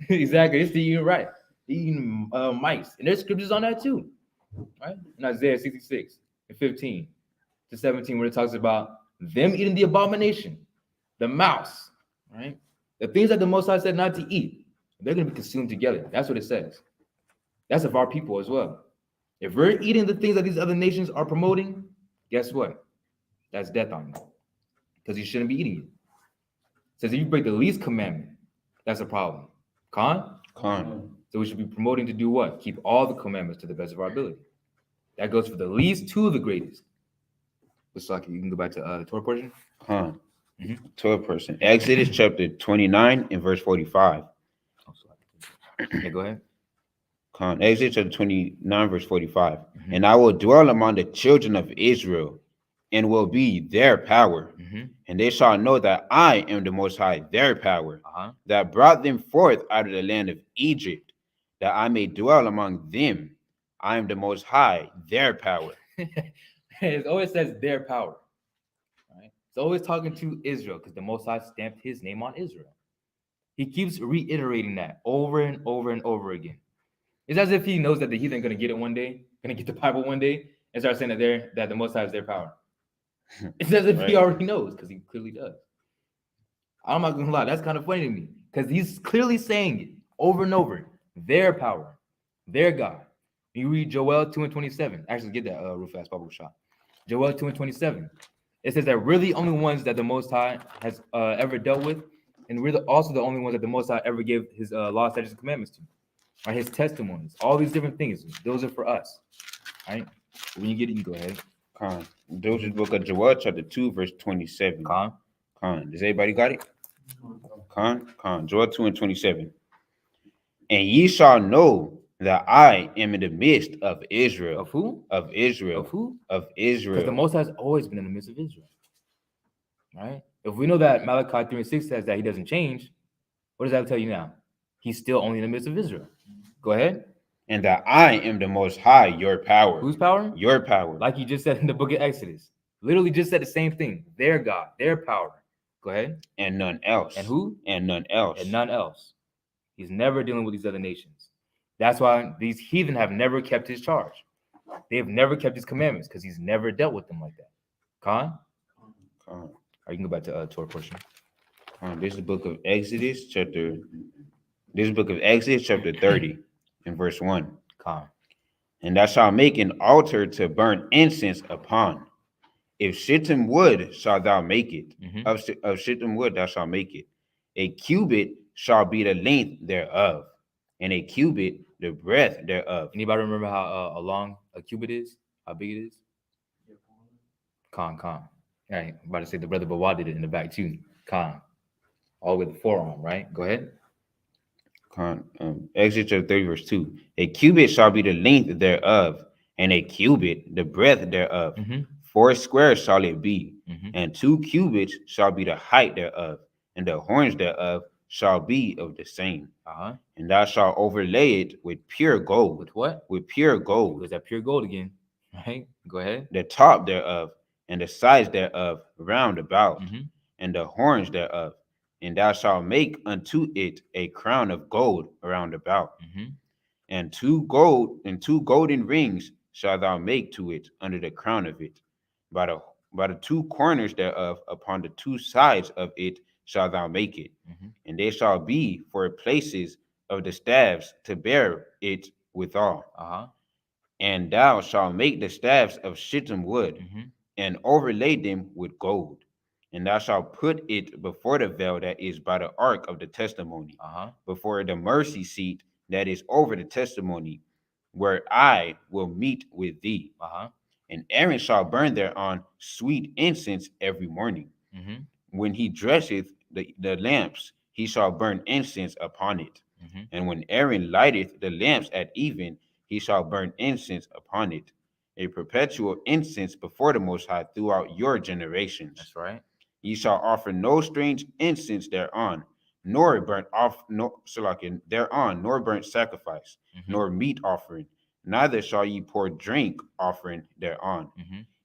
exactly. It's the eating right. Eating mice. And there's scriptures on that too. Right? In Isaiah 66 and 15 to 17, where it talks about them eating the abomination, the mouse, right? The things that the Most High said not to eat, they're going to be consumed together. That's what it says. That's of our people as well. If we're eating the things that these other nations are promoting, guess what? That's death on you. Because you shouldn't be eating it. It says if you break the least commandment, that's a problem. Khan? So we should be promoting to do what? Keep all the commandments to the best of our ability. That goes for the least to the greatest. Looks like you can go back to the Torah portion. Torah portion. Exodus chapter 29 and verse 45. Yeah, go ahead. Exodus chapter 29 verse 45. And I will dwell among the children of Israel, and will be their power. And they shall know that I am the Most High, their power, that brought them forth out of the land of Egypt, that I may dwell among them. I am the Most High, their power. It always says their power. Right? It's always talking to Israel because the Most High stamped his name on Israel. He keeps reiterating that over and over and over again. It's as if he knows that the heathen are going to get it one day, going to get the Bible one day, and start saying that the Most High is their power. It's as if he already knows, because he clearly does. I'm not going to lie. That's kind of funny to me, because he's clearly saying it over and over. Their power, their God. You read Joel 2 and 27. Actually, get that real fast, bubble shot. Joel 2 and 27. It says that we're the only ones that the Most High has ever dealt with, and we're also the only ones that the Most High ever gave his law, statutes, and commandments to. Right? His testimonies, all these different things. Those are for us. Right? When you get it, you go ahead. Those is book of Joel, chapter 2, verse 27. Does everybody got it? Joel 2 and 27. And ye shall know that I am in the midst of Israel. Of who? Of Israel. Of who? Of Israel. Because the Most High has always been in the midst of Israel. Right? If we know that Malachi 3 and 6 says that he doesn't change, what does that tell you now? He's still only in the midst of Israel. Go ahead. And that I am the Most High, your power. Whose power? Your power. Like you just said in the book of Exodus. Literally just said the same thing. Their God, their power. Go ahead. And none else. And who? And none else. And none else. He's never dealing with these other nations. That's why these heathen have never kept his charge. They have never kept his commandments because he's never dealt with them like that. Khan? Or you can go back to Torah portion. This is the book of Exodus, chapter 30. In verse 1. And thou shalt make an altar to burn incense upon. If shittim wood shalt thou make it. Of shittim wood thou shalt make it. A cubit shall be the length thereof, and a cubit the breadth thereof. Anybody remember how long a cubit is? How big it is? All right, I'm about to say the brother Bawa did it in the back too. All with the forearm, right? Go ahead. Exodus chapter 30, verse 2. A cubit shall be the length thereof, and a cubit the breadth thereof. 4 squares shall it be, and 2 cubits shall be the height thereof, and the horns thereof shall be of the same. And thou shalt overlay it with pure gold. With what? With pure gold. Was that pure gold again? Right? Go ahead. The top thereof, and the sides thereof round about, and the horns thereof. And thou shalt make unto it a crown of gold around about, and 2 golden rings shalt thou make to it under the crown of it. By the 2 corners thereof, upon the 2 sides of it, shalt thou make it, and they shall be for places of the staves to bear it withal. And thou shalt make the staves of shittim wood, and overlay them with gold. And thou shalt put it before the veil that is by the ark of the testimony, before the mercy seat that is over the testimony, where I will meet with thee. And Aaron shall burn thereon sweet incense every morning. When he dresseth the lamps, he shall burn incense upon it. And when Aaron lighteth the lamps at even, he shall burn incense upon it, a perpetual incense before the Most High throughout your generations. That's right. Ye shall offer no strange incense thereon, nor burnt off thereon, nor burnt sacrifice, nor meat offering, neither shall ye pour drink offering thereon.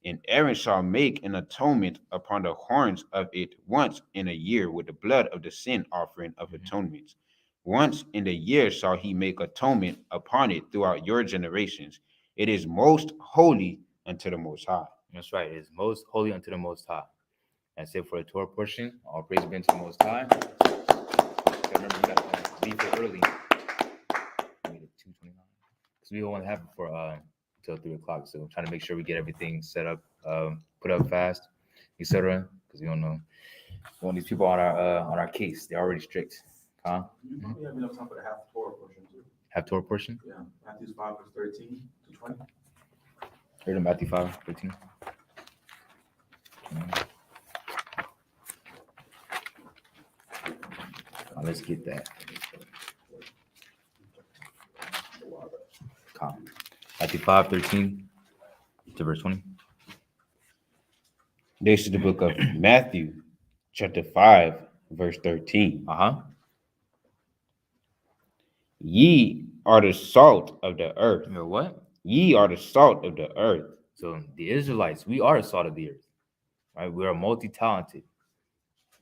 And Aaron shall make an atonement upon the horns of it once in a year with the blood of the sin offering of atonements. Once in the year shall he make atonement upon it throughout your generations. It is most holy unto the Most High. That's right. It is most holy unto the Most High. That's it for the Torah portion. All praise be unto the Most High. Remember, we got to leave it early. We made it 2:29. Because we don't want to have it for until 3 o'clock. So I'm trying to make sure we get everything set up, put up fast, etc. Because we don't know. We want these people on our case. They're already strict. Huh? You probably have enough time for the half Torah portion too. Half Torah portion? Yeah, Matthew 5 verse 13 to 20. Heard of Matthew 5, 13. Let's get that. Matthew 5, 13 to verse 20. This is the book of Matthew, chapter 5, verse 13. Ye are the salt of the earth. You're what? Ye are the salt of the earth. So the Israelites, we are the salt of the earth. Right? We are multi-talented.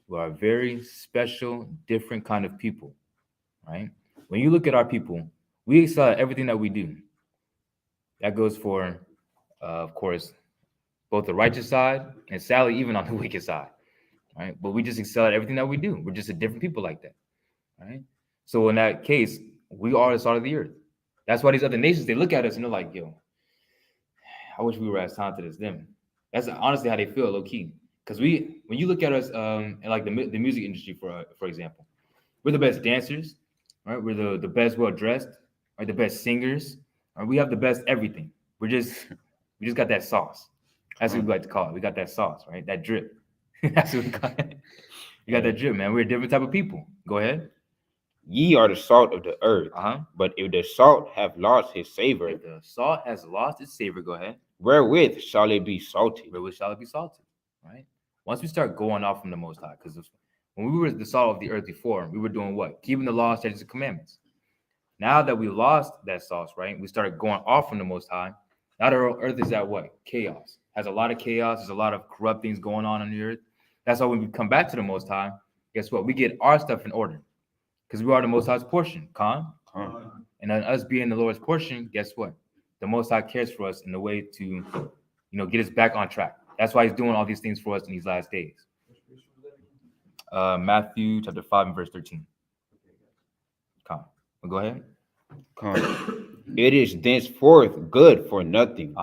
We are a very special, different kind of people. Right? When you look at our people, we excel at everything that we do. That goes for, of course, both the righteous side and sadly, even on the wicked side. Right? But we just excel at everything that we do. We're just a different people like that. Right? So in that case, we are the salt of the earth. That's why these other nations, they look at us and they're like, yo, I wish we were as talented as them. That's honestly how they feel, low key. Because when you look at us in like the music industry, for example, we're the best dancers, right? We're the best well-dressed, right? The best singers, right? We have the best everything. We just got that sauce. That's what we like to call it. We got that sauce, right? That drip. That's what we call it. You got that drip, man. We're a different type of people. Go ahead. Ye are the salt of the earth. But if the salt have lost his savor, if the salt has lost its savor, go ahead. Wherewith shall it be salted? Wherewith shall it be salted? Right? Once we start going off from the Most High, because when we were the salt of the earth before, we were doing what? Keeping the laws, statutes, and commandments. Now that we lost that sauce, right? We started going off from the Most High. Now the earth is at what? Chaos. Has a lot of chaos. There's a lot of corrupt things going on the earth. That's why when we come back to the Most High, guess what? We get our stuff in order. Because we are the Most High's portion, and then us being the Lord's portion, guess what? The Most High cares for us in the way to, get us back on track. That's why He's doing all these things for us in these last days. Matthew chapter 5 and verse 13. Go ahead. It is thenceforth good for nothing,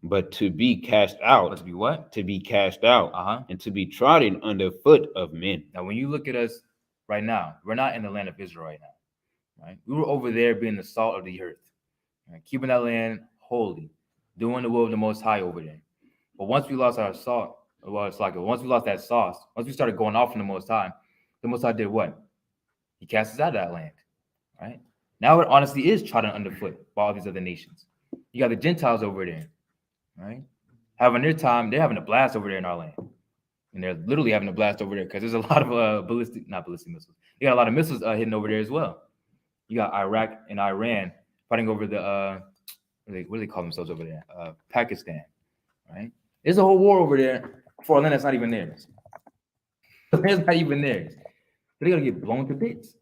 but to be cast out. But to be what? To be cast out, and to be trodden under foot of men. Now, when you look at us right now, we're not in the land of Israel right now, right? We were over there being the salt of the earth, right? Keeping that land holy, doing the will of the Most High over there. But once we lost our salt, once we lost that sauce, once we started going off from the Most High did what? He cast us out of that land, right? Now it honestly is trodden underfoot by all these other nations. You got the Gentiles over there, right? Having their time, they're having a blast over there in our land. And they're literally having a blast over there because there's a lot of not ballistic missiles. You got a lot of missiles hitting over there as well. You got Iraq and Iran fighting over the, what do they call themselves over there? Pakistan, right? There's a whole war over there for a land that's not even theirs. It's not even theirs. They're going to get blown to bits.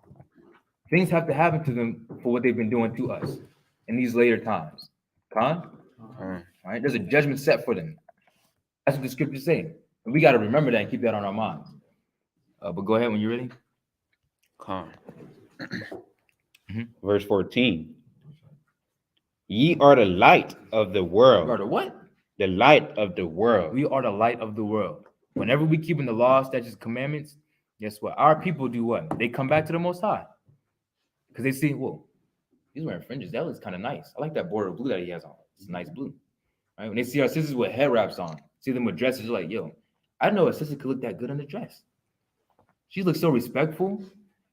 Things have to happen to them for what they've been doing to us in these later times. Right? There's a judgment set for them. That's what the scriptures say. And we got to remember that and keep that on our minds. But go ahead when you're ready. Come. Mhm. Verse 14. Ye are the light of the world. You are the what? The light of the world. We are the light of the world. Whenever we keep in the law, statutes, commandments, guess what? Our people do what? They come back to the Most High. Because they see, whoa, he's wearing fringes. That looks kind of nice. I like that border of blue that he has on. It's a nice blue. Right? When they see our sisters with head wraps on, see them with dresses, they're like, yo, I know a sister could look that good in the dress. She looks so respectful.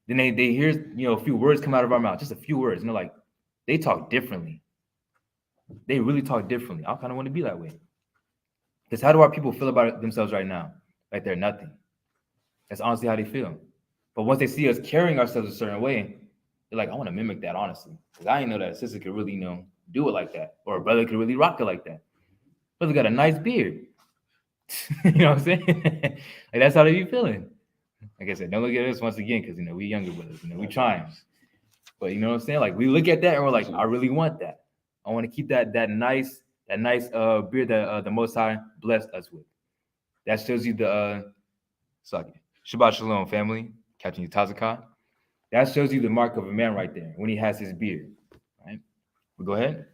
Then they hear, a few words come out of our mouth, just a few words. And they're like, they talk differently. They really talk differently. I kind of want to be that way. Because how do our people feel about themselves right now? Like they're nothing. That's honestly how they feel. But once they see us carrying ourselves a certain way, they're like, I want to mimic that, honestly. Because I didn't know that a sister could really, do it like that. Or a brother could really rock it like that. Brother got a nice beard. You know what I'm saying? Like that's how they be feeling. Like I said, don't look at us once again, because we younger brothers, we trying. But you know what I'm saying? Like we look at that and we're like, I really want that. I want to keep that nice beard that the Most High blessed us with. That shows you the Shabbat Shalom, family. Captain Utazaka. That shows you the mark of a man right there when he has his beard. Right? But go ahead.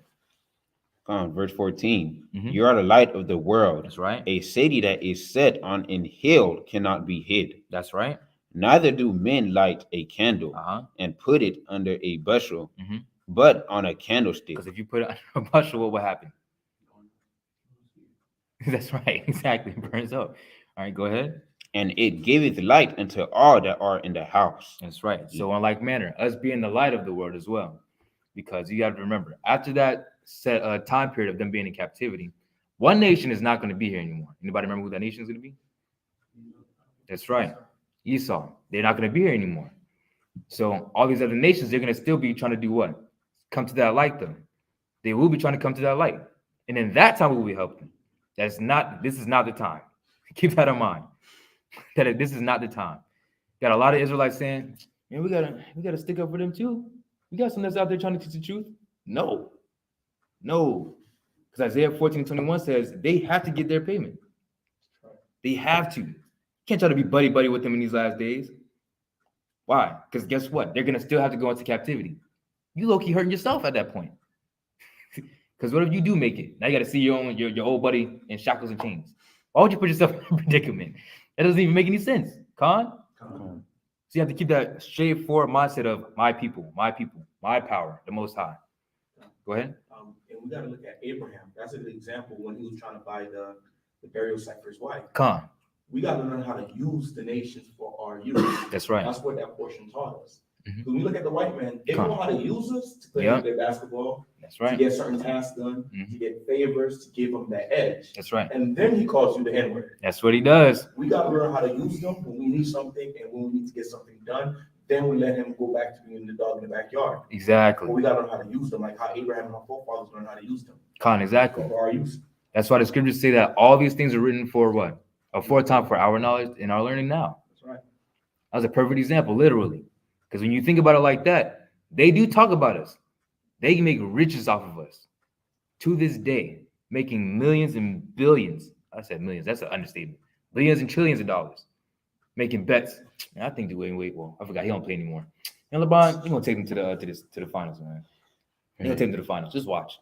Verse 14. Mhm. You are the light of the world. That's right. A city that is set on an hill cannot be hid. That's right. Neither do men light a candle and put it under a bushel, but on a candlestick. Because if you put it under a bushel, what will happen? That's right. Exactly. It burns up. All right, go ahead. And it giveth light unto all that are in the house. That's right. So in like manner, us being the light of the world as well. Because you have to remember, after that set time period of them being in captivity, one nation is not going to be here anymore. Anybody remember who that nation is going to be? That's right. Esau. They're not going to be here anymore. So all these other nations, they're going to still be trying to do what? Come to that light, though. They will be trying to come to that light. And in that time, we will help them. This is not the time. Keep that in mind. That this is not the time. Got a lot of Israelites saying, man, we gotta stick up for them too. We got some that's out there trying to teach the truth. No. Because Isaiah 14:21 says they have to get their payment. They have to. You can't try to be buddy with them in these last days. Why? Because guess what? They're gonna still have to go into captivity. You low-key hurting yourself at that point. Because what if you do make it? Now you got to see your old buddy in shackles and chains. Why would you put yourself in a predicament? That doesn't even make any sense. So you have to keep that straightforward mindset of my people, my power, the Most High. Go ahead. And we got to look at Abraham. That's a good example when he was trying to buy the burial site for his wife. We got to learn how to use the nations for our use. That's right. That's what that portion taught us. When we look at the white man, they know how to use us to play their basketball. That's right. To get certain tasks done, to get favors, to give them that edge. That's right. And then he calls you the N-word. That's what he does. We got to learn how to use them when we need something and when we need to get something done. Then we let him go back to being the dog in the backyard. Exactly. But we got to learn how to use them, like how Abraham and our forefathers learned how to use them. Exactly. For our use. That's why the scriptures say that all these things are written for what? Aforetime for our knowledge and our learning now. That's right. That was a perfect example, literally. Because when you think about it like that, they do talk about us. They make riches off of us. To this day, making millions and billions. I said millions. That's an understatement. Billions and trillions of dollars. Making bets. Man, I think Dwayne well, I forgot he don't play anymore. And LeBron, he's gonna take them to the finals, man. He's gonna take them to the finals. Just watch.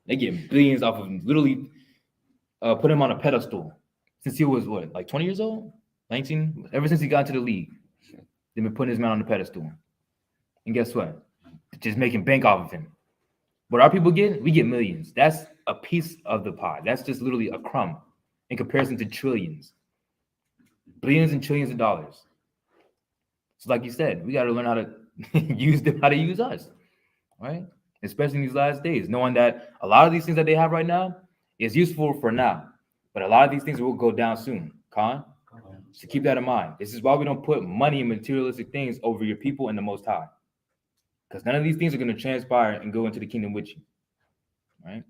They get billions off of him. Literally put him on a pedestal since he was what, like 20 years old? 19? Ever since he got into the league. They've been putting his man on the pedestal. And guess what? Just making bank off of him. What our people get, we get millions. That's a piece of the pie. That's just literally a crumb in comparison to trillions. Billions and trillions of dollars. So like you said, we got to learn how to use them, how to use us. Right? Especially in these last days, knowing that a lot of these things that they have right now is useful for now. But a lot of these things will go down soon. So keep that in mind. This is why we don't put money and materialistic things over your people and the Most High. Because none of these things are going to transpire and go into the kingdom with you. Right?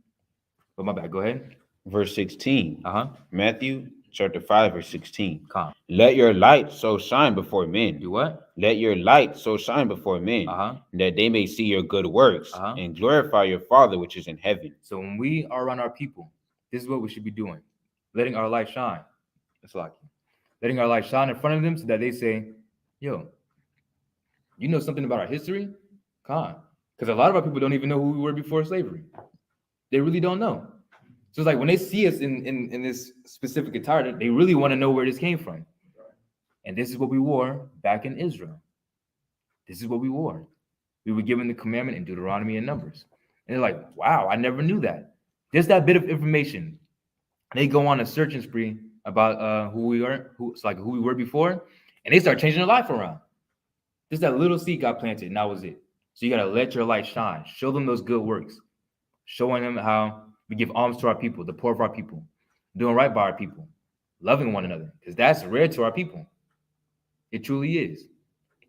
But my bad. Go ahead. Verse 16. Matthew chapter 5, verse 16. Come. Let your light so shine before men. Do what? Let your light so shine before men, that they may see your good works and glorify your Father which is in heaven. So when we are around our people, this is what we should be doing. Letting our light shine. That's lucky. letting our light shine in front of them so that they say, yo, you know something about our history? Con. Because a lot of our people don't even know who we were before slavery. They really don't know. So it's like when they see us in this specific attire, they really want to know where this came from. And this is what we wore back in Israel. This is what we wore. We were given the commandment in Deuteronomy and Numbers. And they're like, wow, I never knew that. Just that bit of information. They go on a searching spree about who we were before, and they start changing their life around. Just that little seed got planted, and that was it. So you got to let your light shine. Show them those good works. Showing them how we give alms to our people, the poor of our people, doing right by our people, loving one another, because that's rare to our people. It truly is.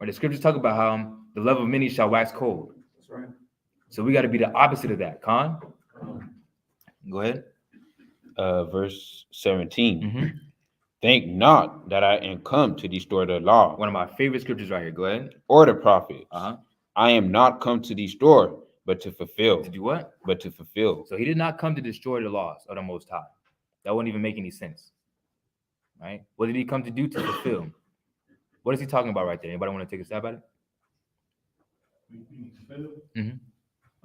Or the scriptures talk about how the love of many shall wax cold. That's right. So we got to be the opposite of that. Con? Go ahead. Verse 17. Mm-hmm. Think not that I am come to destroy the law. One of my favorite scriptures right here. Go ahead. Or the prophets. Uh-huh. I am not come to destroy, but to fulfill. To do what? But to fulfill. So he did not come to destroy the laws of the Most High. That wouldn't even make any sense. Right? What did he come to do? To fulfill. What is he talking about right there? Anybody want to take a stab at it?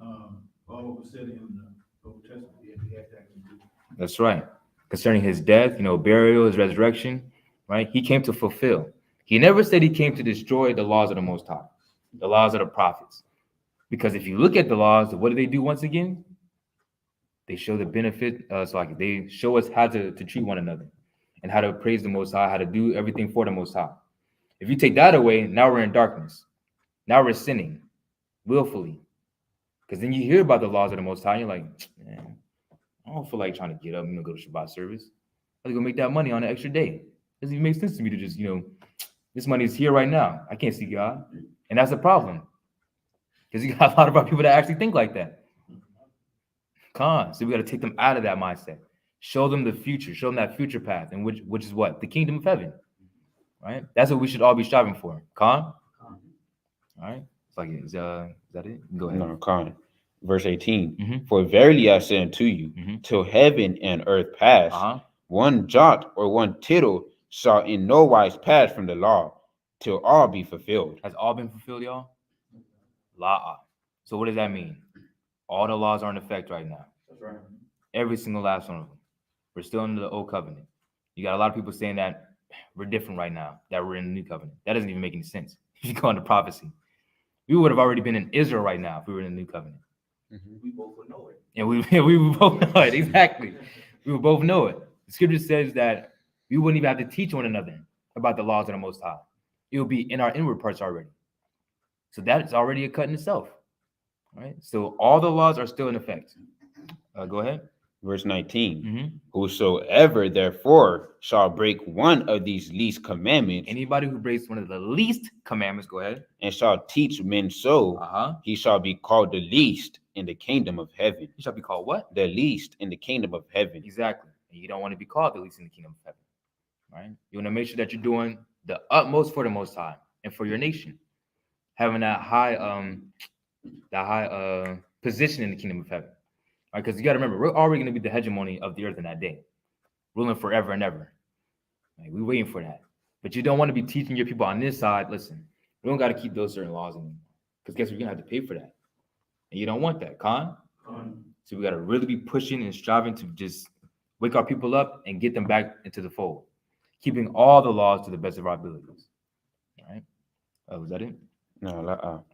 All what was said in the Old Testament, he had to actually do. That's right. Concerning his death, burial, his resurrection, right? He came to fulfill. He never said he came to destroy the laws of the Most High, the laws of the prophets. Because if you look at the laws, what do they do once again? They show the benefit. They show us how to treat one another and how to praise the Most High, how to do everything for the Most High. If you take that away, now we're in darkness. Now we're sinning willfully. Because then you hear about the laws of the Most High, and you're like, man, I don't feel like trying to get up and go to Shabbat service. I'm going to make that money on an extra day. It doesn't even make sense to me to just, this money is here right now. I can't see God. And that's a problem. Because you got a lot of our people that actually think like that. So we got to take them out of that mindset. Show them the future. Show them that future path, and which is what? The kingdom of heaven. Right? That's what we should all be striving for. All right. Is that it? Go ahead. No, Con. Verse 18. Mm-hmm. For verily I say unto you, till heaven and earth pass, one jot or one tittle shall in no wise pass from the law, till all be fulfilled. Has all been fulfilled, y'all? Law. So what does that mean? All the laws are in effect right now. That's right. Every single last one of them. We're still under the old covenant. You got a lot of people saying that we're different right now, that we're in the new covenant. That doesn't even make any sense. If you go into prophecy, we would have already been in Israel right now if we were in the new covenant. We both would know it. And we would both know it. Exactly. We would both know it. The scripture says that we wouldn't even have to teach one another about the laws of the Most High. It will be in our inward parts already. So that is already a cut in itself. Right? So all the laws are still in effect. Go ahead. Verse 19. Whosoever therefore shall break one of these least commandments. Anybody who breaks one of the least commandments, go ahead. And shall teach men so, he shall be called the least in the kingdom of heaven. He shall be called what? The least in the kingdom of heaven. Exactly. And you don't want to be called the least in the kingdom of heaven. Right? You want to make sure that you're doing the utmost for the Most High and for your nation. Having that high position in the kingdom of heaven. Right? Because you got to remember, we're already going to be the hegemony of the earth in that day, ruling forever and ever. Right? We're waiting for that. But you don't want to be teaching your people on this side, listen, we don't got to keep those certain laws anymore. Because guess what? You're going to have to pay for that. And you don't want that. So we got to really be pushing and striving to just wake our people up and get them back into the fold. Keeping all the laws to the best of our abilities. All right? Was that it? No,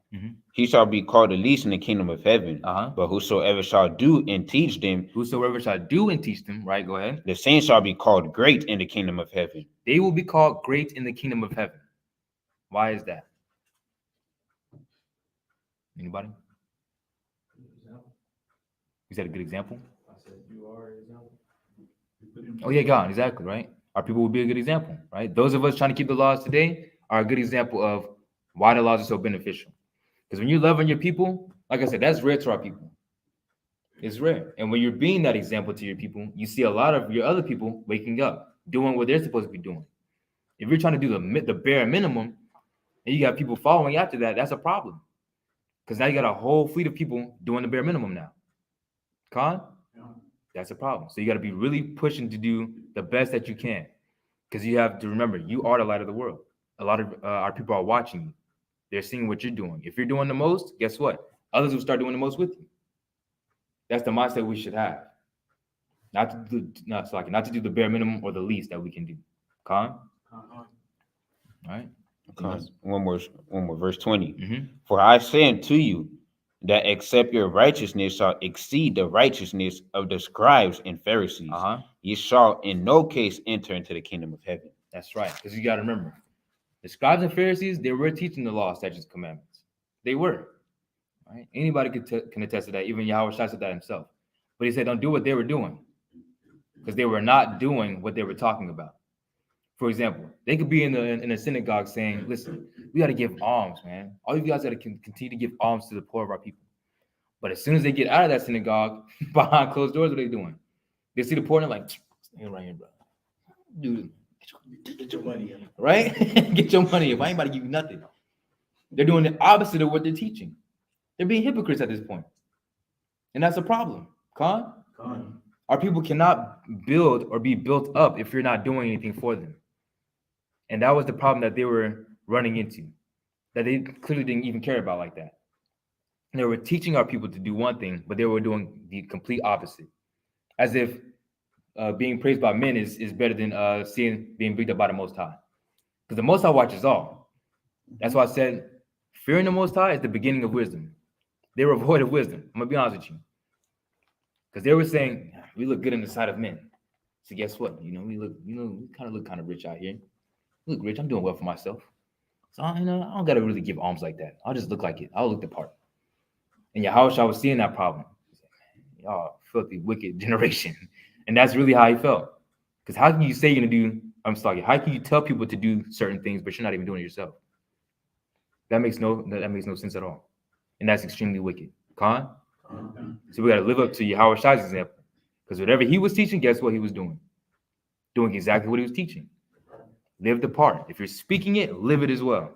He shall be called the least in the kingdom of heaven. But whosoever shall do and teach them. Whosoever shall do and teach them, right? Go ahead. The same shall be called great in the kingdom of heaven. They will be called great in the kingdom of heaven. Why is that? Anybody? Is that a good example? I said you are an example. Oh yeah, God, exactly, right? Our people will be a good example, right? Those of us trying to keep the laws today are a good example of why the laws are so beneficial. Because when you love on your people, like I said, that's rare to our people. It's rare. And when you're being that example to your people, you see a lot of your other people waking up, doing what they're supposed to be doing. If you're trying to do the bare minimum, and you got people following after that, that's a problem. Because now you got a whole fleet of people doing the bare minimum now. That's a problem. So you got to be really pushing to do the best that you can. Because you have to remember, you are the light of the world. A lot of our people are watching you. They're seeing what you're doing. If you're doing the most, guess what? Others will start doing the most with you. That's the mindset we should have. Not to do the bare minimum or the least that we can do. All right. One more, verse 20. Mm-hmm. For I say unto you that except your righteousness shall exceed the righteousness of the scribes and Pharisees, ye shall in no case enter into the kingdom of heaven. That's right. Because you got to remember, the scribes and Pharisees, they were teaching the law, statutes, commandments. They were. Right? Anybody can attest to that. Even Yahawashi said that himself. But he said, don't do what they were doing. Because they were not doing what they were talking about. For example, they could be in a synagogue saying, listen, we got to give alms, man. All you guys got to continue to give alms to the poor of our people. But as soon as they get out of that synagogue, behind closed doors, what are they doing? They see the poor and they're like, stay right here, bro. Dude, get your money. Right? Get your money. If I ain't about to give you nothing. They're doing the opposite of what they're teaching. They're being hypocrites at this point. And that's a problem. Our people cannot build or be built up if you're not doing anything for them. And that was the problem that they were running into, that they clearly didn't even care about like that. And they were teaching our people to do one thing, but they were doing the complete opposite. As if being praised by men is better than being bigged up by the Most High. Because the Most High watches all. That's why I said, fearing the Most High is the beginning of wisdom. They were void of wisdom. I'm going to be honest with you. Because they were saying, we look good in the sight of men. So guess what? We kind of look rich out here. We look rich. I'm doing well for myself. So I don't got to really give alms like that. I'll just look like it. I'll look the part. And Yahawashi was seeing that problem. Y'all filthy, wicked generation. And that's really how he felt. Because how can you say you're going to do, how can you tell people to do certain ththings, but you're not even doing it yourself? That makes no sense at all. And that's extremely wicked. So we got to live up to Yahawashi's example. Because whatever he was teaching, guess what he was doing? Doing exactly what he was teaching. Live the part. If you're speaking it, live it as well.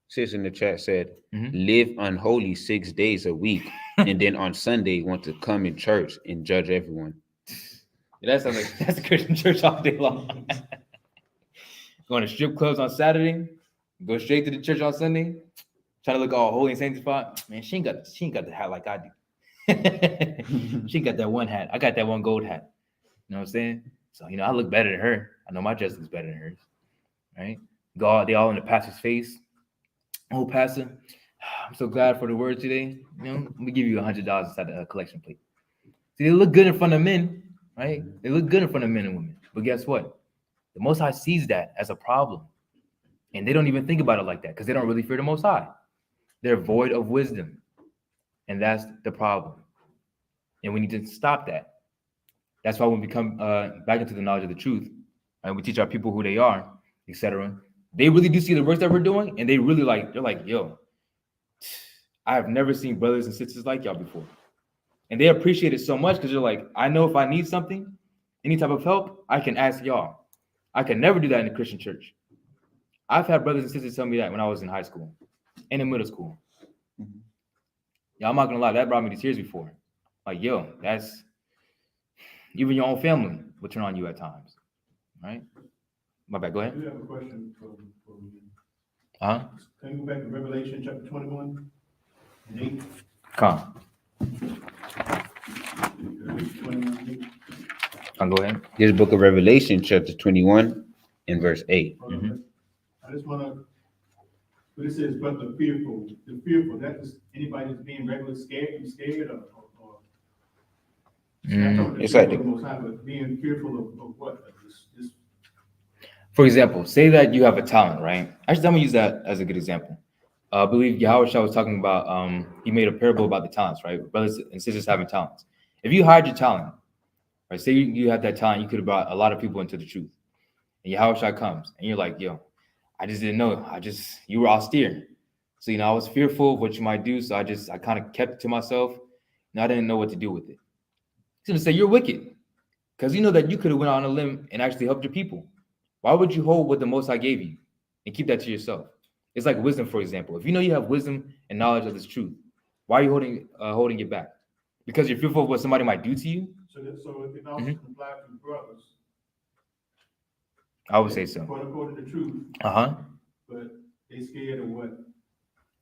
Sis in the chat said, live unholy 6 days a week, and then on Sunday want to come in church and judge everyone. Yeah, that sounds like that's a Christian church all day long. Going to strip clubs on Saturday, go straight to the church on Sunday, try to look all holy and sanctified. Man, she ain't got the hat like I do. She ain't got that one hat. I got that one gold hat. You know what I'm saying? So, I look better than her. I know my dress looks better than hers. Right? They all in the pastor's face. Oh, pastor, I'm so glad for the word today. Let me give you $100 inside the collection plate. See, they look good in front of men, right? They look good in front of men and women. But guess what? The Most High sees that as a problem. And they don't even think about it like that because they don't really fear the Most High. They're void of wisdom. And that's the problem. And we need to stop that. That's why when we come back into the knowledge of the truth, and we teach our people who they are, etc., they really do see the works that we're doing, and they're like, yo, I have never seen brothers and sisters like y'all before. And they appreciate it so much because they're like, I know if I need something, any type of help, I can ask y'all. I can never do that in the Christian church. I've had brothers and sisters tell me that when I was in high school and in middle school. Yeah, I'm not gonna lie, that brought me to tears before. Like, yo, that's even your own family will turn on you at times, right? My bad. Go ahead. I do have a question for you. Can you go back to Revelation chapter 21 and 8? Come. 21, 8. Go ahead. This book of Revelation, chapter 21 and verse 8. I just want to, but it says, but the fearful, that is anybody that's being regularly scared or it's like but being fearful of what? This. For example, say that you have a talent, right? Actually, I'm gonna use that as a good example. I believe Yahawashi was talking about, he made a parable about the talents, right? Brothers and sisters having talents. If you hide your talent, right? Say you had that talent, you could have brought a lot of people into the truth. And Yahawashi comes, and you're like, yo, I just didn't know. You were austere. So, I was fearful of what you might do. So I kind of kept it to myself. And I didn't know what to do with it. He's gonna say you're wicked. Because you know that you could have went on a limb and actually helped your people. Why would you hold what the Most High gave you and keep that to yourself? It's like wisdom, for example. If you know you have wisdom and knowledge of this truth, why are you holding it back? Because you're fearful of what somebody might do to you? So it can also apply to brothers I would say so. According to the truth, Uh-huh. but they scared of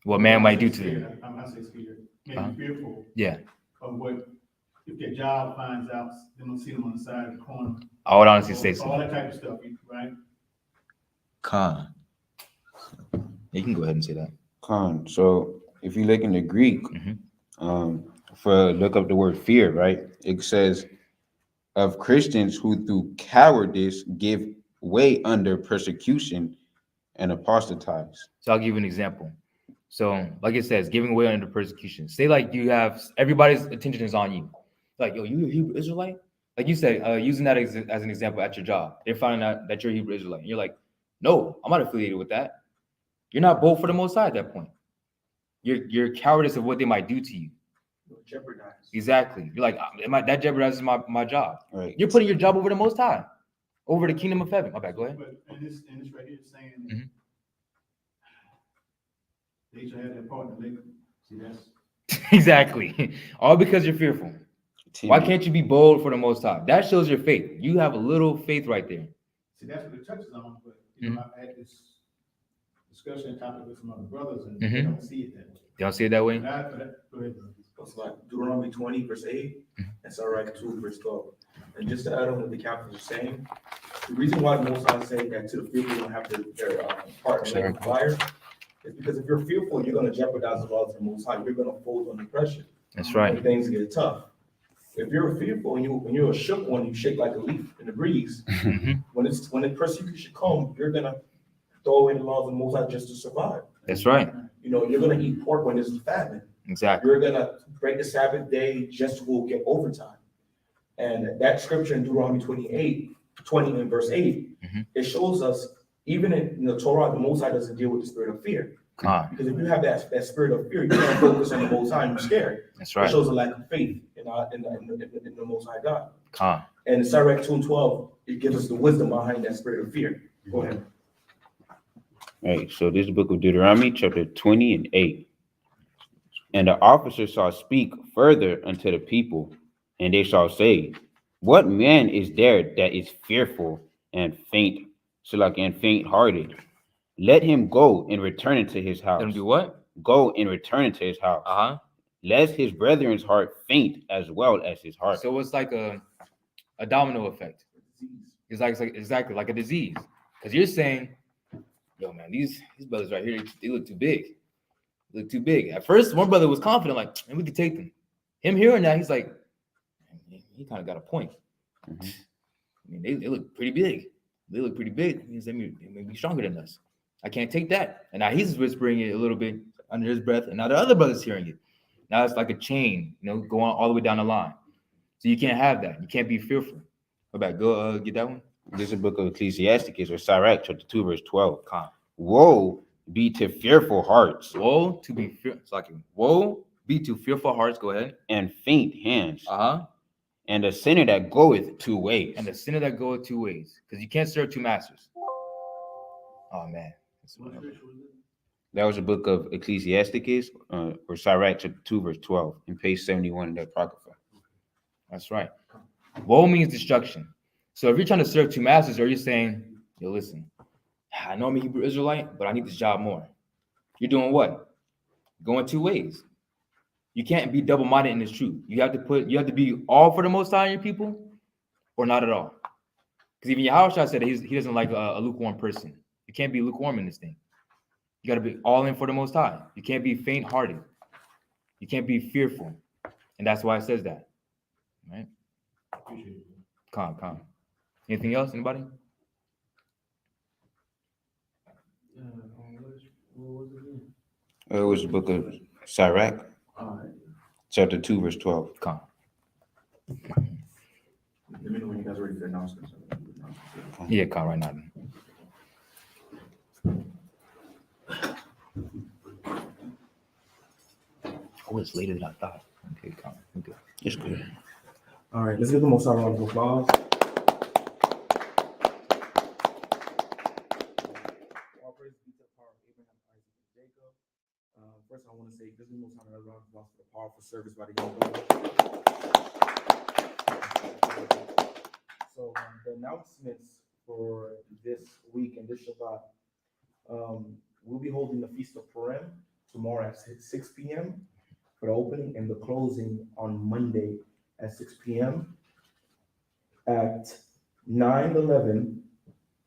What man might do to them. I'm not saying scared, maybe fearful Yeah. of what, if their job finds out, they don't see them on the side of the corner. I would honestly say so. All that type of stuff, right? Con. You can go ahead and say that. Con. So if you look in the Greek, look up the word fear, right? It says of Christians who through cowardice give way under persecution and apostatize. So I'll give you an example. So like it says, giving way under persecution. Say like you have everybody's attention is on you. Like, yo, you a Hebrew Israelite? Like you said, using that as an example at your job. They're finding out that you're a Hebrew Israelite. And you're like, no, I'm not affiliated with that. You're not bold for the Most High at that point. You're cowardice of what they might do to you. Jeopardize. Exactly. You're like, that jeopardizes my job. Right. You're putting your job over the Most High, over the kingdom of heaven. My bad. Go ahead. But and this right here is saying they should have their partner later. See, that's Exactly. All because you're fearful. Why can't you be bold for the Most High? That shows your faith. You have a little faith right there. See, that's what it touches on. But you know, I've had this discussion topic with some other brothers, and they don't see it that way. They don't see it that way? Go ahead, bro. It's like Deuteronomy 20, verse 8, and Sirach 2, verse 12. And just to add on what the captains are saying, the reason why the Most High say that to the fearful don't have their partner in the fire is because if you're fearful, you're going to jeopardize the laws of the Most High. You're going to fold under pressure. That's right. When things get tough. If you're fearful and you're a shook one, you shake like a leaf in the breeze. When the persecution comes, you're going to throw away the laws of the Most High just to survive. That's right. You know, you're going to eat pork when there's a famine. Exactly. You're going to break the Sabbath day just to get overtime. And that scripture in Deuteronomy 20 and verse 8, it shows us, even in the Torah, the Most High doesn't deal with the spirit of fear. Because if you have that spirit of fear, you can't focus on the Most High and you're scared. That's right. It shows a lack of faith in the Most High God. Con. And in Sirach 2 and 12, it gives us the wisdom behind that spirit of fear. Go ahead. Right. So this is the book of Deuteronomy, chapter 20 and 8. And the officers shall speak further unto the people, and they shall say, what man is there that is fearful and faint-hearted? Let him go and return into his house. Let him do what? Go and return into his house. Lest his brethren's heart faint as well as his heart. So it's like a domino effect. It's like exactly like a disease. Because you're saying, yo, man, these brothers right here, they look too big. They look too big. At first, one brother was confident, like, man, we could take them. Him hearing that, he's like, he kind of got a point. I mean, they look pretty big. They look pretty big. He said, they may be stronger than us. I can't take that. And now he's whispering it a little bit under his breath, and now the other brother's hearing it. Now it's like a chain, going all the way down the line. So you can't have that. You can't be fearful. Go back. Go get that one. This is the book of Ecclesiasticus or Sirach, chapter 2, verse 12. Woe be to fearful hearts. Woe be to fearful hearts. Go ahead. And faint hands. And a sinner that goeth two ways. Because you can't serve two masters. Oh man. That was the book of Ecclesiasticus or Sirach, chapter 2, verse 12, in page 71 in the Apocrypha. That's right. Woe means destruction. So if you're trying to serve two masters, or you're saying, yo, listen, I know I'm a Hebrew Israelite, but I need this job more. You're doing what? Going two ways. You can't be double-minded in this truth. You have to be all for the Most High in your people, or not at all. Because even Yahawashi said that he doesn't like a lukewarm person. You can't be lukewarm in this thing. You got to be all in for the Most High. You can't be faint-hearted. You can't be fearful. And that's why it says that. Right? Appreciate it. Calm. Anything else? Anybody? It was the book of Sirach, chapter 2, verse 12. Calm. Let me know when you guys are ready for announcements. Yeah, calm right now. Oh, it's later than I thought. Okay, calm. Okay. It's good. All right, let's give the Most High a round of applause. All praise be to the power of Abraham, Isaac, and Jacob. First, I want to say, give the Most High a round of applause for the powerful service by the young brothers. So the announcements for this week and this Shabbat. We'll be holding the Feast of Purim tomorrow at 6 p.m. for the opening and the closing on Monday at 6 p.m. at 911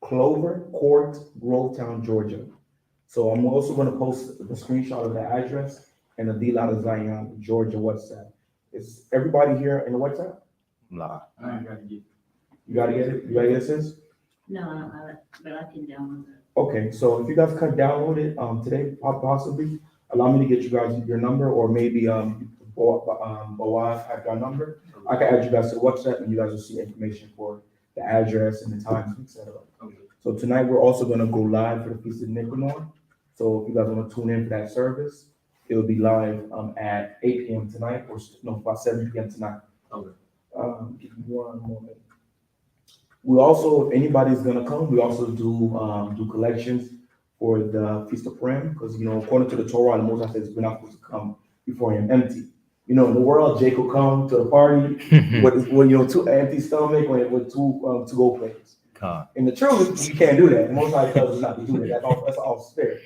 Clover Court, Grovetown, Georgia. So I'm also going to post the screenshot of the address and the D. Lot of Zion, Georgia WhatsApp. Is everybody here in the WhatsApp? Nah. I gotta get. You gotta get it? You gotta get it, sis? No, but I can download it. Okay, so if you guys can download it today, possibly, allow me to get you guys your number, or maybe Boaz have your number. I can add you guys to the WhatsApp, and you guys will see information for the address and the times, etc. Okay. So tonight we're also gonna go live for the Feast of Nicanor. So if you guys want to tune in for that service, it'll be live at 8 p.m. tonight, or no, about 7 p.m. tonight. Okay. Give me one moment. We also, if anybody's gonna come, we also do collections for the Feast of Purim, because according to the Torah, the Most High says we're not supposed to come before Him empty. In the world, Jake will come to the party with 2 empty stomach with 2 to-go plates. In the truth, we can't do that. The Most High tells us not to do that. That's all spirit.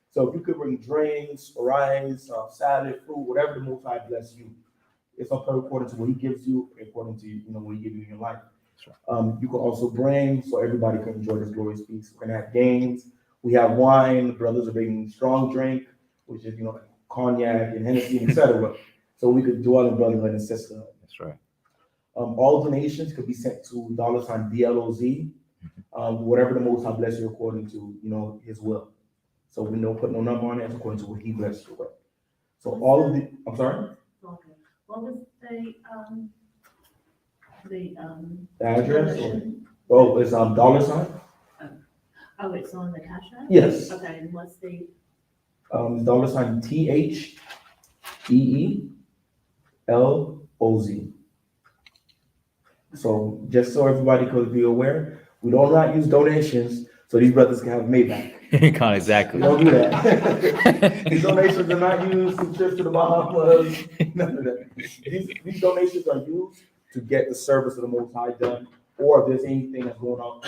So if you could bring drinks, rice, salad, fruit, whatever the Most High bless you, it's all according to what He gives you, according to what He gives you in your life. You can also bring, so everybody can enjoy this glorious feast. We're gonna have games. We have wine. The brothers are bringing strong drink, which is cognac and Hennessy, etc. So we could do all in brotherhood and sisterhood. That's right. All donations could be sent to $DLOZ, whatever the Most High bless you according to His will. So we don't put no number on it, it's according to what He blessed you with. So all of the, I'm sorry. Okay. What was the Address? donation? Oh, it's $. Oh, it's on the cash app? Yes. Okay, and what's the, $THEELOZ. So just so everybody could be aware, we don't not use donations so these brothers can have Maybach. Exactly. We don't do that. These donations are not used to trips to the Bahamas. None of that. These donations are used to get the service of the Most High done, or if there's anything that's going on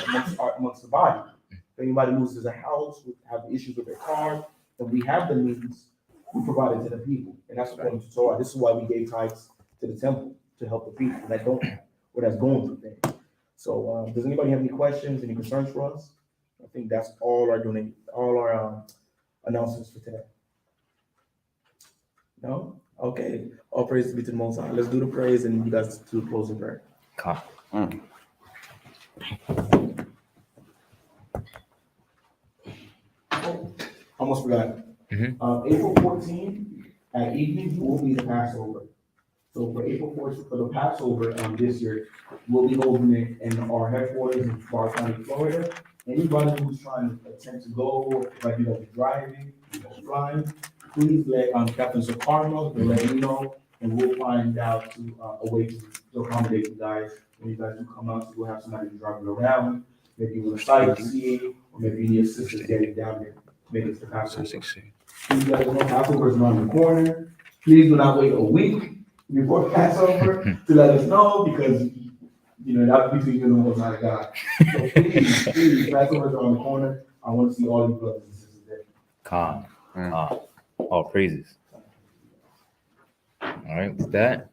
amongst the body. If anybody loses a house, have issues with their car, and we have the means, we provide it to the people. And that's according to Torah. This is why we gave tithes to the temple, to help the people that don't have, or that's going through things. So does anybody have any questions, any concerns for us? I think that's all our announcements for today. No? Okay. All praise be to the Most High. Let's do the praise and you guys do the closing prayer. Almost forgot. April 14th at evening will be the Passover. So for April 14th, for the Passover this year, we'll be holding it in our headquarters in Barak County, Florida. Anybody who's trying to attempt to go, like you guys are driving, flying, please let Captain Socarno let me know, and we'll find out a way to accommodate you guys. When you guys do come out, so we'll have somebody to drive you around. Maybe you want to sightsee, or maybe you need assistance getting down there. Make it to the Passover. Please let us know Passover is around the corner. Please do not wait a week before Passover to let us know, because that's between you and the Most High God. So please, Passover is around the corner. I want to see all you brothers and sisters there. All praises. All right, with that,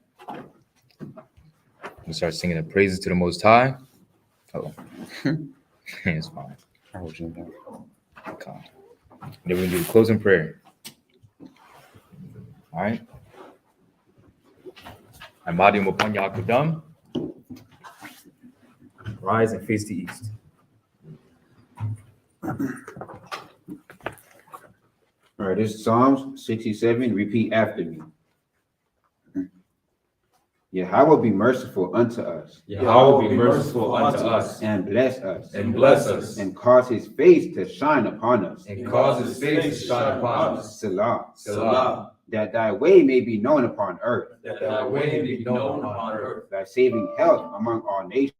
we start singing the praises to the Most High. Oh, it's fine. Then we do the closing prayer. All right. Amadim upon Yakudam. Rise and face the east. All right, this is Psalms 67. Repeat after me. Yahawah be merciful unto us. Yahawah be merciful unto us. And bless us. And bless us. And cause His face to shine upon us. And cause His face to shine upon us. Selah. Selah. That thy way may be known upon earth. That thy way may be known upon earth. Thy saving health among all nations.